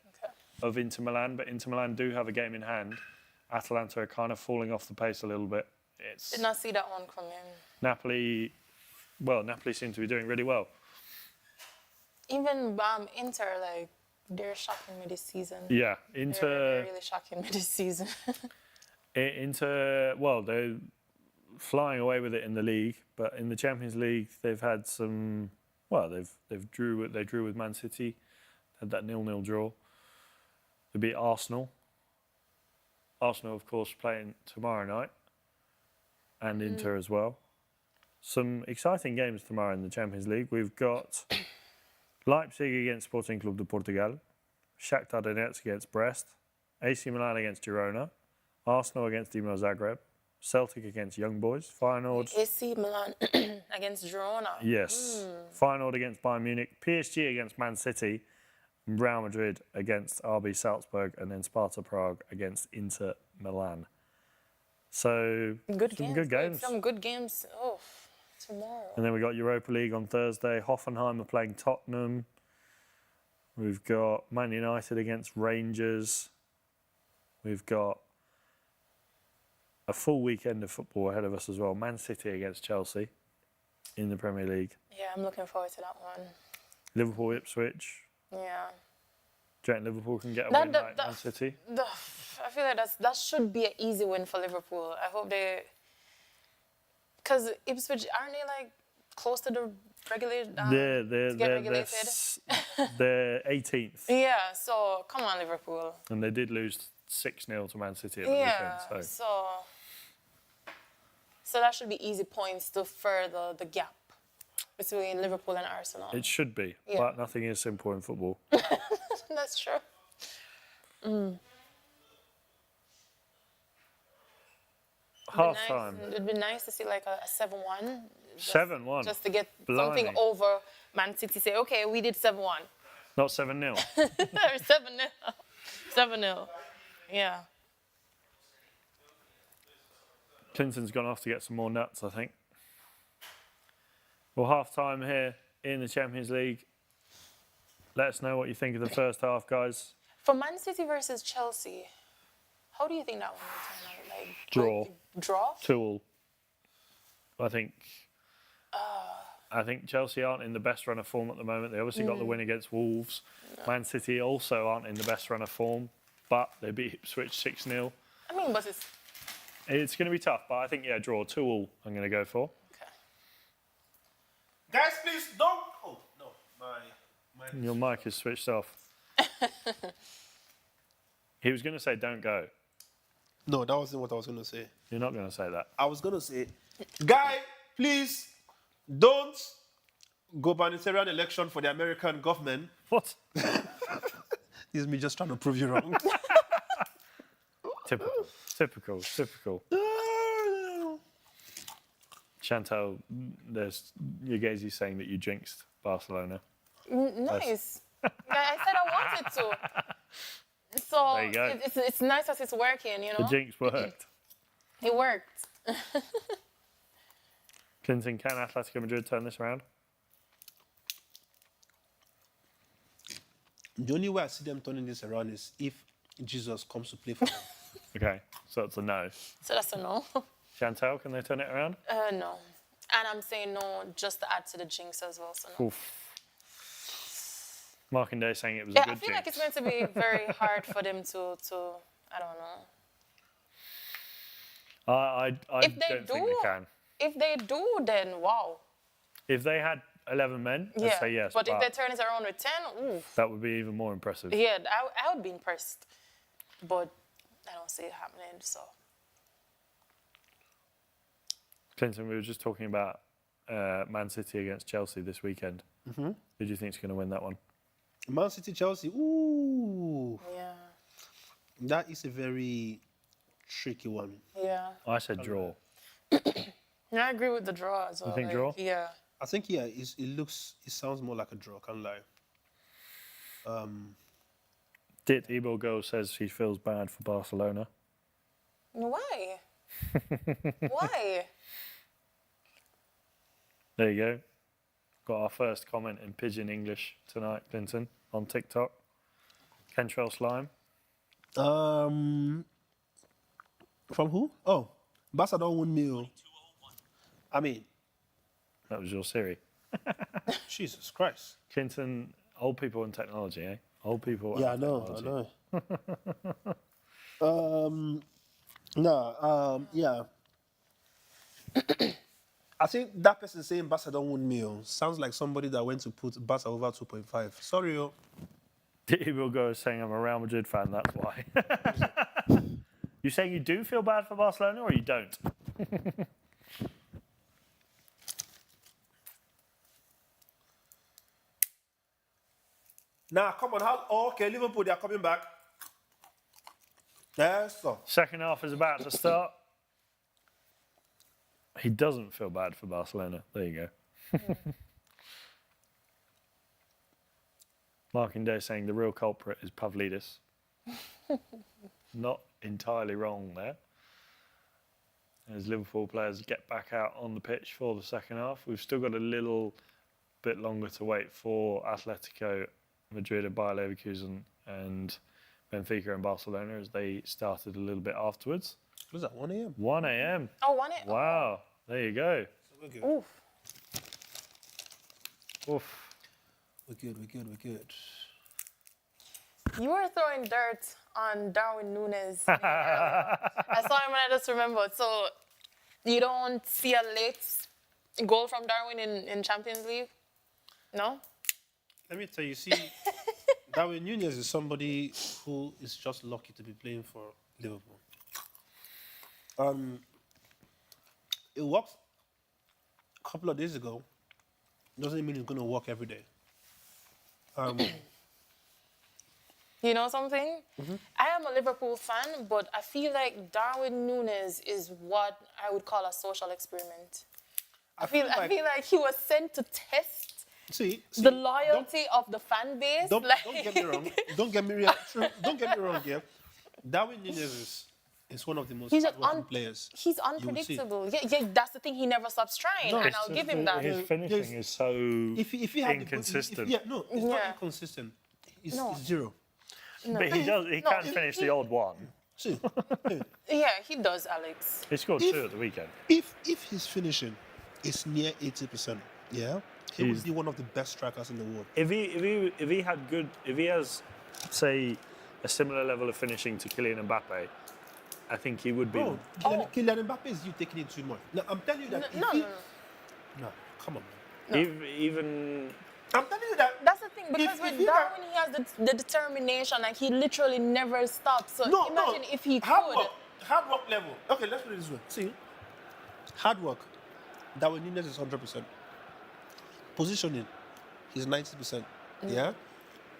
of Inter Milan. But Inter Milan do have a game in hand. Atalanta are kind of falling off the pace a little bit. Did not see that one coming. Napoli seem to be doing really well. Even Inter, like, they're shocking me this season. Yeah, They're Inter. really shocking me this season. Inter. Well, they're flying away with it in the league, but in the Champions League, they've had some. Well, they drew with Man City, had that 0-0 draw. They beat Arsenal. Arsenal, of course, playing tomorrow night, and Inter as well. Some exciting games tomorrow in the Champions League. We've got Leipzig against Sporting Club de Portugal, Shakhtar Donetsk against Brest, AC Milan against Girona, Arsenal against Dinamo Zagreb, Celtic against Young Boys, Feyenoord. AC Milan against Girona. Yes, Feyenoord against Bayern Munich, PSG against Man City, and Real Madrid against RB Salzburg, and then Sparta Prague against Inter Milan. So Good some games. good games. Some good games. Oh, tomorrow. And then we got Europa League on Thursday. Hoffenheim are playing Tottenham. We've got Man United against Rangers. We've got a full weekend of football ahead of us as well. Man City against Chelsea in the Premier League. Yeah, I'm looking forward to that one. Liverpool Ipswich. Yeah. Do you think Liverpool can get a win like Man City? I feel like that should be an easy win for Liverpool. I hope they... Because Ipswich, aren't they like close to the regulated... They're 18th. Yeah, so come on, Liverpool. And they did lose 6-0 to Man City at the weekend. So that should be easy points to further the gap between Liverpool and Arsenal. It should be, Yeah. but nothing is simple in football. That's true. Half time. It'd be nice to see like a 7-1. 7-1. Just to get Blimey. something over Man City. Say, okay, we did 7-1. Not 7-0. Or 7-0. 7-0. Yeah. Clinton's gone off to get some more nuts, I think. Well, half time here in the Champions League. Let us know what you think of the first half, guys. For Man City versus Chelsea, how do you think that one will turn out? Like Draw. Draw? 2-2. I think Chelsea aren't in the best run of form at the moment. They obviously got the win against Wolves. No. Man City also aren't in the best run of form, but they beat Ipswich 6-0. I mean, but it's going to be tough, but I think, draw 2-2 I'm going to go for. Okay. Guys, please don't. Oh no, my. Your mic is switched off. He was going to say don't go. No, that wasn't what I was going to say. You're not going to say that. I was going to say, guy, please don't go Banitarian election for the American government. What? This is me just trying to prove you wrong. Typical. Chantal, there's Yegezi saying that you jinxed Barcelona. Nice. I said I wanted to. So There you go. it's nice as it's working, you The know? jinx worked. It worked. Clinton, can Atletico Madrid turn this around? The only way I see them turning this around is if Jesus comes to play for them. Okay, so that's a no. So that's a no. Chantal, can they turn it around? No. And I'm saying no just to add to the jinx as well, so no. Oof. Markinde saying it was Yeah, a good I feel jinx. like it's going to be very hard for them to I don't know. I If they don't think they can. If they do, then wow. If they had 11 men, I'd Yeah. say yes. But if they turn it around with 10, ooh. that would be even more impressive. Yeah, I would be impressed. But I don't see it happening, so. Clinton, we were just talking about Man City against Chelsea this weekend. Mm-hmm. Who do you think is going to win that one? Man City, Chelsea. Ooh. Yeah. That is a very tricky one. Yeah. I said draw. Yeah, I agree with the draw as well. think draw? Yeah. I think, yeah, it sounds more like a draw, can't lie. Dit Ebo Girl says he feels bad for Barcelona. Why? Why? There you go. Got our first comment in Pidgin English tonight, Clinton, on TikTok. Kentrell Slime. From who? Oh, Barca don't win me. I mean, That was your Siri. Jesus Christ. Clinton, old people and technology, eh? Old people Yeah, I and know, technology. I know. Yeah. I think that person saying Barca don't win me sounds like somebody that went to put Barca over 2.5. Sorry, yo. Dit Ebo Girl is saying I'm a Real Madrid fan, that's why. You saying you do feel bad for Barcelona or you don't? Nah, come on. Okay, Liverpool, they are coming back. Yes, sir. Second half is about to start. He doesn't feel bad for Barcelona. There you go. Markinde saying the real culprit is Pavlidis. Not entirely wrong there. As Liverpool players get back out on the pitch for the second half, we've still got a little bit longer to wait for Atletico Madrid and Bayer Leverkusen and Benfica and Barcelona as they started a little bit afterwards. What is that, 1 a.m.? 1 a.m. Oh, won it? Wow, there you go. We're good. Oof. Oof. We're good. You were throwing dirt on Darwin Núñez. I saw him and I just remembered. So you don't see a late goal from Darwin in Champions League? No? Let me tell you, see, Darwin Núñez is somebody who is just lucky to be playing for Liverpool. It worked a couple of days ago. Doesn't mean it's going to work every day. You know something? I am a Liverpool fan, but I feel like Darwin Núñez is what I would call a social experiment. I feel like he was sent to test the loyalty of the fan base. Don't get me wrong. Don't get me wrong here. Darwin Núñez is one of the most hardworking players. He's unpredictable. Yeah, that's the thing. He never stops trying, and I'll give him that. His finishing is so inconsistent. It's not inconsistent. It's zero. No. But he can finish the odd one. See, Yeah, he does, Alex. He scored 2 at the weekend. if his finishing is near 80%, yeah, he would be one of the best strikers in the world. If he has, say, a similar level of finishing to Kylian Mbappe, I think he would be. Bro, Kylian Mbappe is you taking it too much. No, I'm telling you that. No. No, come on, man. Even I'm telling you that. That's the thing, because with Darwin, he has the determination, like he literally never stops. So imagine if he hard could. Hard work level. Okay, let's put it this way. See, hard work. Darwin Núñez is 100%. Positioning, he's 90%. Yeah.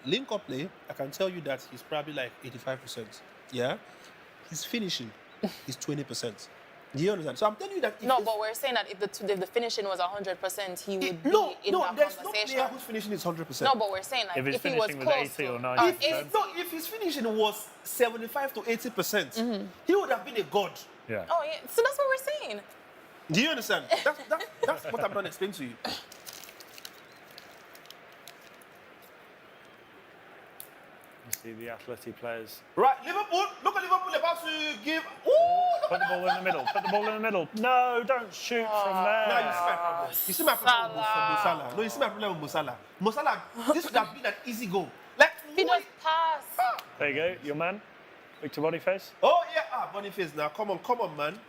Link up play, I can tell you that he's probably like 85%. Yeah. His finishing is 20%. Do you understand? So I'm telling you that. No, but we're saying that if the finishing was 100%, he would be in that there's conversation. no player whose finishing is 100%. No, but we're saying like If if he was finishing close with 80 to or 90%. If his finishing was 75 to 80%, he would have been a god. Yeah. Oh yeah, so that's what we're saying. Do you understand? That's what I'm trying to explain to you. You see the Atleti players. Right, Liverpool. Look at Liverpool about to give. Ooh, Put the ball in the middle. Put the ball in the middle. No, don't shoot from Now there. you see my problem with Mo Salah. No, you see my problem with Mo Salah. Mo Salah, this would have been an easy goal. Like, He just passed. There you go, your man, Victor Boniface. oh yeah, Boniface now. Come on, man.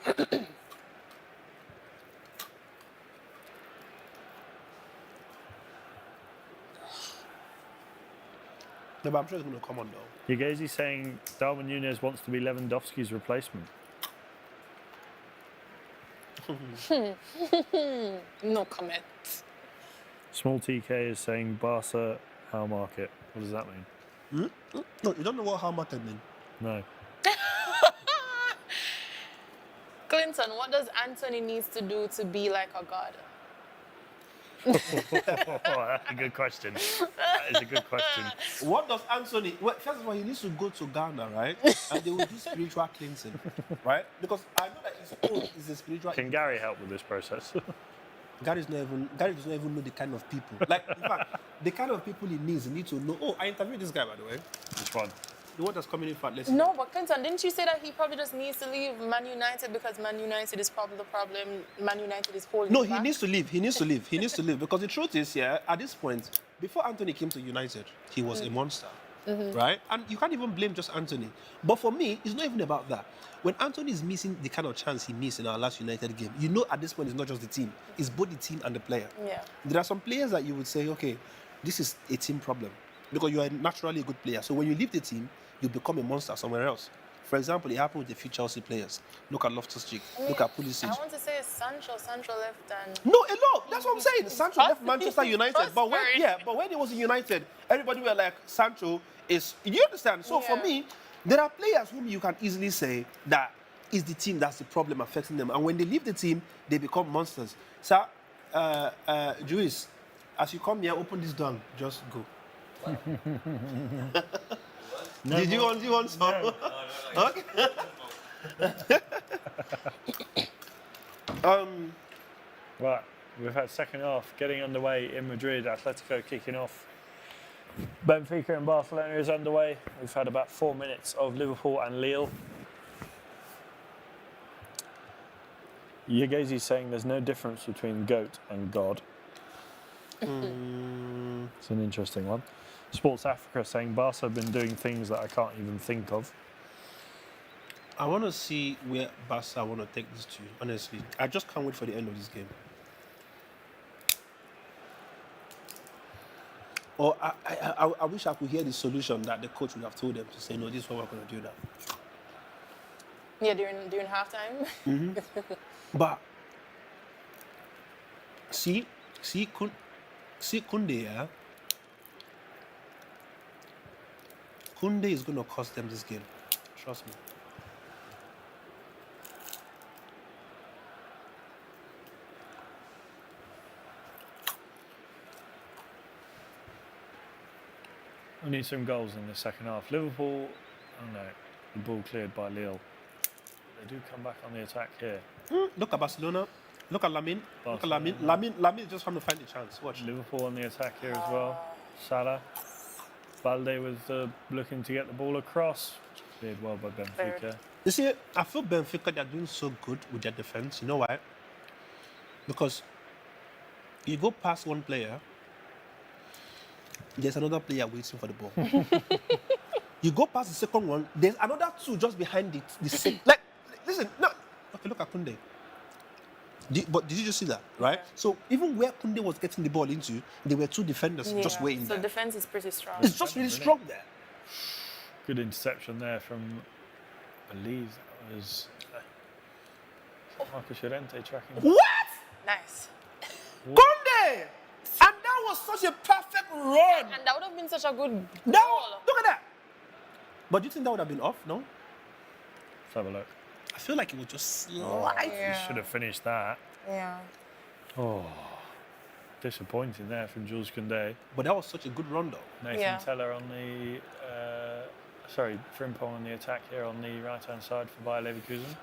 No, but I'm sure it's going to come on though. Yagazi saying Darwin Núñez wants to be Lewandowski's replacement. No comment. Small TK is saying Barça, how market. What does that mean? No, you don't know what how market mean. No. Clinton, what does Anthony needs to do to be like a god? That's a good question. That is a good question. What does Anthony? Well, first of all, he needs to go to Ghana, right? And they will do spiritual cleansing, right? Because I know that his own is a spiritual. Can Gary help with this process? Gary does not even know the kind of people. Like, in fact, the kind of people he needs, he needs to know. Oh, I interviewed this guy, by the way. Which one? The one that's coming in for Atleti. No, but Clinton, didn't you say that he probably just needs to leave Man United because Man United is probably the problem? Man United is holding No, him he back? needs to leave. He needs to leave. He needs to leave. Because the truth is, yeah, at this point, before Anthony came to United, he was a monster, right? And you can't even blame just Anthony. But for me, it's not even about that. When Anthony is missing the kind of chance he missed in our last United game, you know at this point it's not just the team. It's both the team and the player. Yeah. There are some players that you would say, okay, this is a team problem. Because you are naturally a good player. So when you leave the team, you become a monster somewhere else. For example, it happened with the few Chelsea players. Look at Loftus-Cheek. Look at Pulisic. I want to say Sancho left and... No, a lot. That's what I'm saying. Sancho left Manchester United. But when he was in United, everybody were like, Sancho is... You understand? So for me, there are players whom you can easily say that is the team that's the problem affecting them. And when they leave the team, they become monsters. So, Juice, as you come here, open this door. Just go. Did you want some? No. Okay. Right, we've had second half getting underway in Madrid. Atletico kicking off. Benfica and Barcelona is underway. We've had about 4 minutes of Liverpool and Lille. Yagazi saying there's no difference between GOAT and God. It's an interesting one. Sports Africa saying Barca have been doing things that I can't even think of. I want to see where Barca want to take this to, honestly. I just can't wait for the end of this game. Or I wish I could hear the solution that the coach would have told them to say, no, this is what we're going to do now. Yeah, during halftime. But see Koundé, yeah? Koundé is going to cost them this game. Trust me. We need some goals in the second half. Liverpool, oh no, the ball cleared by Lille. They do come back on the attack here. Look at Barcelona. Look at Lamine. Look at Lamine. Lamine is just trying to find the chance. Watch. Liverpool on the attack here as well. Salah. Balde was looking to get the ball across. Cleared well by Benfica. You see, I feel Benfica, they're doing so good with their defense. You know why? Because you go past one player, there's another player waiting for the ball. You go past the second one, there's another two just behind it. Like, listen, no. Okay, look at Koundé. But did you just see that, right? So even where Koundé was getting the ball into, there were two defenders just waiting there. So defense is pretty strong. It's just really strong there. Good interception there from, I believe that was Marcos Llorente tracking. What? Nice. Koundé! And that was such a perfect run. And that would have been such a good Now, goal. look at that. But do you think that would have been off? No? Let's have a look. I feel like it was just slightly. You should have finished that. Yeah. Oh, disappointing there from Jules Koundé. But that was such a good run, though. Nathan Yeah. Teller on the, Frimpong on the attack here on the right-hand side for Bayer Leverkusen.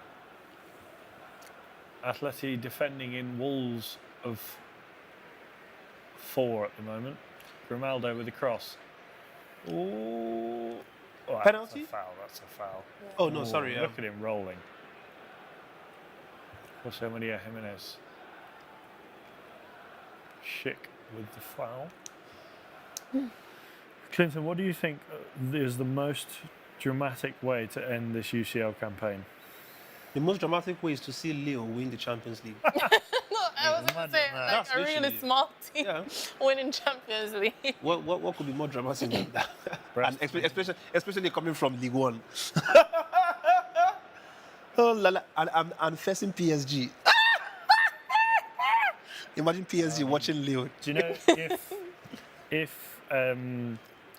Atleti defending in walls of 4 at the moment. Grimaldo with a cross. Ooh. Oh, Penalty? That's a foul. That's a foul. Oh, no, Ooh, sorry. Look at him rolling. Jose Maria Jimenez. Schick with the foul. Clinton, what do you think is the most dramatic way to end this UCL campaign? The most dramatic way is to see Lille win the Champions League. No, I was going to say, like That's a really literally- small team Yeah. winning Champions League. What could be more dramatic than that? And especially coming from League One. Oh, la, la. And I'm facing PSG. Imagine PSG watching Lille. Do you know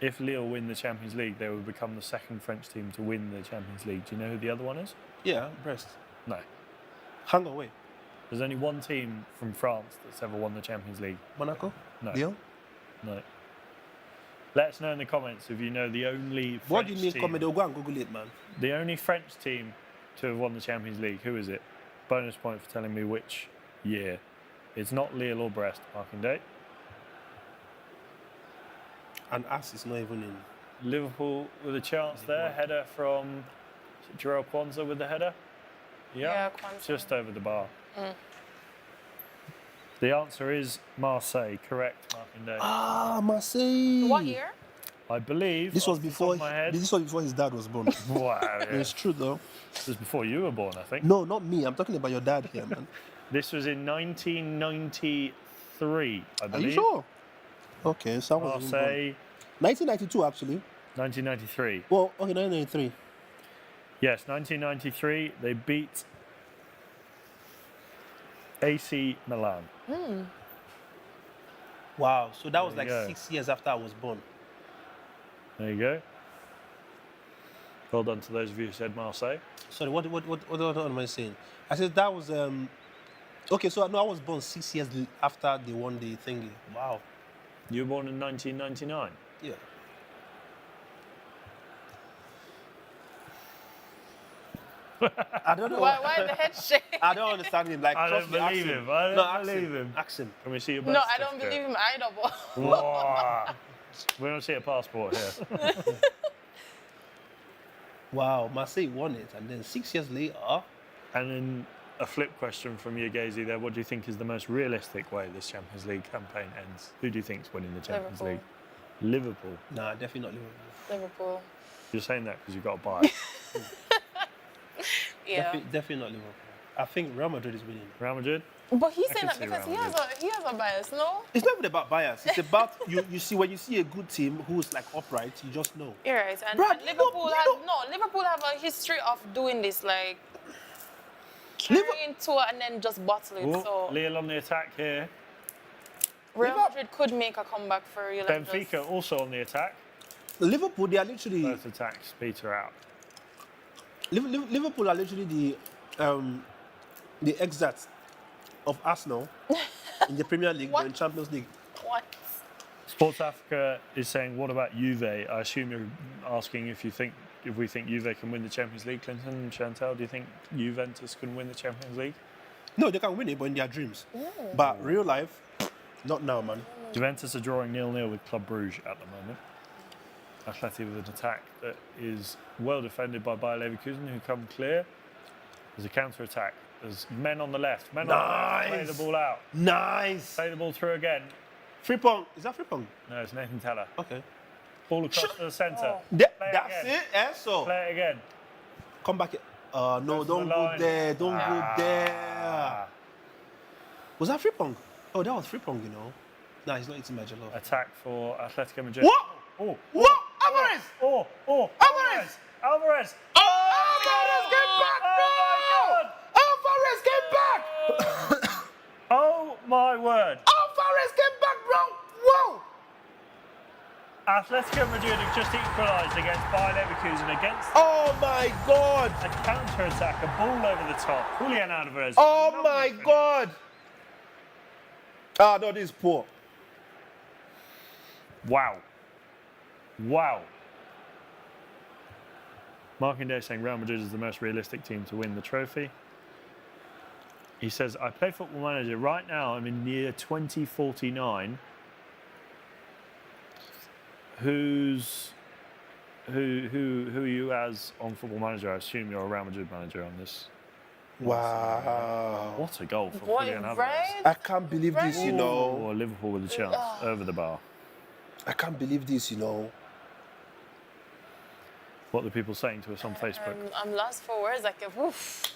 if Lille win the Champions League, they will become the second French team to win the Champions League. Do you know who the other one is? Yeah, Brest. No. Hang away. There's only one team from France that's ever won the Champions League. Monaco? No. Lille? No. Let us know in the comments if you know the only French What do you mean, team. comment? Go and Google it, man. The only French team to have won the Champions League. Who is it? Bonus point for telling me which year. It's not Lille or Brest. Marking date. And us is not even in. Liverpool with a chance there. Header from Jarrell Kwanzaa with the header. Yeah, Kwanzaa. Just over the bar. The answer is Marseille. Correct, Marking date. Ah, Marseille. What year? I believe. This was off the top before. of my head. This was before his dad was born. Wow. Yeah. It's true though. This was before you were born, I think. No, not me. I'm talking about your dad here, man. This was in 1993, I Are believe. you sure? Okay, so I was Marseille, 1992 actually. 1993. Well, okay, 1993. Yes, 1993. They beat AC Milan. Wow. So that was There like you go. 6 years after I was born. There you go. Well done to those of you who said Marseille. Sorry, what am I saying? I said that was okay. So no, I was born 6 years after they won the thingy. Wow. You were born in 1999. Yeah. I don't know. Why the head shake? I don't understand him. Like, I trust don't me, believe ask him. I don't ask believe him. Ask him. Can we see your birth No, I don't certificate? believe him either. But Wow. We don't see a passport here. Wow, Marseille won it, and then 6 years later, And then a flip question from you, Gazy, there. What do you think is the most realistic way this Champions League campaign ends? Who do you think is winning the Champions Liverpool. League? Liverpool. nah, definitely not Liverpool. Liverpool. You're saying that because you've got to buy it. Yeah. Definitely not Liverpool. I think Real Madrid is winning. Real Madrid? But he's I saying can that see because Real he has a bias, no? It's not even about bias. It's about you see when you see a good team who's like upright, you just know. You're right. And, Bruh, and you Liverpool know- Liverpool have a history of doing this, like Liver- carrying to it and then just bottle it. Oh, So Lille on the attack here. Real Madrid could make a comeback for real. and just- Benfica also on the attack. Liverpool, they are literally Both attacks peter out. Liverpool are literally the exact of Arsenal in the Premier League, What? but in Champions League. What? Sports Africa is saying, what about Juve? I assume you're asking if we think Juve can win the Champions League. Clinton, Chantal, do you think Juventus can win the Champions League? No, they can win it, but in their dreams. But real life, not now, man. Juventus are drawing 0-0 with Club Brugge at the moment. Atleti with an attack that is well defended by Bayer Leverkusen, who come clear. There's a counter-attack. There's men on the left. Men on the left. Play the ball out. Nice. Play the ball through again. Frimpong. Is that Frimpong? No, it's Nathan Teller. Okay. Ball across to the centre. That's again. it, eh? So, Play it again. come back. No, Goes to don't the go line. there. Don't go there. Ah. Was that Frimpong? Oh, that was Frimpong, you know. Nah, he's not eating my jollof. Attack for Atletico Madrid. What? Oh, What? Alvarez! oh, Alvarez! Alvarez! Alvarez, get back, bro! Alvarez, get back! Oh my word! Alvarez, get back, bro! Whoa! Atletico Madrid have just equalised against Leverkusen against Oh my God! a counter-attack, a ball over the top. Julian Alvarez. Oh lovely my finish. God! Ah, no, this is poor. Wow. Wow. Markindale saying Real Madrid is the most realistic team to win the trophy. He says, I play Football Manager. Right now, I'm in year 2049. Who are you as on Football Manager? I assume you're a Real Madrid manager on this. Wow. What a goal for What, Julian Alvarez. right? I can't believe this, you know. Or Liverpool with a chance over the bar. I can't believe this, you know. What are the people saying to us on Facebook? I'm lost for words. Like, woof.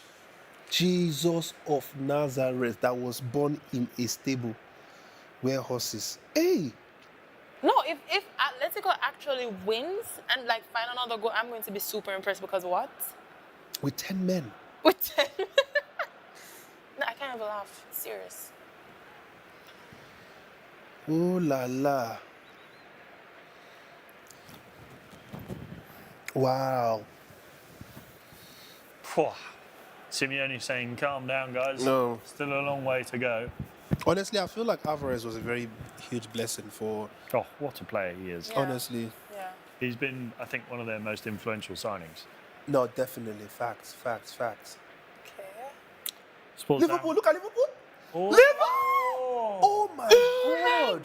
Jesus of Nazareth that was born in a stable where horses. Hey! No, if Atletico actually wins and like find another goal, I'm going to be super impressed because what? With 10 men. With 10. No, I can't even laugh. Serious. Oh la la. Wow. Phew. Simeone saying, calm down, guys. No. Still a long way to go. Honestly, I feel like Alvarez was a very huge blessing for, Oh, what a player he is. Yeah. honestly. Yeah. He's been, I think, one of their most influential signings. No, definitely. Facts, facts, facts. Okay. Sports Liverpool, look at Liverpool. Oh. Liverpool! Oh my God.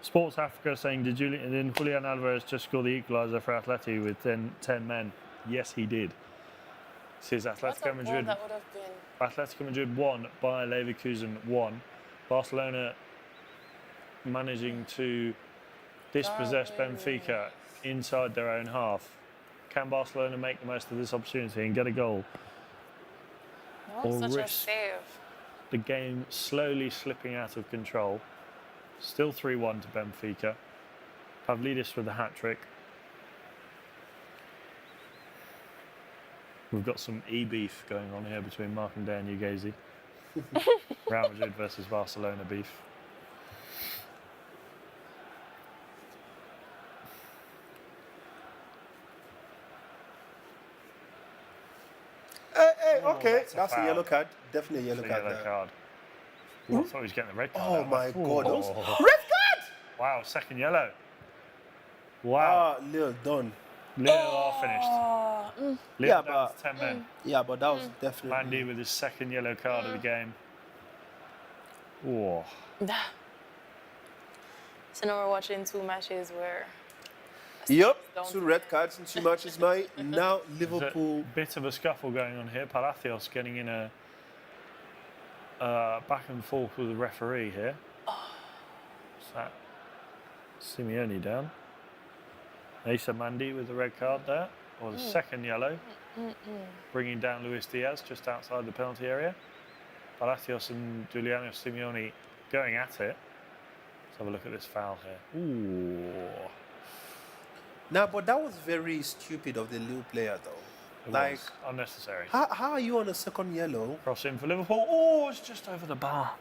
Sports Africa saying, did Julian Alvarez just score the equaliser for Atleti with 10 men? Yes, he did. This is What a Atletico goal Madrid. that would have been. Atletico Madrid 1, Bayer Leverkusen 1. Barcelona managing to dispossess Benfica inside their own half. Can Barcelona make the most of this opportunity and get a goal? No, Or such a risk save. the game slowly slipping out of control? Still 3-1 to Benfica. Pavlidis with a hat-trick. We've got some e-beef going on here between Markindale and Ugazi. Real Madrid versus Barcelona beef. Hey, okay. that's a That's a foul. yellow card. Definitely a yellow The card. yellow there. card. Ooh, I thought he was getting the red card. Oh out. my God. Oh. Red card! Wow, second yellow. Wow. Ah, Lille done. Lille are finished. Lille Yeah, down but- to 10 men. Yeah, but that was definitely. Mandy with his second yellow card of the game. Whoa. So now we're watching two matches where Yep, Don't 2 red cards in 2 matches, mate. Now There's Liverpool. a bit of a scuffle going on here. Palacios getting in a back and forth with the referee here. Is that Simeone down? Asa Mandy with the red card there, or the second yellow, bringing down Luis Diaz just outside the penalty area. Palacios and Giuliano Simeone going at it. Let's have a look at this foul here. Ooh. Nah, but that was very stupid of the Lille player, though. It Like, was unnecessary. how are you on a second yellow? Cross in for Liverpool. Oh, it's just over the bar.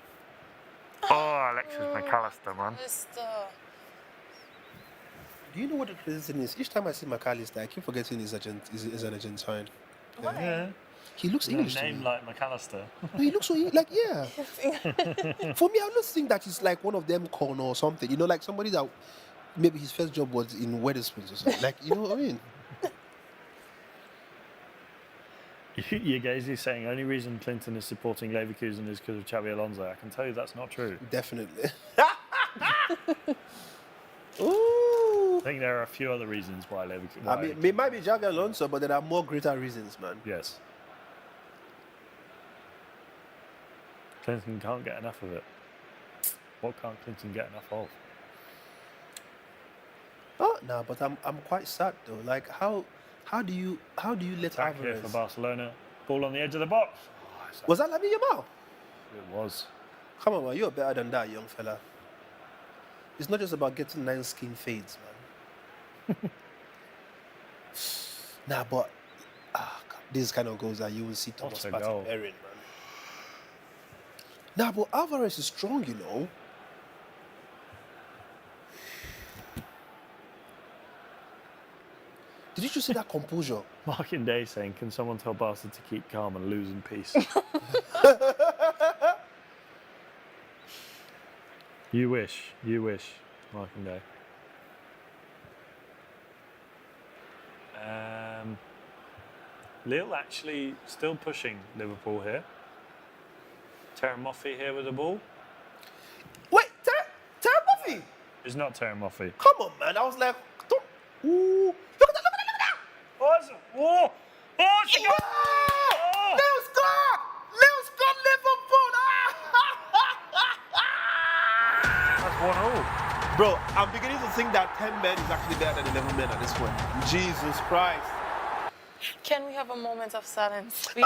Oh, Alexis McAllister, man. Do you know what the crazy thing is? Each time I see McAllister, I keep forgetting he's an Argentine. Yeah. He looks A English to name me. like McAllister. No, he looks so like, yeah. For me, I don't think that he's like one of them corner or something. You know, like somebody that maybe his first job was in Wetherspoons or something. Like, you know what I mean? You guys are saying only reason Clinton is supporting Leverkusen is because of Xabi Alonso. I can tell you that's not true. Definitely. Ooh. I think there are a few other reasons why Leverkusen. I mean, it might be Xabi Alonso, but there are more greater reasons, man. Yes. Clinton can't get enough of it. What can't Clinton get enough of? Oh no, but I'm quite sad though. Like how do you let Attack here Alvarez? for Barcelona. Ball on the edge of the box. Oh, is that- Was that Lamine Yamal? It was. Come on, man, you're better than that, young fella. It's not just about getting 9 skin fades, man. Nah, but this kind of goals that you will see Thomas What a goal. Partey bearing, man. Nah, but Alvarez is strong, you know. Did you just see that composure? Marking Day saying, can someone tell Barca to keep calm and lose in peace? You wish, Marking Day. Lille actually still pushing Liverpool here. Terramoffi here with the ball. Wait, Terry Buffy? It's not Terramoffi. Come on, man. I was like, don't. Ooh. Look at that. Oh, it's oh, she got oh. Lille scored! Lille scored Liverpool! That's 1-0. Bro, I'm beginning to think that 10 men is actually better than 11 men at this point. Jesus Christ. Can we have a moment of silence, please?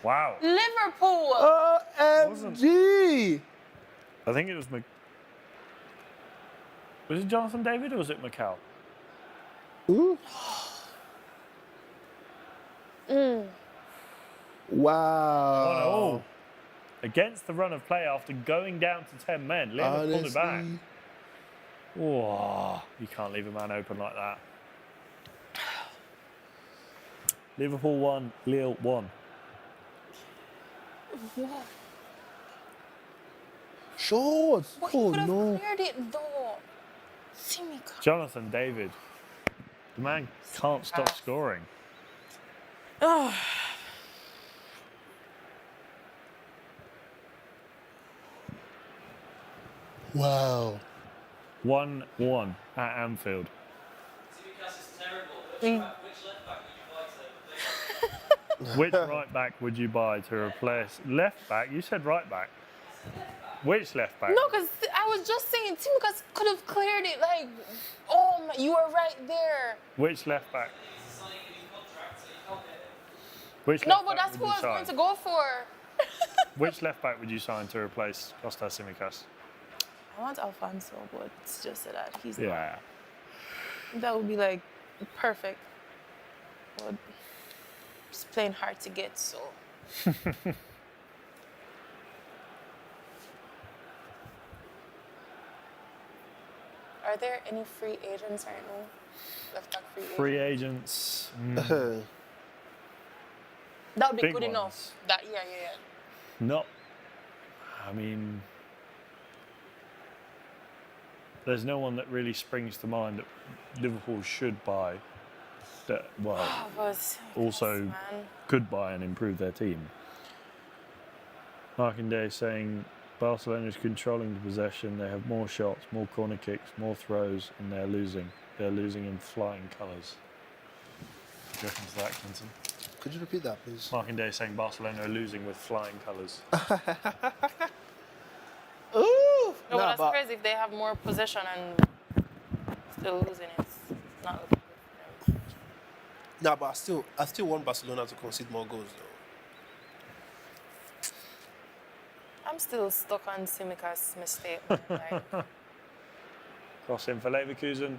Wow. Liverpool! OMG! I think it was Was it Jonathan David or was it Macau? Ooh. Wow. 1-0. Against the run of play after going down to 10 men. Lille pulled it back. Whoa, you can't leave a man open like that. Liverpool 1, Lille 1. Short. But Oh, he could have no. cleared it though. Simica. Jonathan David. The man can't stop scoring. Oh. Wow. 1-1 at Anfield. Which right back would you buy to replace left back? You said right back. Which left back? No, because I was just saying Simica could have cleared it. Like, oh, my, you were right there. Which left back? Which No, left but back that's would who I you was going sign? to go for. Which left back would you sign to replace Kostas Tsimikas? I want Alfonso, but it's just that he's Yeah. not. That would be like perfect. But it's playing hard to get, so. Are there any free agents right now? Left back free agents? Free agents. That would be Big good ones. enough. That yeah. Not. I mean, there's no one that really springs to mind that Liverpool should buy. That But also man. could buy and improve their team. Markindale saying Barcelona is controlling the possession. They have more shots, more corner kicks, more throws, and they're losing. They're losing in flying colours. What do you reckon to that, Clinton? Could you repeat that, please? Markindale saying Barcelona are losing with flying colours. Ooh! No, but Nah, that's but crazy if they have more possession and still losing. It's not looking good for them. Nah, but I still want Barcelona to concede more goals, though. I'm still stuck on Simica's mistake. Like, Cross in for Leverkusen.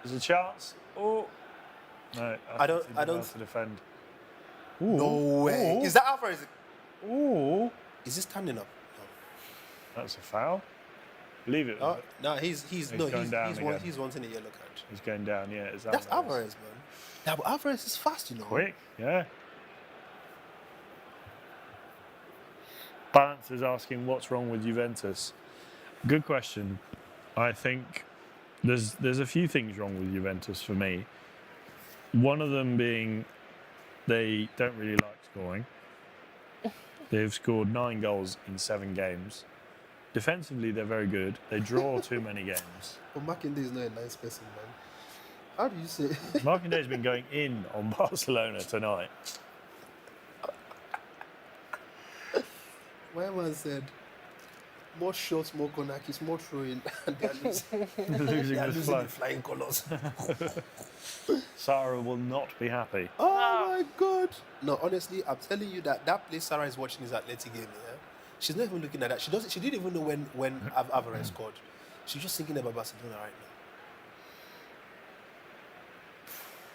There's a chance. Oh. No, I don't- think he did well to defend. Ooh. No way. Ooh. Is that Alvarez? Ooh. Is he standing up? That's a foul. Leave it. No. No, he's going down again. he's wanting a yellow card. He's going down, yeah. It's That's Alvarez, man. Yeah, but Alvarez is fast, you know. Quick, yeah. Balance is asking what's wrong with Juventus. Good question. I think there's a few things wrong with Juventus for me. One of them being they don't really like scoring. They've scored 9 goals in 7 games. Defensively, they're very good. They draw too many games. But Makinde is not a nice person, man. How do you say? Markindale's been going in on Barcelona tonight. My man said, more shots, more corner kicks, more throwing, and they're losing. Losing They're with losing flow. in flying colours. Sarah will not be happy. Oh my God! No, honestly, I'm telling you that place Sarah is watching is Atleti game. Yeah, she's not even looking at that. She didn't even know when Alvarez scored. She's just thinking about Barcelona right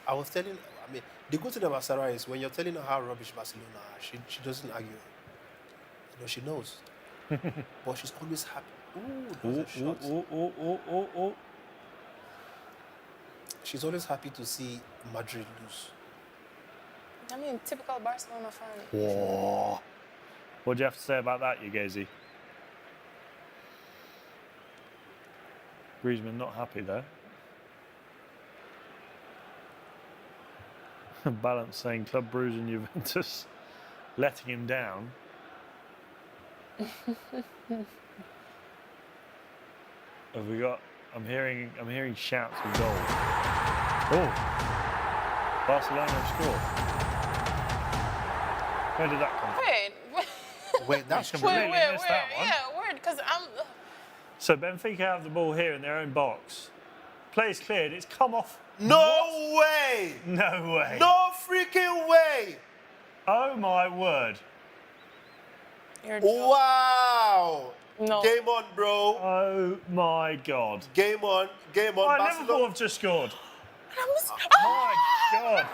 now. I was telling. I mean, the good thing about Sarah is when you're telling her how rubbish Barcelona are, she doesn't argue. You know, she knows. But she's always happy. Ooh, that was a shot. she's always happy to see Madrid lose. I mean, typical Barcelona fan. Whoa. What do you have to say about that, you Gazy? Griezmann not happy there. Balance saying Club Brugge and Juventus letting him down. Have we got? I'm hearing shouts of goal. Oh, Barcelona have scored. Where did that come from? Wait, that's Completely missed that one. Yeah, word, because I'm. So Benfica have the ball here in their own box. Play's cleared. It's come off. No way! No way. No freaking way! Oh my word. You're joking. Wow! No. Game on, bro. Oh my God. Game on. Game on. Oh, Liverpool Barcelona. have just scored. Oh, My God.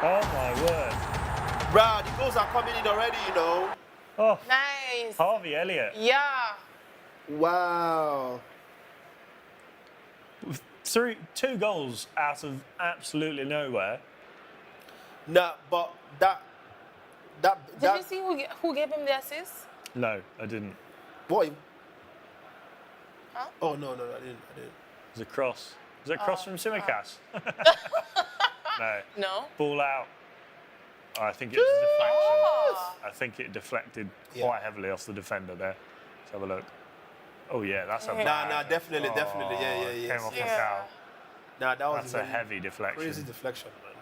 Oh my word. Bruh, the goals are coming in already, you know. Oh, nice. Harvey Elliott. Yeah. Wow. Two goals out of absolutely nowhere. Nah, but Did you see who gave him the assist? No, I didn't. boy. Huh? Oh no, I didn't. It was a cross. Was it a cross from Simicast? No. No. Ball out. Oh, I think it was a deflection. Oh. I think it deflected Yeah. quite heavily off the defender there. Let's have a look. Oh yeah, that's a Yeah. bad. Nah, definitely. Yeah. Came off the Yeah. foul. Nah, that was That's a heavy deflection. crazy deflection, man.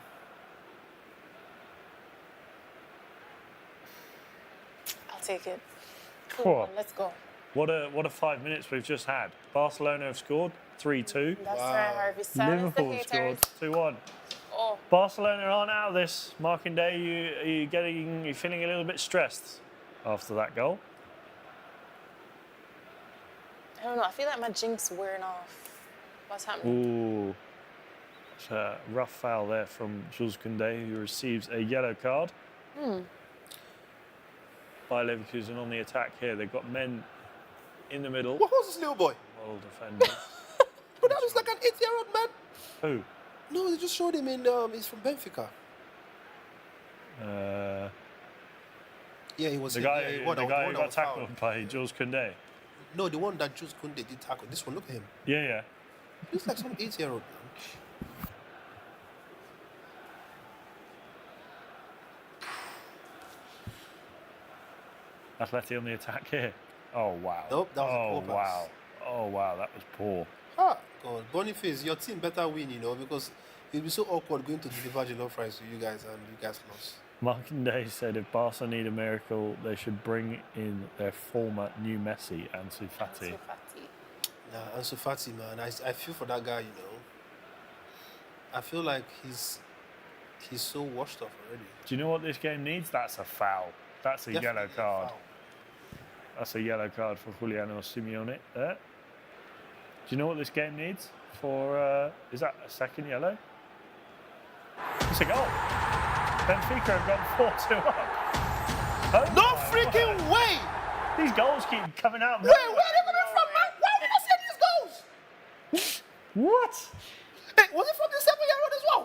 I'll take it. Cool. Cool. Let's go. What a 5 minutes we've just had. Barcelona have scored 3-2. That's right, Harvey. Silence Liverpool the have haters. scored 2-1. Oh, Barcelona aren't out of this. Marking day, you feeling a little bit stressed after that goal? I don't know. I feel like my jinx wearing off. What's happening? Ooh. It's a rough foul there from Jules Koundé, who receives a yellow card. By Leverkusen on the attack here. They've got men in the middle. What was this little boy? Well defended. But that looks like an 8-year-old man. Who? No, they just showed him in. He's from Benfica. Yeah, he was The in- guy, yeah, who one got was fouled. tackled by Jules Koundé. No, the one that Jules Koundé did tackle. This one, look at him. Yeah. Looks like some 8-year-old man. Atleti on the attack here. Oh wow. Nope, that was a poor pass. Wow. Oh wow, that was poor. Ah, God, Boniface, your team better win, you know, because it'll be so awkward going to deliver jollof rice to you guys and you guys lost. Markindale said if Barca need a miracle, they should bring in their former new Messi, Ansu Fati. Nah, Ansu Fati, man, I feel for that guy, you know. I feel like he's so washed off already. Do you know what this game needs? That's a foul. That's a yellow Definitely a card. foul. That's a yellow card for Juliano Simeone there. Do you know what this game needs? For is that a second yellow? It's a goal. Benfica have gone 4-2 up. Oh No my freaking word. way! These goals keep coming out. Wait, where are they coming from, man? Why did I see these goals? What? Hey, was it from the 7-year-old as well?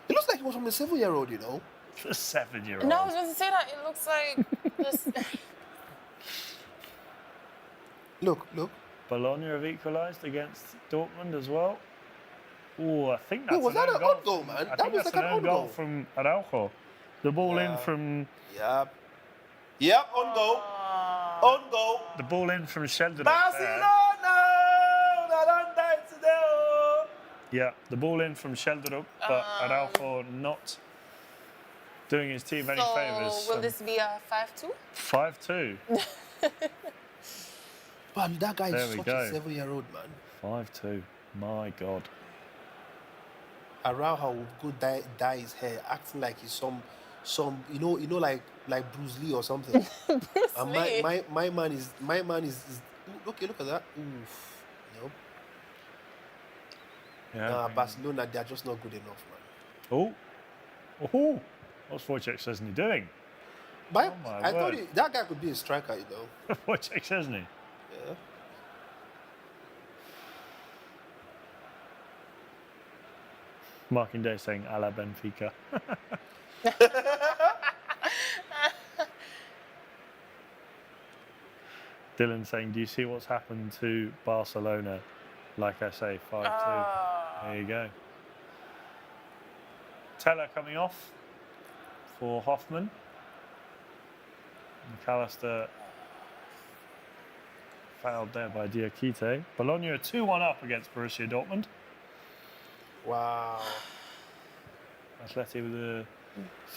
It looks like it was from the 7-year-old, you know. The 7-year-old. No, I was going to say that. It looks like just. Look. Bologna have equalised against Dortmund as well. Oh, I think that's Wait, was that an own goal, from- man? I That think was that's like an an own own goal goal. from Araujo. The ball in from Yep, on goal. On goal. the ball in from Sheldon. Barcelona! They don't die today, oh. Yeah, the ball in from Sheldon, but Araujo not doing his team any favours. So, will this be a 5-2? 5-2. Man, that guy There is we such go. a 7-year-old man. 5-2. My God. Araujo would go dye his hair, acting like he's some like Bruce Lee or something. And Lee. my man is okay. Look at that. Oof. Nope. Yeah. Barcelona, they're just not good enough, man. Oh. What's Wojciech Szczesny doing? I my thought word. that guy could be a striker, you know. Wojciech Szczesny. Yeah. Marking Day saying a la Benfica. Dylan saying, do you see what's happened to Barcelona? Like I say, 5-2. There you go. Teller coming off for Hoffman. McAllister fouled there by Diakite. Bologna are 2-1 up against Borussia Dortmund. Wow. Atleti with a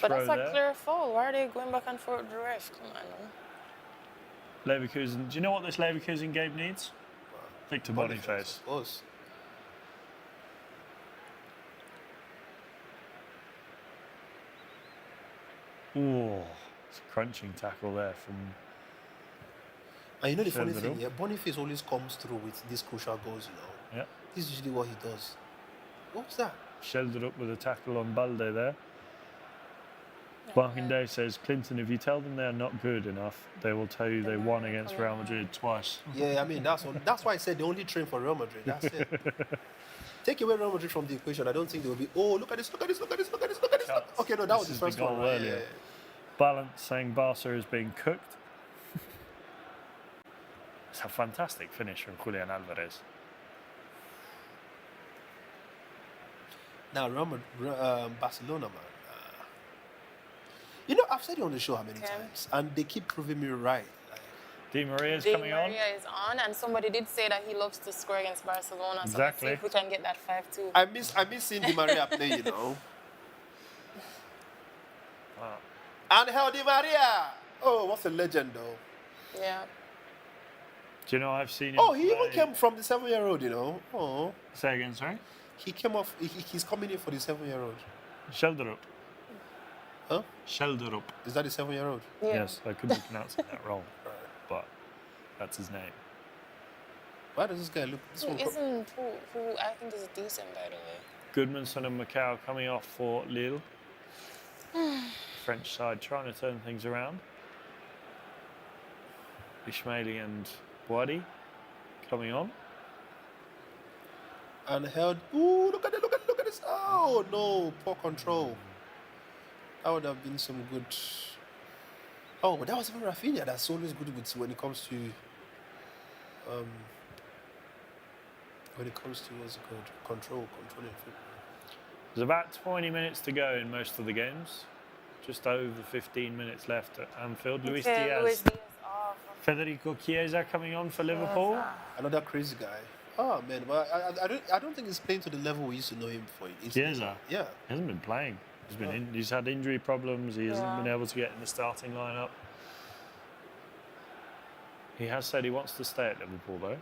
But throw that's a there. clear foul. Why are they going back and forth with the ref? Come on, no. Leverkusen. Do you know what this Leverkusen game needs? Victor Boniface. Of course. Ooh, it's a crunching tackle there from. And you know the funny Send it thing, up. yeah, Boniface always comes through with these crucial goals, you know. Yeah. This is usually what he does. What was that? Sheltered up with a tackle on Balde there. Barking Day says, Clinton, if you tell them they're not good enough, they will tell you they won against Real Madrid twice. Yeah, I mean, that's why I said they only train for Real Madrid. That's it. Take away Real Madrid from the equation. I don't think they will be, oh, look at this, look at this, look at this, look at this, look at this. Okay, no, that was the This is first the one. goal Right? earlier. Yeah. Balance saying Barca is being cooked. It's a fantastic finish from Julian Alvarez. Now, Barcelona, man. You know, I've said it on the show how many times, and they keep proving me right. Like, Di Maria's Di coming on. Maria is on, and somebody did say that he loves to score against Barcelona. Exactly. So let's see if we can get that 5-2. I miss seeing Di Maria play, you know. Wow. Angel Di Maria. Oh, what a legend, though. Yeah. Do you know I've seen him Oh, he play- even came from the 7-year-old, you know. Oh, Say again, sorry? he came off. He's coming in for the 7-year-old. Shelderup. Huh? Shelderup. Is that the 7-year-old? Yeah. Yes, I could be pronouncing that wrong, but that's his name. Why does this guy look? This Who one isn't who I think is decent, by the way. Goodmanson and Macau coming off for Lille. French side trying to turn things around. Ismaili and Boadi coming on. and held. Ooh, look at it! Look at this! Oh no, poor control. That would have been some good. Oh, but that was even Rafinha. That's always good with when it comes to. When it comes to what's it called? Controlling football. There's about 20 minutes to go in most of the games. Just over 15 minutes left at Anfield. Luis Diaz. Luis Diaz off. Federico Chiesa coming on for Liverpool. Another crazy guy. Oh man, but I don't think he's playing to the level we used to know him for. Chiesa? Yeah. He hasn't been playing. He's had injury problems. He hasn't been able to get in the starting lineup. He has said he wants to stay at Liverpool though.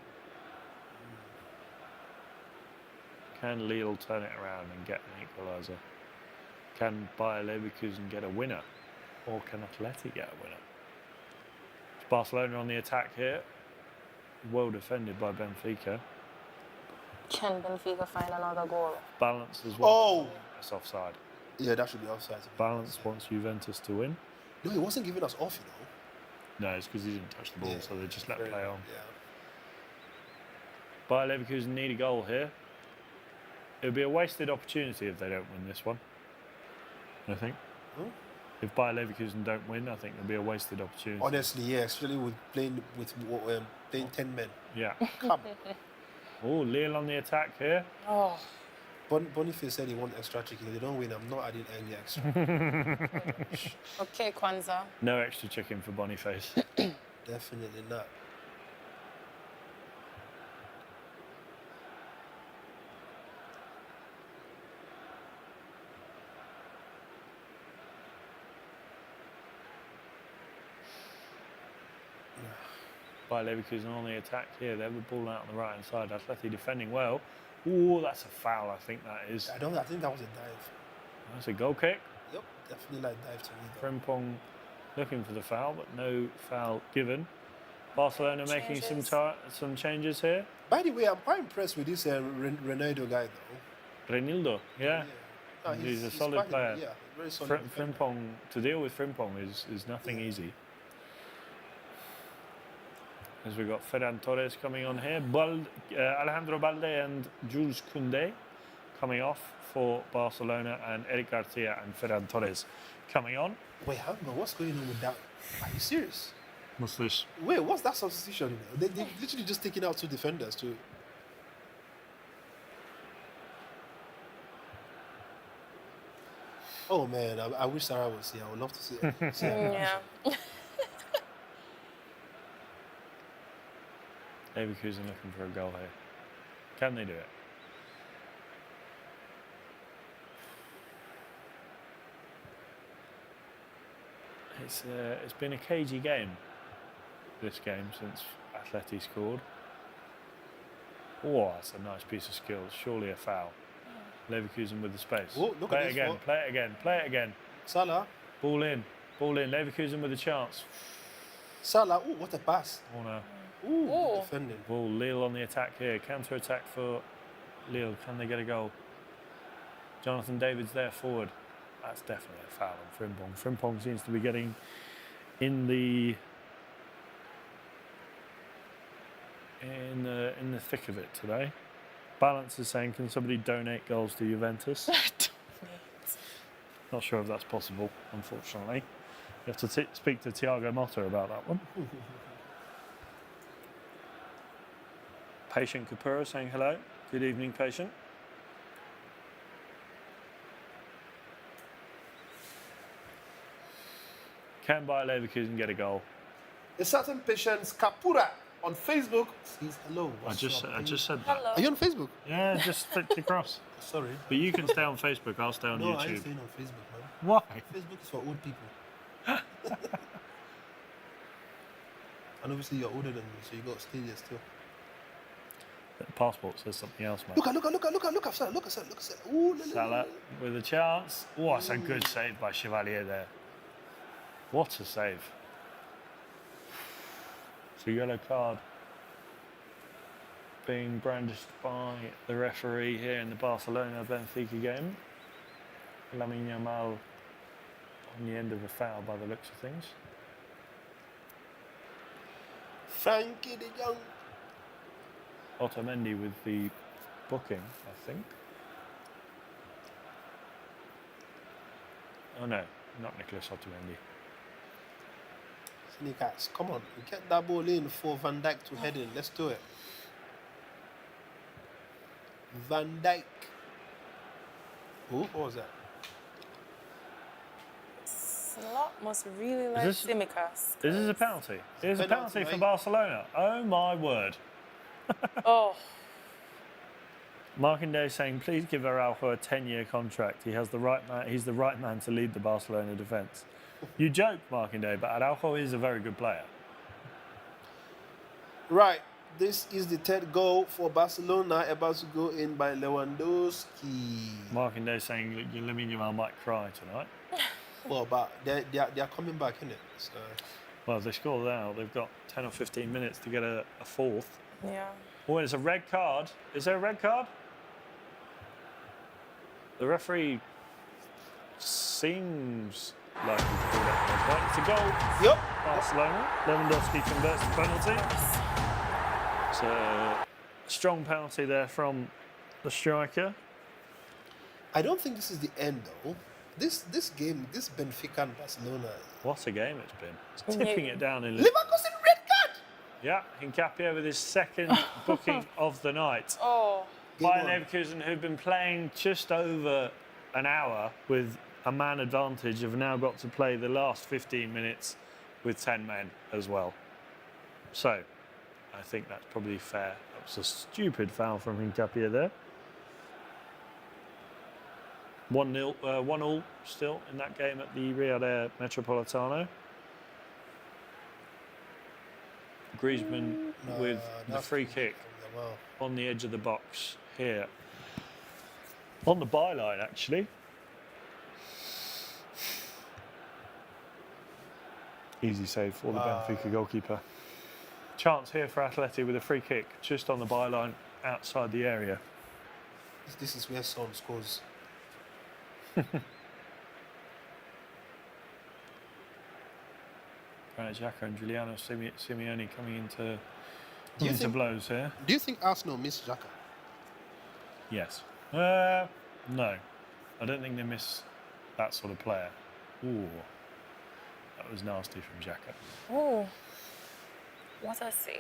Can Lille turn it around and get an equalizer? Can Bayer Leverkusen get a winner? Or can Atleti get a winner? It's Barcelona on the attack here. Well defended by Benfica. Can Benfica find another goal? Balance as well. Oh! That's offside. Yeah, that should be offside. Balance wants Juventus to win. No, he wasn't giving us off, you know. No, it's because he didn't touch the ball, Yeah. so they just let play on. Yeah. Bayer Leverkusen need a goal here. It would be a wasted opportunity if they don't win this one, I think. Hmm? If Bayer Leverkusen don't win, I think it would be a wasted opportunity. Honestly, yeah, especially with playing 10 men. Yeah. Come. Oh, Lille on the attack here. Oh, Boniface said he wants extra chicken. If they don't win, I'm not adding any extra. okay, Kwanzaa. No extra chicken for Boniface. Definitely not. Bayer Leverkusen on the attack here. They have the ball out on the right hand side. Atleti defending well. Oh, that's a foul. I think that is. I think that was a dive. That's a goal kick. Yep, definitely like dive to me. Though. Frimpong looking for the foul, but no foul given. Barcelona making some changes here. By the way, I'm quite impressed with this Ronaldo guy though. Renildo, yeah. No, He's a solid quite- player. Yeah, very solid. defender. Frimpong, to deal with Frimpong is nothing easy. As we've got Ferran Torres coming on here, Alejandro Balde and Jules Koundé coming off for Barcelona and Eric Garcia and Ferran Torres coming on. Wait, hang on. What's going on with that? Are you serious? What's this? Wait, what's that substitution? They literally just taking out 2 defenders to. Oh man, I wish Sarah was here. I would love to see it. Yeah. Leverkusen looking for a goal here. Can they do it? It's been a cagey game, this game, since Atleti scored. Oh, that's a nice piece of skill. Surely a foul. Leverkusen with the space. Oh, look play at it this again, one. play it again, play it again. Salah. Ball in, ball in. Leverkusen with a chance. Salah. Oh, what a pass. Oh no. Ooh, Oh. good defending. Ball, Lille on the attack here. Counter attack for Lille. Can they get a goal? Jonathan David's there forward. That's definitely a foul on Frimpong. Frimpong seems to be getting in the thick of it today. Balance is saying, can somebody donate goals to Juventus? Not sure if that's possible, unfortunately. You have to speak to Thiago Motta about that one. Patient Kapura saying hello. Good evening, Patient. Can by Leverkusen get a goal? A certain patience Kapura on Facebook says hello. I What's just up? said that. Hello. Are you on Facebook? Yeah, just flicked across. Sorry. But you can stay on Facebook. I'll stay on No, I ain't YouTube. staying on Facebook, man. Why? Facebook is for old people. And obviously you're older than me, so you got to stay there still. The passport says something else, mate. Look at Salah. Ooh, Salah with a chance. Oh, that's a good save by Chevalier there. What a save. It's a yellow card being brandished by the referee here in the Barcelona-Benfica game. Lamine Yamal on the end of a foul by the looks of things. Frankie de Jong. Otamendi with the booking, I think. Oh no, not Nicholas Otamendi. Sneakers, come on. We get that ball in for Van Dijk to head in. Let's do it. Van Dijk. Who? What was that? Slot must really like this- Simicas. Is this a penalty? It is a Penalty, penalty for mate. Barcelona. Oh my word. Oh, Markinde saying, please give Araujo a 10-year contract. He's the right man to lead the Barcelona defence. You joke, Markinde, but Araujo is a very good player. Right. This is the third goal for Barcelona, about to go in by Lewandowski. Markinde saying that Lamine Yamal might cry tonight. Well, but they're coming back, innit? So. Well, if they score now, they've got 10 or 15 minutes to get a fourth. yeah. Oh, it's a red card. Is there a red card? The referee seems like he called out a red card. It's a goal. Yep. Barcelona. Lewandowski converts the penalty. It's a strong penalty there from the striker. I don't think this is the end, though. This game, this Benfica and Barcelona. What a game it's been. It's tipping it down in. Leverkusen red card. Yeah, Hincapié with his second booking of the night. Oh, Bayern Game on. Leverkusen, who've been playing just over an hour with a man advantage, have now got to play the last 15 minutes with 10 men as well. So, I think that's probably fair. That was a stupid foul from Hincapié there. 1-0 still in that game at the Rio de Metropolitano. Griezmann with the that's free kick Wow. on the edge of the box here. On the byline, actually. Easy save for the Benfica goalkeeper. Chance here for Atleti with a free kick just on the byline outside the area. This is where Son scores. Granit Xhaka and Giuliano Simeone coming into Do you think- blows here. Do you think Arsenal miss Xhaka? Yes. No. I don't think they miss that sort of player. Ooh. That was nasty from Xhaka. Oh, what a save.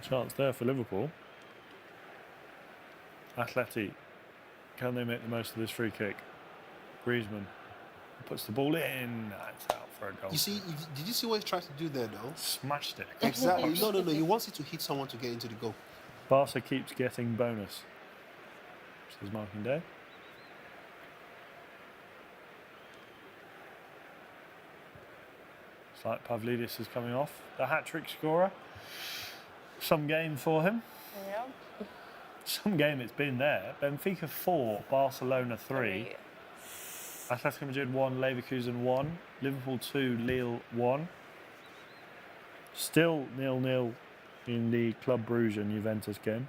Chance there for Liverpool. Atleti, can they make the most of this free kick? Griezmann puts the ball in. That's out for a goal. You see, did you see what he tried to do there, though? Smashed it. Exactly. No. He wants it to hit someone to get into the goal. Barca keeps getting bonus. Says marking day. It's like Pavlidis is coming off. The hat-trick scorer. Some game for him. Yeah. Some game it's been there. Benfica 4, Barcelona 3. Atletico Madrid 1, Leverkusen 1. Liverpool 2, Lille 1. Still 0-0 in the Club Brugge and Juventus game.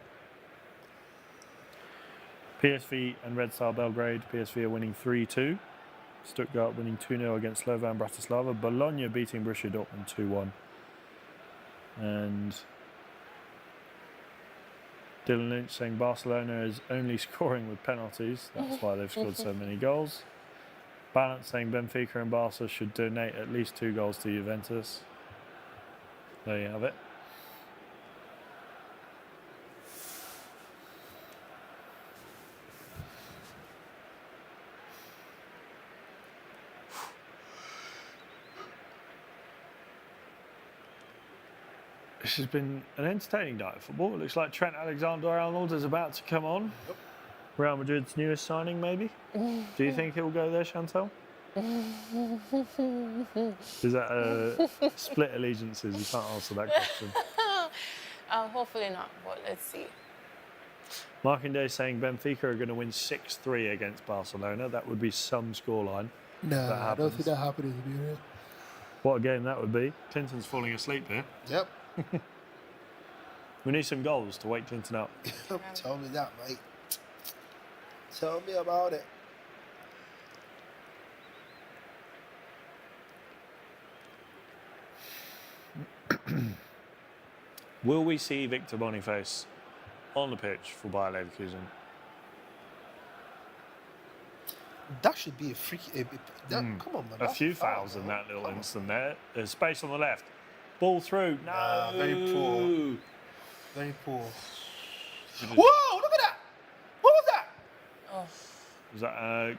PSV and Red Star Belgrade. PSV are winning 3-2. Stuttgart winning 2-0 against Slovan Bratislava. Bologna beating Borussia Dortmund 2-1. And Dylan Lynch saying Barcelona is only scoring with penalties. That's why they've scored so many goals. Balance saying Benfica and Barca should donate at least 2 goals to Juventus. There you have it. This has been an entertaining night of football. It looks like Trent Alexander-Arnold is about to come on. Yep. Real Madrid's newest signing, maybe? Do you think he'll go there, Chantal? Is that a split allegiances? You can't answer that question. Hopefully not, but let's see. Marking Day saying Benfica are going to win 6-3 against Barcelona. That would be some scoreline. No, I don't think that happened, to be real. What a game that would be. Clinton's falling asleep here. Yep. We need some goals to wake Clinton up. Tell me that, mate. Tell me about it. Will we see Victor Boniface on the pitch for Bayer Leverkusen? That should be a freaky. Come on, man. A few fouls in that little instant there. There's space on the left. Ball through. No. Very poor. Very poor. Whoa! Look at that! What was that? Oh. Was that a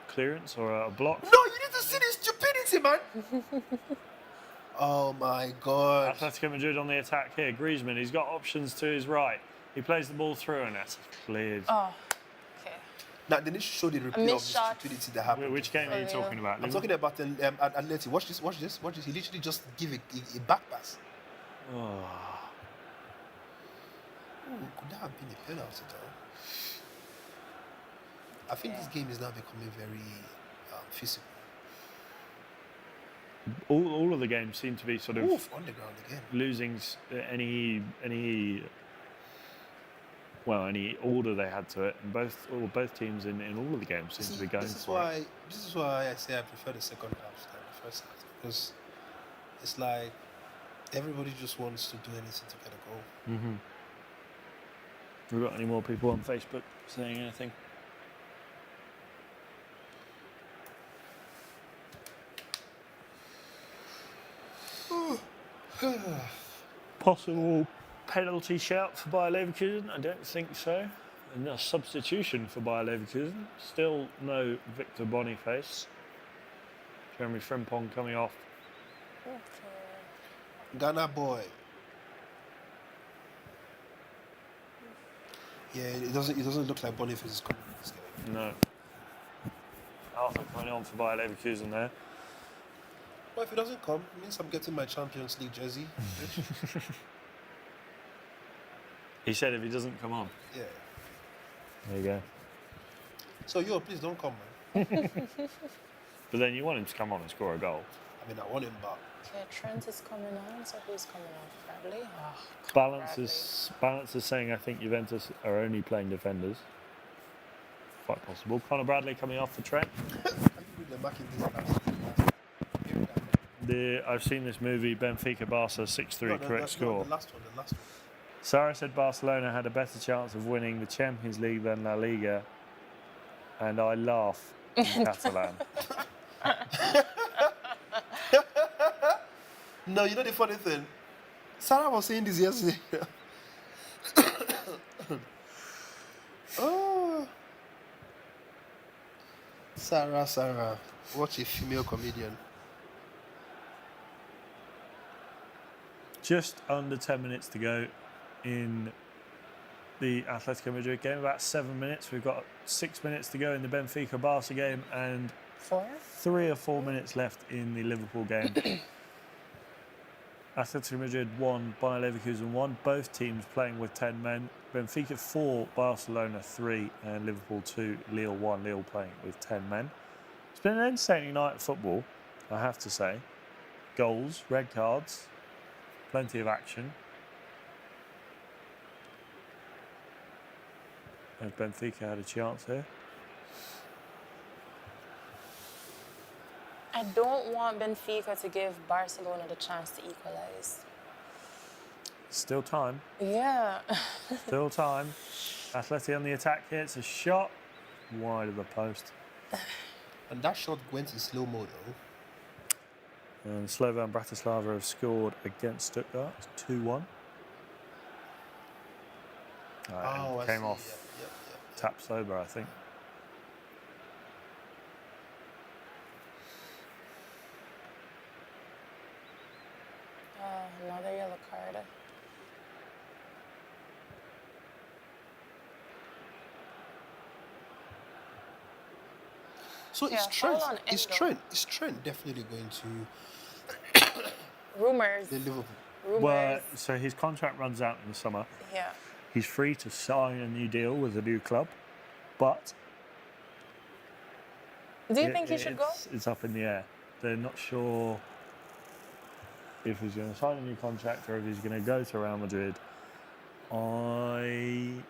clearance or a block? No, you need to see this stupidity, man. Oh my God. Atletico Madrid on the attack here. Griezmann, he's got options to his right. He plays the ball through and that's cleared. Oh, okay. Now, they need to show the replay of the stupidity that happened. Which game are you talking about? I'm talking about Atleti. Watch this. He literally just give a back pass. Oh. Ooh, could that have been a penalty, though? I think this game is now becoming very physical. All of the games seem to be sort of underground again. losing any order they had to it, and both teams in all of the games seem to be going for it. This is why I say I prefer the second half than the first half, because it's like everybody just wants to do anything to get a goal. Mm-hmm. Have we got any more people on Facebook saying anything? Possible penalty shout for Bayer Leverkusen? I don't think so. And a substitution for Bayer Leverkusen. Still no Victor Boniface. Jeremy Frimpong coming off. Okay. Ghana boy. Yeah, it doesn't look like Boniface is coming in this game. No. Arthur coming on for Bayer Leverkusen there. Well, if he doesn't come, it means I'm getting my Champions League jersey. He said if he doesn't come on. Yeah. There you go. So, please don't come, man. But then you want him to come on and score a goal. I mean, I want him back. Okay, Trent is coming on, so who's coming on? Bradley? Oh, Balance is saying I think Juventus are only playing defenders. Quite possible. Conor Bradley coming off for Trent. I've seen this movie, Benfica-Barça 6-3, correct score. The last one. Sarah said Barcelona had a better chance of winning the Champions League than La Liga and I laugh in Catalan. No, you know the funny thing? Sarah was saying this yesterday. Oh. Sarah. Watch a female comedian. Just under 10 minutes to go in the Atletico Madrid game. About 7 minutes. We've got 6 minutes to go in the Benfica-Barça game and 3 or 4 minutes left in the Liverpool game. Atletico Madrid 1, Bayer Leverkusen 1. Both teams playing with 10 men. Benfica 4, Barcelona 3, and Liverpool 2, Lille 1. Lille playing with 10 men. It's been an entertaining night of football, I have to say. Goals, red cards, plenty of action. Has Benfica had a chance here? I don't want Benfica to give Barcelona the chance to equalize. Still time. Yeah. Still time. Atleti on the attack here. It's a shot wide of the post. And that shot went in slow-mo though. And Slovan Bratislava have scored against Stuttgart. It's 2-1. I Came see. off Yeah. tap sober, I think. Another yellow card. So Yeah, is Trent, hold on, is Endo. Trent definitely going to Rumors. the Liverpool? Well, so his contract runs out in the summer. Yeah. He's free to sign a new deal with a new club, but Do you think he should go? It's up in the air. They're not sure if he's going to sign a new contract or if he's going to go to Real Madrid. I don't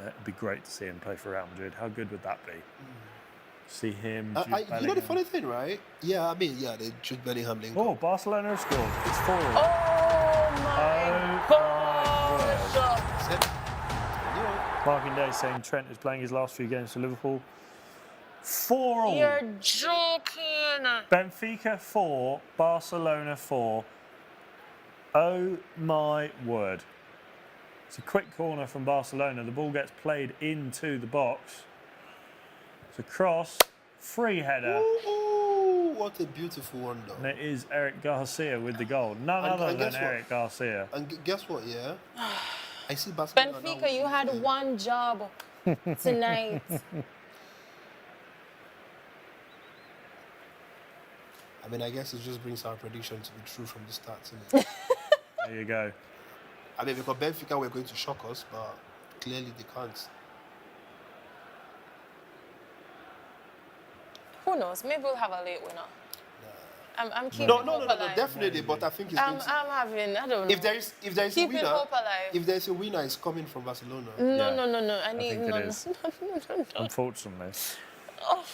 know. It'd be great to see him play for Real Madrid. How good would that be? See him. Jude You know the Bellingham. funny thing, right? Yeah, I mean, yeah, they Jude Bellingham link. Oh, Barcelona have scored. It's 4. Oh my Oh, gosh! Marking Day saying Trent is playing his last few games for Liverpool. 4-4. You're joking. Benfica 4, Barcelona 4. Oh my word. It's a quick corner from Barcelona. The ball gets played into the box. It's a cross, free header. Ooh, what a beautiful one, And though. it is Eric Garcia with the goal. None And- other and than guess what? Eric Garcia. And guess what, yeah? I see Barcelona now Benfica, you had winning. one job tonight. I mean, I guess it just brings our prediction to be true from the start. Isn't it? There you go. I mean, because Benfica were going to shock us, but clearly they can't. Who knows? Maybe we'll have a late winner. I'm keeping No, hope alive. definitely. But I think it's going to. I'm having, I don't know. If there is a Keeping winner, hope alive. if there's a winner, it's coming from Barcelona. No, Yeah. no. I need think it no, is. no. Unfortunately. Oh,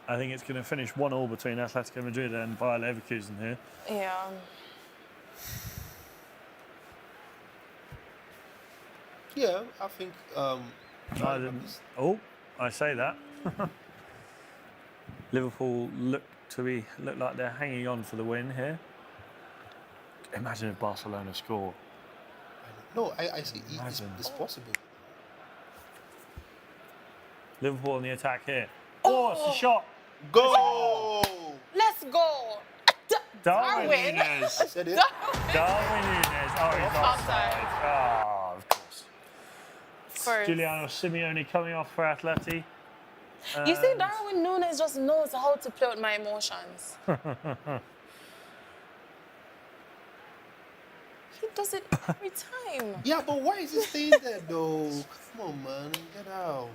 I think it's going to finish 1-1 between Atletico Madrid and Bayer Leverkusen here. yeah. Yeah, I think. I say that. Liverpool look like they're hanging on for the win here. Imagine if Barcelona score. No, I see. Imagine. It's possible. Liverpool on the attack here. Oh, it's a shot. Go! Let's go. Darwin Darwin. Núñez. Said it. Darwin Núñez. Oh, he's Offside. offside. Oh, of course. First. Giuliano Simeone coming off for Atleti. You see, And Darwin Núñez just knows how to play with my emotions. He does it every time. Yeah, but why is he staying there though? Come on, man, get out.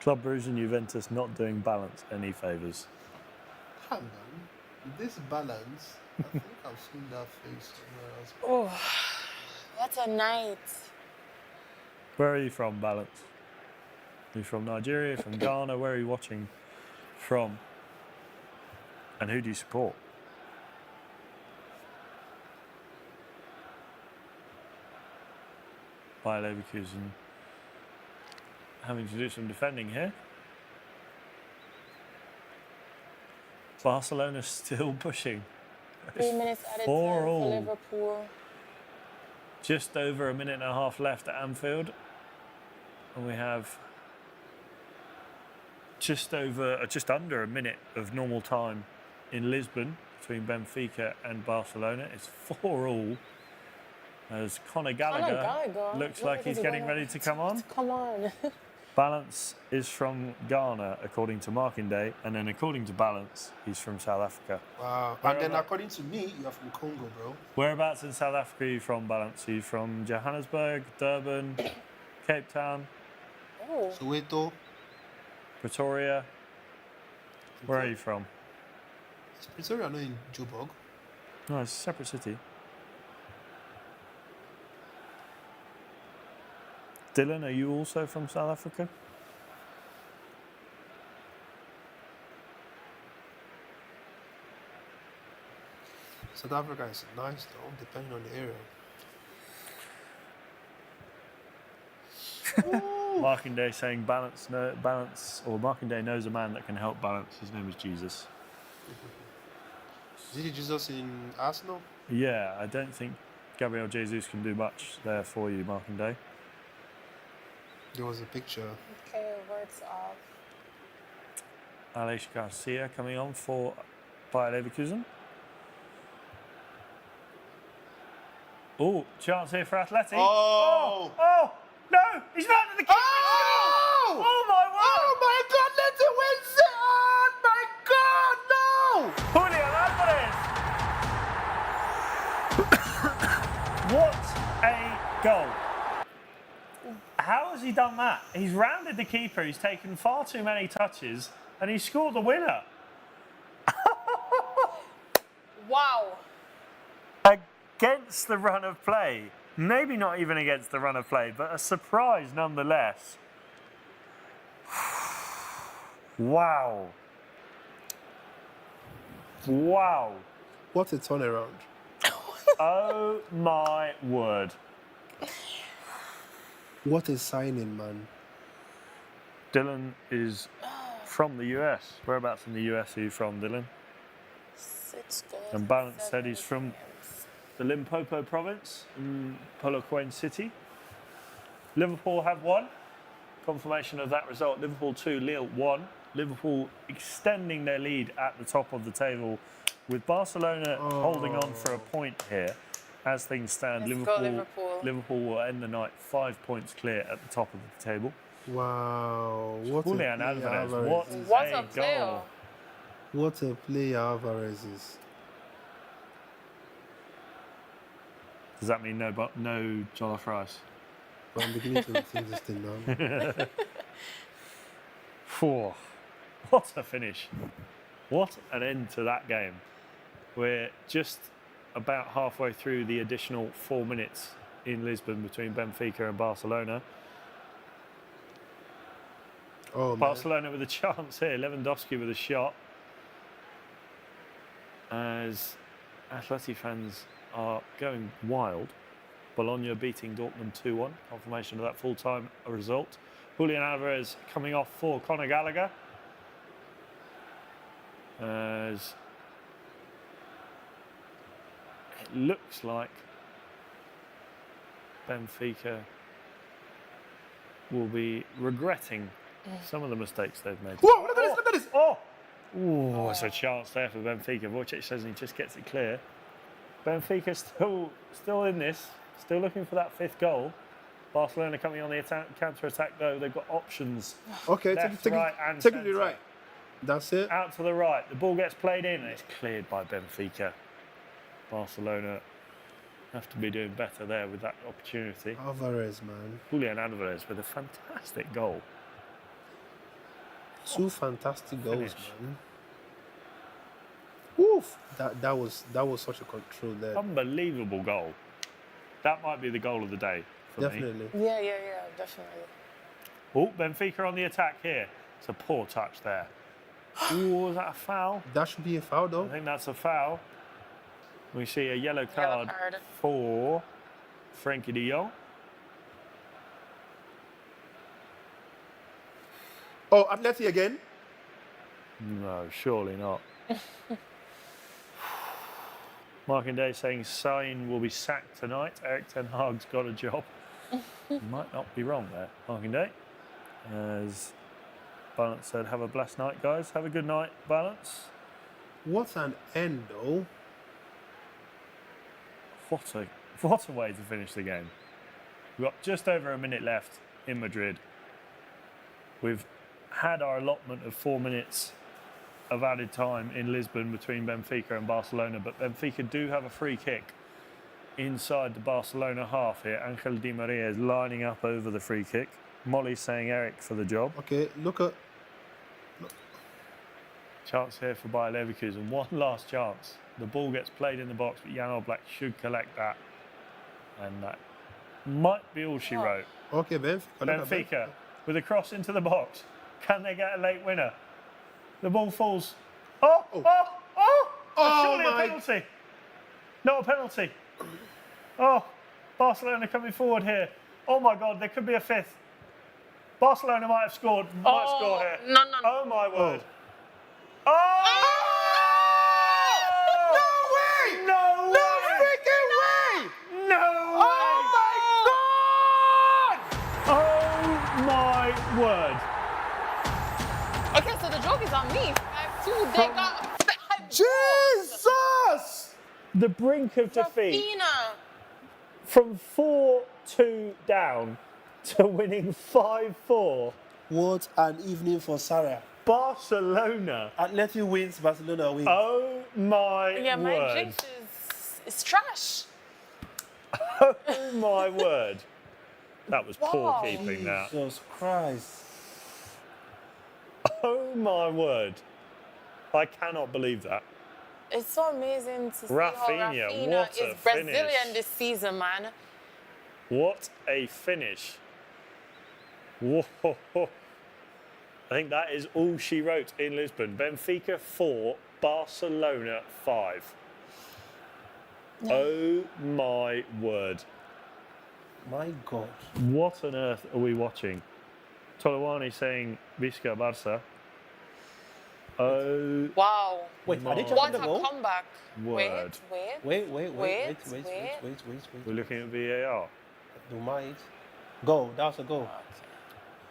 Club Brugge and Juventus not doing balance any favours. Hang on. This balance, I think I've seen that face somewhere else. Oh, what a night. Where are you from, Balance? Are you from Nigeria, from Ghana? Where are you watching from? And who do you support? Bayer Leverkusen having to do some defending here. Barcelona still pushing. 3 minutes added time 4 for all. Liverpool. Just over a minute and a half left at Anfield. And we have just under a minute of normal time in Lisbon between Benfica and Barcelona. It's 4 all. As Conor Gallagher looks like he's getting ready to come on. Come on. Balance is from Ghana, according to Marking Day, and then according to Balance, he's from South Africa. Wow. And then according to me, you're from Congo, bro. Whereabouts in South Africa are you from, Balance? Are you from Johannesburg, Durban, Cape Town, Oh, Soweto. Pretoria? Where are you from? Is Pretoria not in Joburg? No, it's a separate city. Dylan, are you also from South Africa? South Africa is nice though, depending on the area. Marking Day saying balance, or Marking Day knows a man that can help balance. His name is Jesus. Is it Jesus in Arsenal? Yeah, I don't think Gabriel Jesus can do much there for you, Marking Day. There was a picture. okay, words off. Alex Garcia coming on for Bayer Leverkusen. Oh, chance here for Atleti. Oh! Oh! No! He's round to the keeper! Oh! Oh my word! Oh my God! Letty wins it! Oh my God! No! Julian Alvarez! What a goal! How has he done that? He's rounded the keeper, he's taken far too many touches, and he scored the winner. Wow. Against the run of play. Maybe not even against the run of play, but a surprise nonetheless. Wow. Wow. What a turnaround. Oh my word. What a signing, man. Dylan is from the US. Whereabouts in the US are you from, Dylan? 6 goals. And Balance said 7 he's from games. the Limpopo province in Polokwane City. Liverpool have won. Confirmation of that result. Liverpool 2, Lille 1. Liverpool extending their lead at the top of the table with Barcelona holding on for a point here. As things stand, Let's go, Liverpool. Liverpool will end the night 5 points clear at the top of the table. Wow. What Julian a player Alvarez, Alvarez is. What a goal. player. What a player Alvarez is. Does that mean no jollof rice? But I'm beginning to think this thing now. Phew. What a finish. What an end to that game. We're just about halfway through the additional 4 minutes in Lisbon between Benfica and Barcelona. Oh, man. Barcelona with a chance here. Lewandowski with a shot. As Atleti fans are going wild. Bologna beating Dortmund 2-1. Confirmation of that full-time result. Julian Alvarez coming off for Conor Gallagher. As it looks like Benfica will be regretting some of the mistakes they've made. Whoa, look at this, look at this. Oh! Ooh, it's a chance there for Benfica. Wojciech says he just gets it clear. Benfica still in this, still looking for that 5th goal. Barcelona coming on the counter-attack though. They've got options. Okay, left, take right, and it centre. right. That's it. Out to the right. The ball gets played in and it's cleared by Benfica. Barcelona have to be doing better there with that opportunity. Alvarez, man. Julian Alvarez with a fantastic goal. 2 fantastic goals, Finish. man. Woof. That was such a control there. Unbelievable goal. That might be the goal of the day for me. Definitely. Yeah, definitely. Oh, Benfica on the attack here. It's a poor touch there. Ooh, was that a foul? That should be a foul, I though. think that's a foul. We see a yellow card card. for Frankie de Jong. Oh, Atleti again? No, surely not. Markindale saying Sain will be sacked tonight. Eric Ten Hag's got a job. Might not be wrong there, Markindale. As Balance said, have a blessed night, guys. Have a good night, Balance. What an end, though. What a way to finish the game. We've got just over a minute left in Madrid. We've had our allotment of 4 minutes of added time in Lisbon between Benfica and Barcelona, but Benfica do have a free kick inside the Barcelona half here. Angel Di Maria is lining up over the free kick. Molly's saying Eric for the job. Okay, look at... Chance here for Bayer Leverkusen. One last chance. The ball gets played in the box, but Jan Oblak should collect that. And that might be all she wrote. Okay, Benfica with a cross into the box. Can they get a late winner? The ball falls. Surely a penalty. Not a penalty. Oh, Barcelona coming forward here. Oh my God, there could be a fifth. Barcelona might have scored. Might score here. No. Oh my word. No way! No way! No freaking way! No way! Oh my God! Oh my word. Okay, so the joke is on me. 5-2. They got 5. Jesus! The brink of defeat. Rafinha. From 4-2 down to winning 5-4. What an evening for Sarah. Barcelona. Atleti wins, Barcelona wins. Oh my Yeah, my word. jinx is trash. Oh my word. That was poor Wow. keeping that. Jesus Christ. Oh my word. I cannot believe that. It's so amazing to see Rafinha, how Rafinha what a is Brazilian finish. this season, man. What a finish. Whoa. I think that is all she wrote in Lisbon. Benfica 4, Barcelona 5. Oh my word. My God. What on earth are we watching? Tolawani saying Benfica-Barça. Oh, Wow. Wait, are they What checking the a goal? comeback. Word. Wait. Wait. we're looking at VAR. Do might. Go, that was a goal.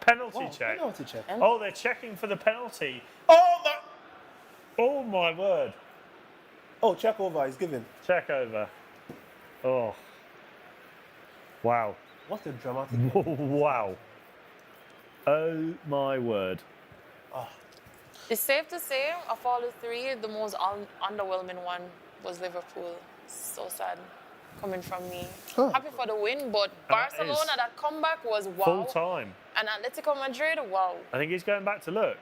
Penalty check. Penalty check. Oh, they're checking for the penalty. Oh my! Oh my word. Oh, check over, he's given. Check over. Oh. Wow. What a dramatic. Wow. Oh my word. It's safe to say, of all the three, the most underwhelming one was Liverpool. So sad coming from me. Oh. Happy for the win, but that Barcelona, is that comeback was wow. Full time. And Atletico Madrid, wow. I think he's going back to look.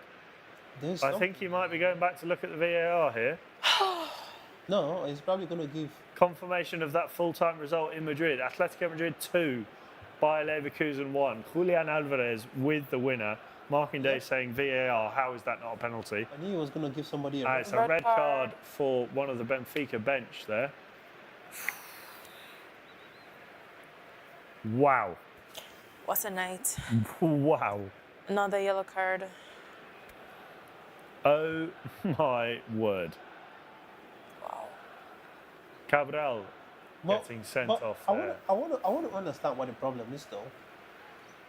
I think he might be going back to look at the VAR here. No, he's probably going to give. Confirmation of that full-time result in Madrid. Atletico Madrid 2, Bayer Leverkusen 1. Julian Alvarez with the winner. Markindale saying VAR, how is that not a penalty? I knew he was going to give somebody a It's a Red red card. card for one of the Benfica bench there. Wow. What a night. Wow. Another yellow card. Oh my word. Wow. Cabral But- getting sent but off I there. want to understand what the problem is, though.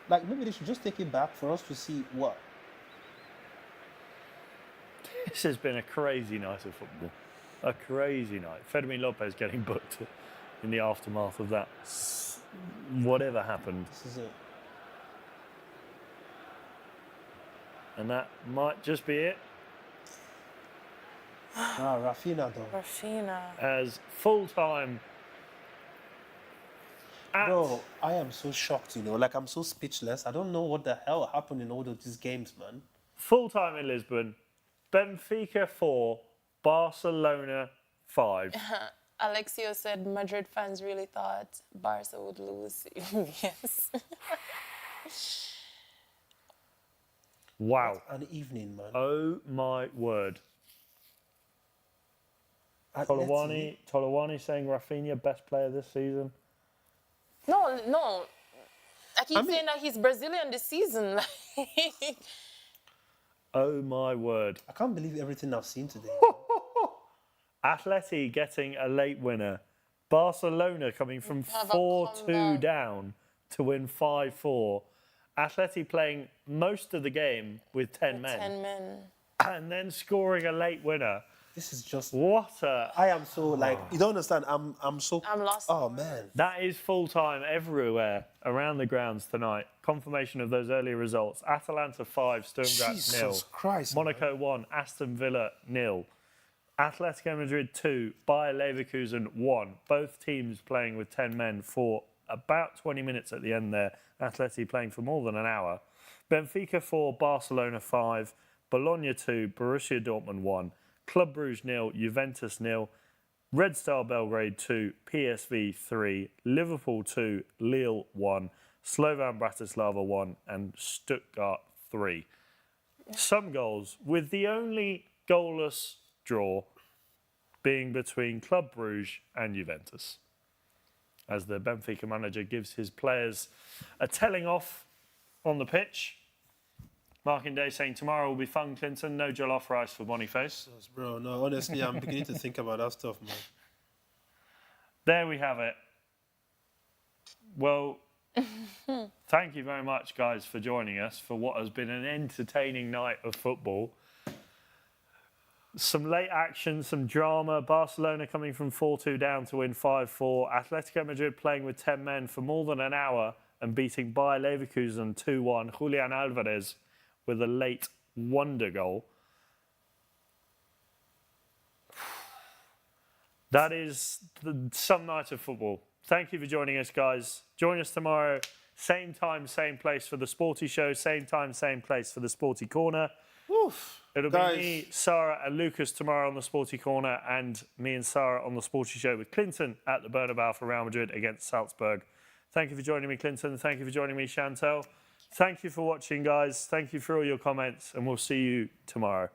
Like, maybe they should just take it back for us to see what. This has been a crazy night of football. A crazy night. Fermin Lopez getting booked in the aftermath of that. Whatever happened. This is it. And that might just be it. Rafinha, though. Rafinha. As full-time at Bro, I am so shocked, you know. Like, I'm so speechless. I don't know what the hell happened in all of these games, man. full-time in Lisbon. Benfica 4, Barcelona 5. Alexio said Madrid fans really thought Barca would lose. Yes. Wow. An evening, man. Oh my word. Atleti- Tolawani saying Rafinha best player this season. No. I keep saying that he's Brazilian this season. Oh, my word. I can't believe everything I've seen today. Atleti getting a late winner. Barcelona coming from Have a 4-2 comeback. down to win 5-4. Atleti playing most of the game with 10 men. 10 men. And then scoring a late winner. This is just... What a... I am so, like... You don't understand. I'm so... I'm lost. Oh, man. That is full-time everywhere around the grounds tonight. Confirmation of those early results. Atalanta 5, Sturm Graz 0. Jesus Christ, Monaco 1, Aston Villa 0. Atletico Madrid 2, Bayer Leverkusen 1. Both teams playing with 10 men for about 20 minutes at the end there. Atleti playing for more than an hour. Benfica 4, Barcelona 5. Bologna 2, Borussia Dortmund 1. Club Brugge 0, Juventus 0. Red Star Belgrade 2, PSV 3. Liverpool 2, Lille 1. Slovan Bratislava 1. And Stuttgart 3. Some goals, with the only goalless draw being between Club Brugge and Juventus, as the Benfica manager gives his players a telling off on the pitch. Marking Day saying tomorrow will be fun, Clinton. No jollof rice for Boniface. Bro, no, honestly, I'm beginning to think about that stuff, man. There we have it. Well, thank you very much, guys, for joining us for what has been an entertaining night of football. Some late action, some drama. Barcelona coming from 4-2 down to win 5-4. Atletico Madrid playing with 10 men for more than an hour and beating Bayer Leverkusen 2-1. Julian Alvarez with a late wonder goal. That is some night of football. Thank you for joining us, guys. Join us tomorrow, same time, same place for the Sporty Show, same time, same place for the Sporty Corner. Oof. It'll Guys. be me, Sarah and Lucas tomorrow on the Sporty Corner, and me and Sarah on the Sporty Show with Clinton at the Bernabeu for Real Madrid against Salzburg. Thank you for joining me, Clinton. Thank you for joining me, Chantel. Thank you for watching, guys. Thank you for all your comments, and we'll see you tomorrow.